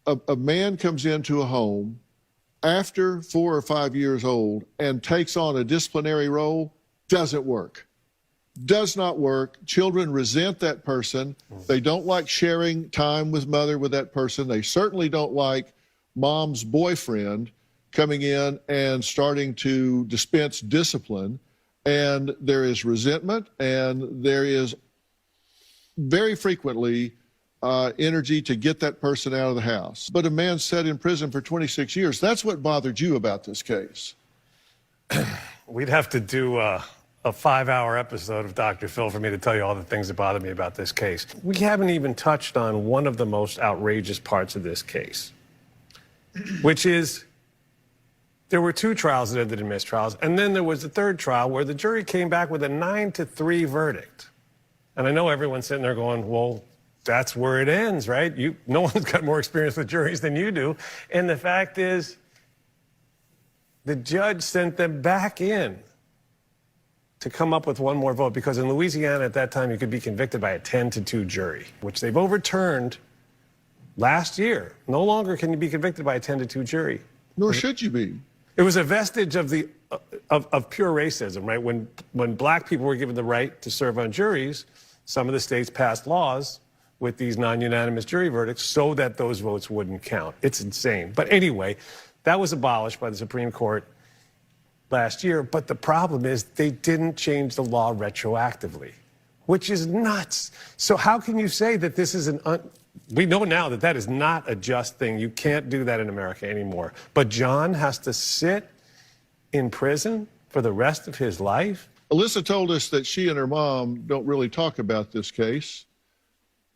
a man comes into a home after 4 or 5 years old and takes on a disciplinary role, doesn't work. Does not work. Children resent that person. They don't like sharing time with mother with that person. They certainly don't like mom's boyfriend coming in and starting to dispense discipline. And there is resentment, and there is very frequently energy to get that person out of the house. But a man sat in prison for 26 years. That's what bothered you about this case. We'd have to do a 5-hour episode of Dr. Phil for me to tell you all the things that bother me about this case. We haven't even touched on one of the most outrageous parts of this case, which is there were 2 trials that ended in mistrials, and then there was the 3rd trial where the jury came back with a 9-3 verdict. And I know everyone's sitting there going, well, that's where it ends, right? No one's got more experience with juries than you do. And the fact is, the judge sent them back in to come up with one more vote, because in Louisiana at that time, you could be convicted by a 10-2 jury, which they've overturned last year. No longer can you be convicted by a 10-2 jury. Nor should you be. It was a vestige of of pure racism, right? When black people were given the right to serve on juries, some of the states passed laws with these non-unanimous jury verdicts so that those votes wouldn't count. It's insane. But anyway, that was abolished by the Supreme Court last year. But the problem is they didn't change the law retroactively, which is nuts. So how can you say that this is we know now that that is not a just thing. You can't do that in America anymore. But John has to sit in prison for the rest of his life? Alyssa told us that she and her mom don't really talk about this case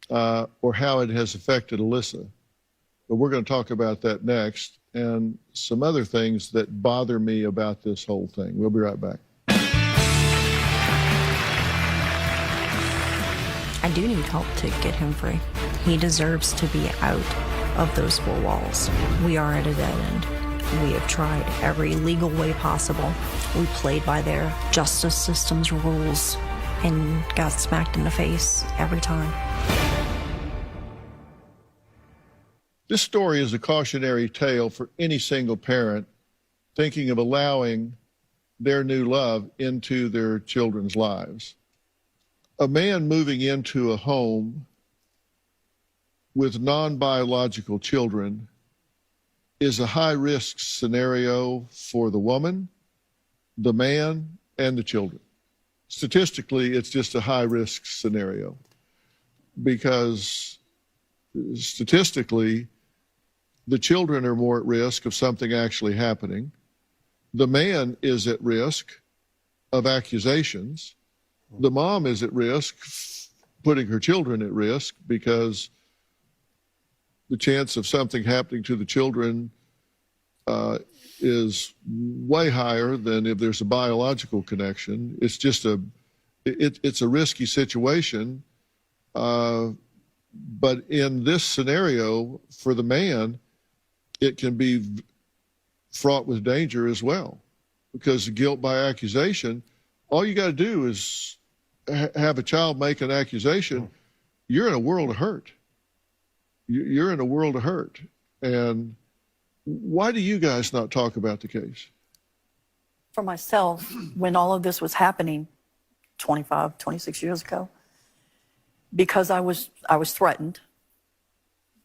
or how it has affected Alyssa. But we're going to talk about that next and some other things that bother me about this whole thing. We'll be right back. I do need help to get him free. He deserves to be out of those four walls. We are at a dead end. We have tried every legal way possible. We played by their justice system's rules and got smacked in the face every time. This story is a cautionary tale for any single parent thinking of allowing their new love into their children's lives. A man moving into a home with non-biological children is a high-risk scenario for the woman, the man, and the children. Statistically, it's just a high-risk scenario because statistically, the children are more at risk of something actually happening. The man is at risk of accusations. The mom is at risk, putting her children at risk, because the chance of something happening to the children is way higher than if there's a biological connection. It's just it's a risky situation. But in this scenario, for the man, it can be fraught with danger as well, because guilt by accusation, all you got to do is have a child make an accusation. You're in a world of hurt. You're in a world of hurt. And why do you guys not talk about the case? For myself, when all of this was happening 25, 26 years ago, because I was threatened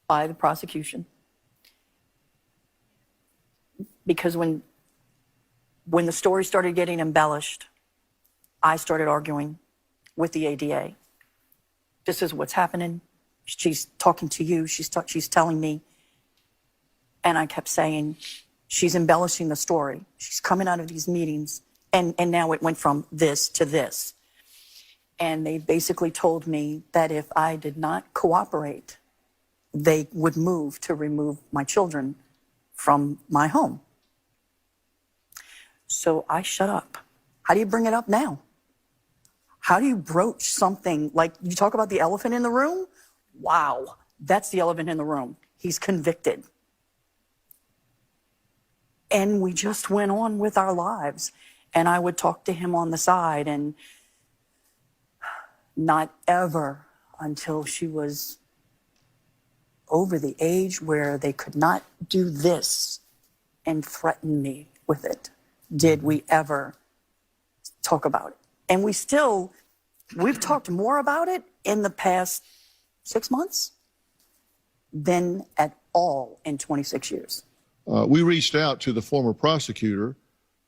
by the prosecution. Because when the story started getting embellished, I started arguing with the ADA. This is what's happening. She's talking to you. She's telling me. And I kept saying, she's embellishing the story. She's coming out of these meetings. And now it went from this to this. And they basically told me that if I did not cooperate, they would move to remove my children from my home. So I shut up. How do you bring it up now? How do you broach something like, you talk about the elephant in the room? Wow, that's the elephant in the room. He's convicted. And we just went on with our lives. And I would talk to him on the side, and not ever until she was over the age where they could not do this and threaten me with it did we ever talk about it. And we've talked more about it in the past 6 months than at all in 26 years. We reached out to the former prosecutor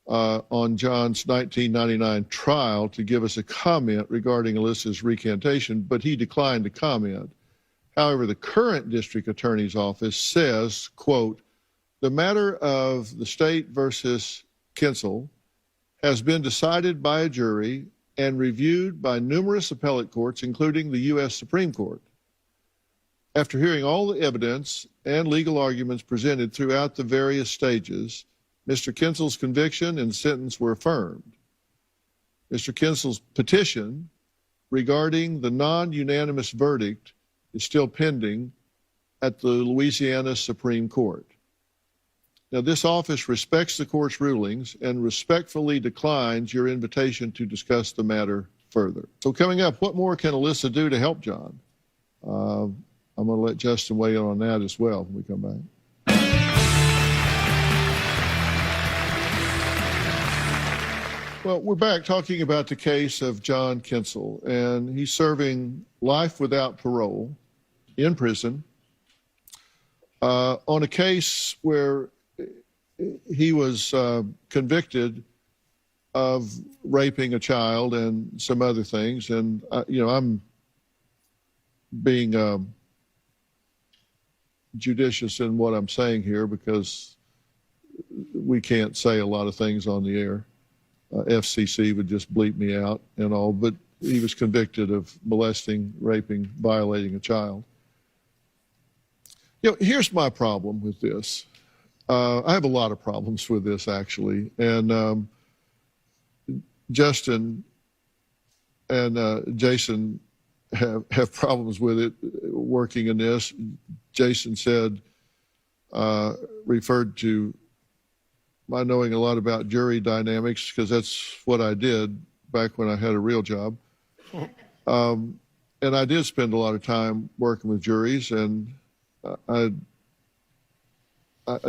on John's 1999 trial to give us a comment regarding Alyssa's recantation, but he declined to comment. However, the current district attorney's office says, quote, the matter of the state versus Kinsel has been decided by a jury and reviewed by numerous appellate courts, including the U.S. Supreme Court. After hearing all the evidence and legal arguments presented throughout the various stages, Mr. Kinsel's conviction and sentence were affirmed. Mr. Kinsel's petition regarding the non-unanimous verdict is still pending at the Louisiana Supreme Court. Now, this office respects the court's rulings and respectfully declines your invitation to discuss the matter further. So coming up, what more can Alyssa do to help John? I'm going to let Justin weigh in on that as well when we come back. Well, we're back talking about the case of John Kinsel, and he's serving life without parole in prison on a case where he was convicted of raping a child and some other things. And, I'm being judicious in what I'm saying here because we can't say a lot of things on the air. FCC would just bleep me out and all, but he was convicted of molesting, raping, violating a child. Here's my problem with this. I have a lot of problems with this, actually. And Justin and Jason have problems with it working in this. Jason said, referred to my knowing a lot about jury dynamics, because that's what I did back when I had a real job. And I did spend a lot of time working with juries, and I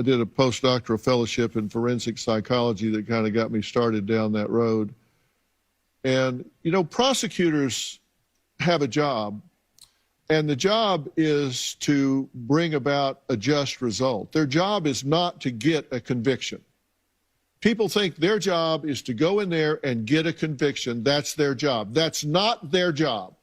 did a postdoctoral fellowship in forensic psychology that kind of got me started down that road. And, prosecutors have a job, and the job is to bring about a just result. Their job is not to get a conviction. People think their job is to go in there and get a conviction. That's their job. That's not their job.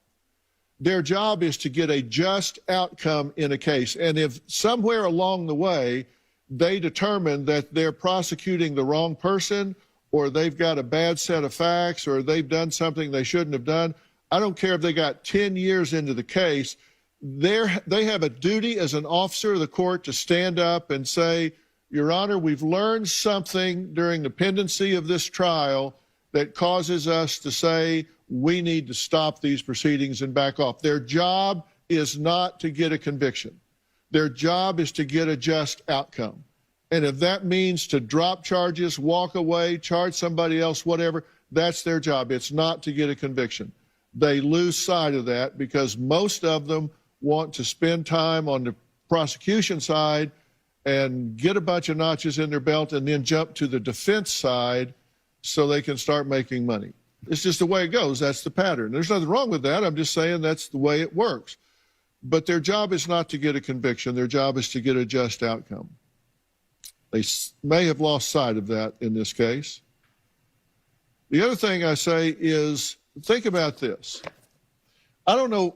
Their job is to get a just outcome in a case. And if somewhere along the way they determine that they're prosecuting the wrong person, or they've got a bad set of facts, or they've done something they shouldn't have done, I don't care if they got 10 years into the case, they have a duty as an officer of the court to stand up and say, Your Honor, we've learned something during the pendency of this trial that causes us to say we need to stop these proceedings and back off. Their job is not to get a conviction. Their job is to get a just outcome. And if that means to drop charges, walk away, charge somebody else, whatever, that's their job. It's not to get a conviction. They lose sight of that because most of them want to spend time on the prosecution side and get a bunch of notches in their belt and then jump to the defense side so they can start making money. It's just the way it goes. That's the pattern. There's nothing wrong with that. I'm just saying that's the way it works. But their job is not to get a conviction. Their job is to get a just outcome. They may have lost sight of that in this case. The other thing I say is, think about this. I don't know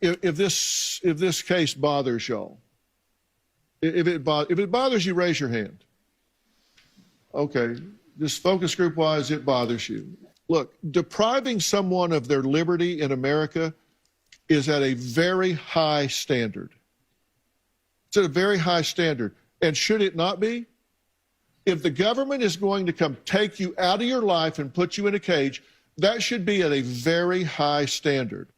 if this case bothers y'all. If it bothers you, raise your hand. Okay, just focus group wise, it bothers you. Look, depriving someone of their liberty in America is at a very high standard. It's at a very high standard. And should it not be? If the government is going to come take you out of your life and put you in a cage, that should be at a very high standard.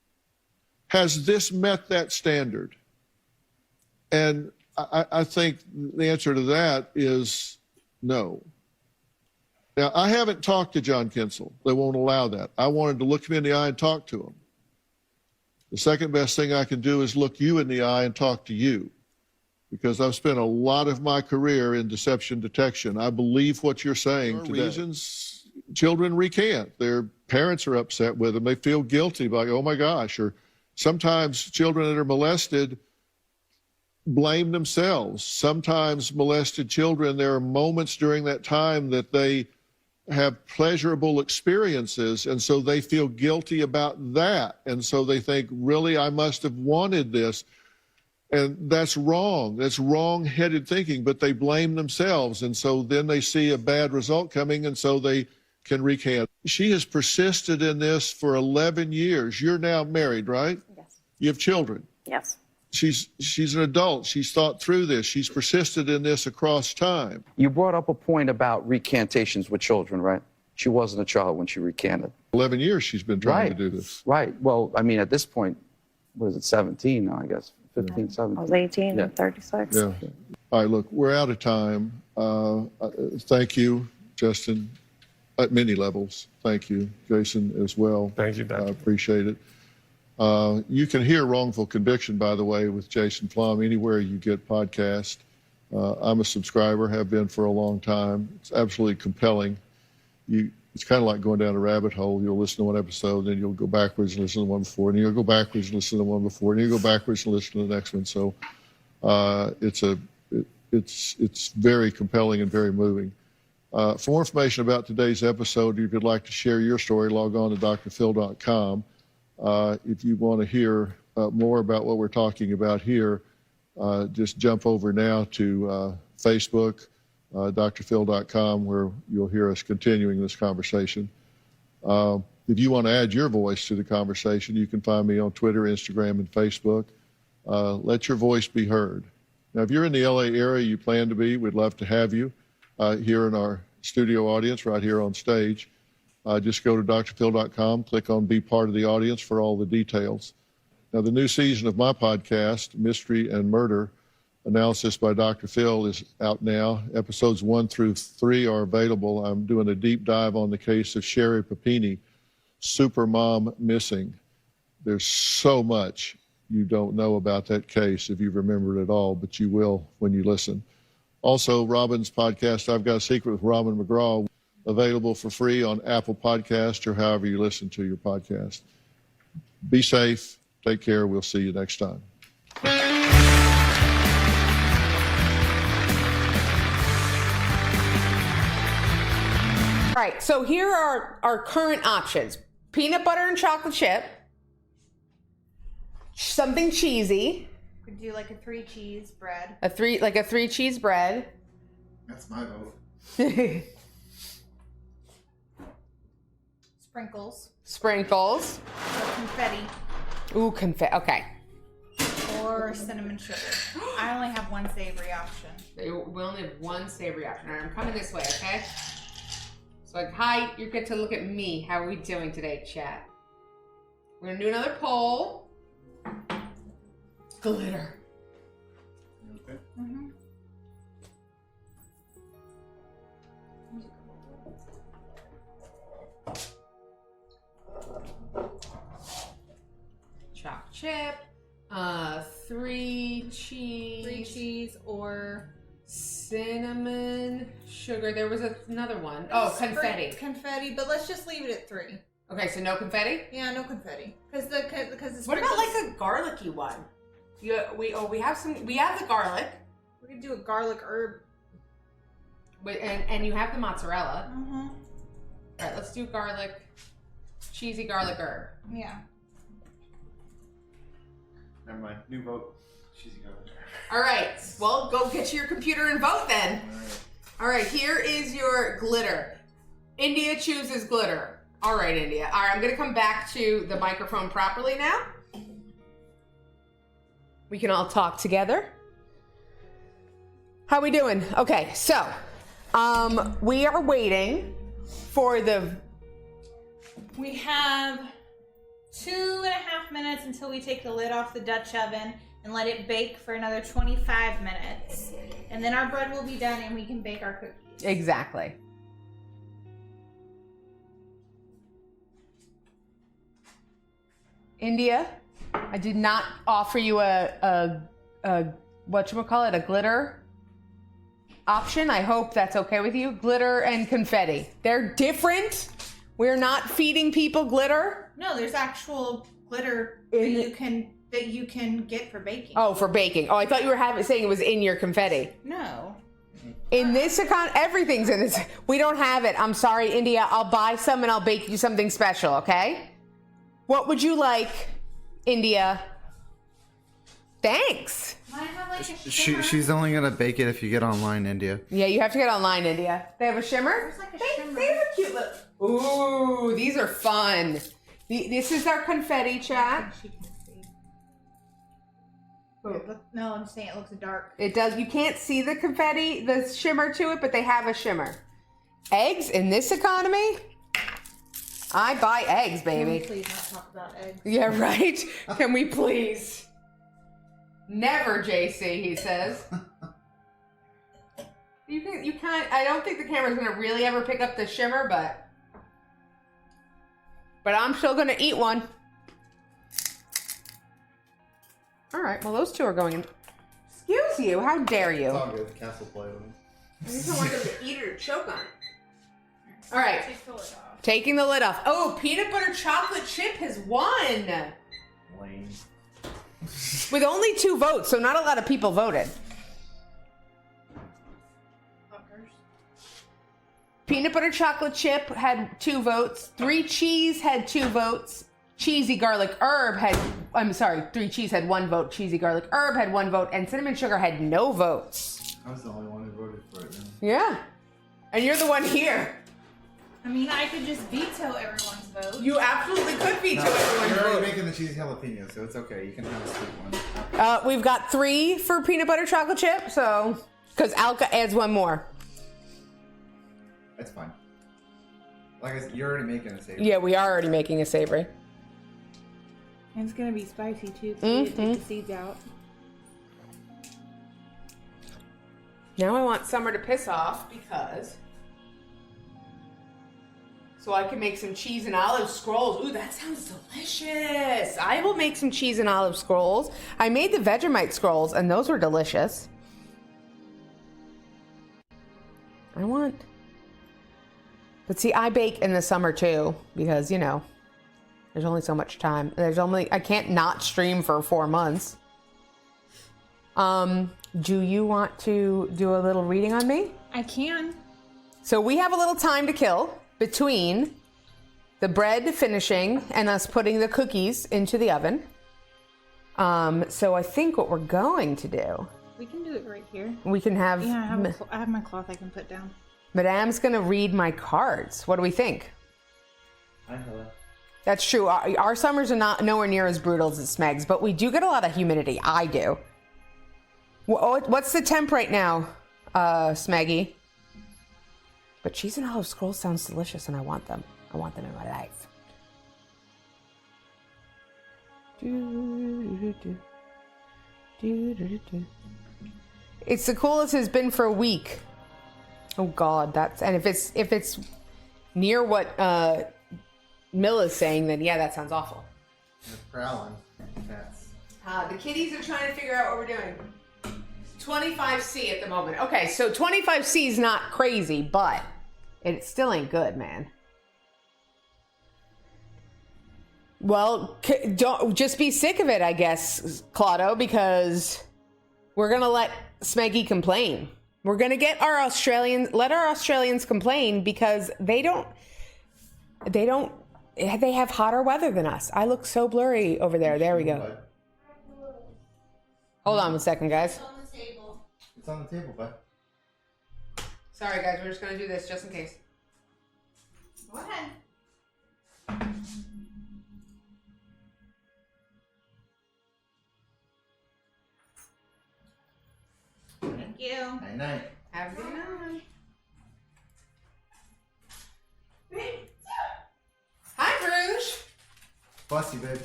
Has this met that standard? And I think the answer to that is no. Now, I haven't talked to John Kinsel. They won't allow that. I wanted to look him in the eye and talk to him. The second best thing I can do is look you in the eye and talk to you, because I've spent a lot of my career in deception detection. I believe what you're saying today. Reasons children recant. Their parents are upset with them. They feel guilty, like, oh my gosh. Or sometimes children that are molested blame themselves. Sometimes molested children, there are moments during that time that they have pleasurable experiences, and so they feel guilty about that. And so they think, really, I must have wanted this. And that's wrong. That's wrong-headed thinking, but they blame themselves. And so then they see a bad result coming, and so they can recant. She has persisted in this for 11 years. You're now married, right? Yes. You have children. Yes. She's an adult. She's thought through this. She's persisted in this across time. You brought up a point about recantations with children, right? She wasn't a child when she recanted. 11 years she's been trying to do this. Right. Well, I mean, at this point, what is it, 17 now, I guess? 15, 17. I was 18 and 36. Yeah. All right, look, we're out of time. Thank you, Justin, at many levels. Thank you, Jason, as well. Thank you, Doctor. I appreciate it. You can hear Wrongful Conviction, by the way, with Jason Flom anywhere you get podcasts. I'm a subscriber, have been for a long time. It's absolutely compelling. You it's kind of like going down a rabbit hole. You'll listen to one episode, then you'll go backwards and listen to one before, and you'll go backwards and listen to one before, and you'll go backwards and listen to the next one. So it's very compelling and very moving. For more information about today's episode, if you'd like to share your story, log on to drphil.com. If you want to hear more about what we're talking about here, just jump over now to Facebook, drphil.com, where you'll hear us continuing this conversation. If you want to add your voice to the conversation, you can find me on Twitter, Instagram, and Facebook. Let your voice be heard. Now, if you're in the LA area, you plan to be, we'd love to have you here in our studio audience right here on stage. Just go to drphil.com, click on Be Part of the Audience for all the details. Now, the new season of my podcast, Mystery and Murder, Analysis by Dr. Phil, is out now. Episodes 1 through 3 are available. I'm doing a deep dive on the case of Sherry Papini, Supermom Missing. There's so much you don't know about that case if you remember it at all, but you will when you listen. Also, Robin's podcast, I've Got a Secret with Robin McGraw, available for free on Apple Podcasts or however you listen to your podcast. Be safe. Take care. We'll see you next time. All right, so here are our current options. Peanut butter and chocolate chip. Something cheesy. Could do like a 3 cheese bread. A 3 cheese bread. That's my vote. Sprinkles. Sprinkles. Or confetti. Ooh, confetti. Okay. Or cinnamon sugar. I only have one savory option. We only have one savory option. All right, I'm coming this way, okay? So like, hi, you get to look at me. How are we doing today, chat? We're gonna do another poll. Glitter. Okay. Mm-hmm. Chocolate chip. 3 cheese. 3 cheese or cinnamon sugar. There was another one. Oh, confetti. Confetti, but let's just leave it at 3. Okay, so no confetti? Yeah, no confetti. Because what about like a garlicky one? We have the garlic. We could do a garlic herb. And you have the mozzarella. Mm-hmm. All right, let's do cheesy garlic herb. Yeah. Never mind. New vote. Cheesy garlic. All right. Well, go get your computer and vote then. All right. Here is your glitter. India chooses glitter. All right, India. All right. I'm going to come back to the microphone properly now. We can all talk together. How we doing? Okay. So, we are waiting for We have 2.5 minutes until we take the lid off the Dutch oven and let it bake for another 25 minutes. And then our bread will be done and we can bake our cookies. Exactly. India, I did not offer you a whatchamacallit, a glitter option. I hope that's okay with you. Glitter and confetti. They're different. We're not feeding people glitter. No, there's actual glitter that you can get for baking. Oh, for baking. Oh, I thought you were saying it was in your confetti. No. In this account, everything's in this. We don't have it. I'm sorry, India. I'll buy some and I'll bake you something special, okay? What would you like, India? Thanks. I have like a shimmer. She's only gonna bake it if you get online, India. Yeah, you have to get online, India. They have a shimmer? There's like a shimmer. They have a cute little... Ooh, these are fun. This is our confetti, chat. No, I'm saying it looks dark. It does. You can't see the confetti, the shimmer to it, but they have a shimmer. Eggs in this economy? I buy eggs, baby. Can we please not talk about eggs? Yeah, right? Can we please? Never, JC, he says. You can't, I don't think the camera's gonna really ever pick up the shimmer, but I'm still gonna eat one. All right, well, those two are going in. Excuse you, how dare you? It's all good. Castle play with me. I just don't want them to eat it or choke on it. All right. Pull it off. Taking the lid off. Oh, peanut butter chocolate chip has won. Lame. With only 2 votes, so not a lot of people voted. Peanut butter chocolate chip had 2 votes. 3 cheese had 2 votes. Cheesy garlic herb had, 3 cheese had 1 vote. Cheesy garlic herb had 1 vote. And cinnamon sugar had no votes. I was the only one who voted for it. Then. Yeah. And you're the one here. I mean, I could just veto everyone's vote. You absolutely could veto everyone's You're already vote. making the cheesy jalapeno, so it's okay. You can have a sweet one. We've got 3 for peanut butter chocolate chip, so, because Alka adds 1 more. That's fine. Like I said, you're already making a savory. Yeah, we are already making a savory. And it's gonna be spicy too, because you take the seeds out. Now I want Summer to piss off because... So I can make some cheese and olive scrolls. Ooh, that sounds delicious. I will make some cheese and olive scrolls. I made the Vegemite scrolls, and those were delicious. But see, I bake in the summer too, because, you know, there's only so much time. I can't not stream for 4 months. Do you want to do a little reading on me? I can. So we have a little time to kill between the bread finishing and us putting the cookies into the oven. So I think what we're going to do... We can do it right here. We can have... Yeah, I have my cloth I can put down. Madame's going to read my cards. What do we think? Hi, hello. That's true. Our summers are not nowhere near as brutal as Smeg's, but we do get a lot of humidity. I do. What's the temp right now, Smeggy? But cheese and olive scrolls sounds delicious, and I want them. I want them in my life. It's the coolest it's been for a week. Oh God, and if it's near what Milla's saying, then yeah, that sounds awful. They're prowling. Cats. The kitties are trying to figure out what we're doing. 25C at the moment. Okay, so 25C is not crazy, but it still ain't good, man. Well, don't just be sick of it, I guess, Claudio, because we're gonna let Smeggy complain. We're gonna let our Australians complain because they have hotter weather than us. I look so blurry over there. There we go. Hold on a second, guys. It's on the table, bud. Sorry, guys. We're just gonna do this just in case. Go ahead. Thank you. Night night. Have a good night. Hi, Bruges. Fussy, babe.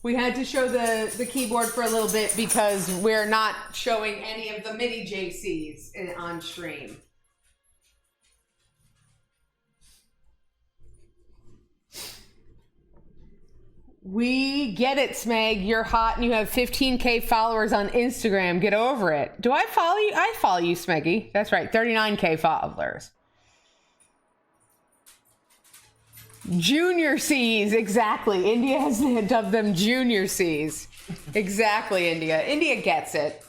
We had to show the keyboard for a little bit because we're not showing any of the mini JCs on stream. We get it, Smeg. You're hot and you have 15K followers on Instagram. Get over it. Do I follow you? I follow you, Smeggy. That's right, 39K followers. Junior C's, exactly. India has dubbed them Junior C's. Exactly, India. India gets it.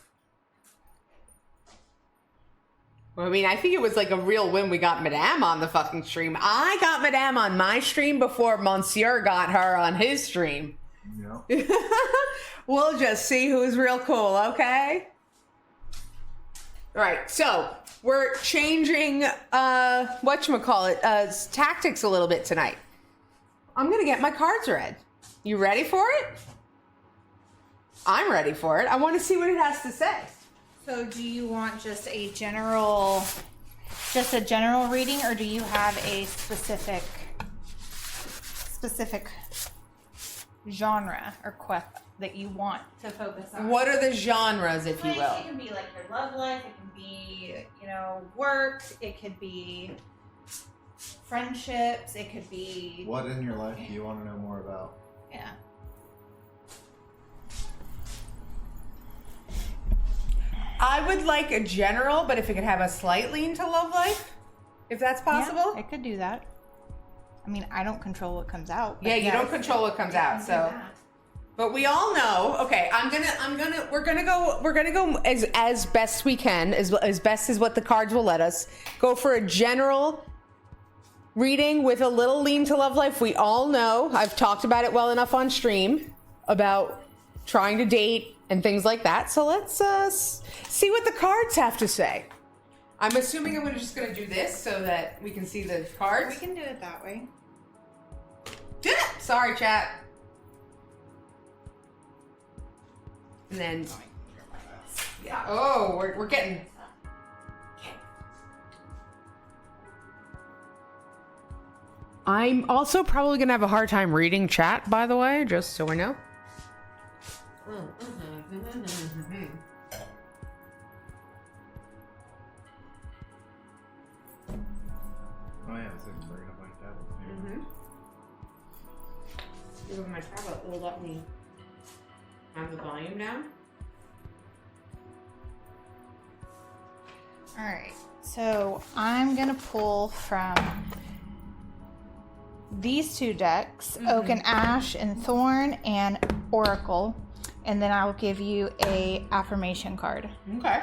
Well, I mean, I think it was like a real win we got Madame on the fucking stream. I got Madame on my stream before Monsieur got her on his stream. Yeah. We'll just see who's real cool, okay? All right, so we're changing, tactics a little bit tonight. I'm gonna get my cards read. You ready for it? I'm ready for it. I want to see what it has to say. So do you want just a general reading, or do you have a specific genre or quest that you want to focus on? What are the genres, if you will? It can be like your love life, it can be, work, it could be friendships, it could be... What in your life do you want to know more about? Yeah. I would like a general, but if it could have a slight lean to love life, if that's possible. Yeah, it could do that. I mean, I don't control what comes out. Yeah, you don't control what comes out, so. But we all know. Okay, we're gonna go as best we can, as best as what the cards will let us. Go for a general reading with a little lean to love life. We all know. I've talked about it well enough on stream about trying to date and things like that. So let's see what the cards have to say. I'm assuming I'm just gonna do this so that we can see the cards. We can do it that way. Sorry, chat. And then, yeah. Oh, we're getting. I'm also probably gonna have a hard time reading chat, by the way, just so we know. Oh yeah, so bring it up like that. With my tablet will let me have the volume down. All right, so I'm gonna pull from these two decks, Oak and Ash and Thorn and Oracle, and then I'll give you a affirmation card. Okay.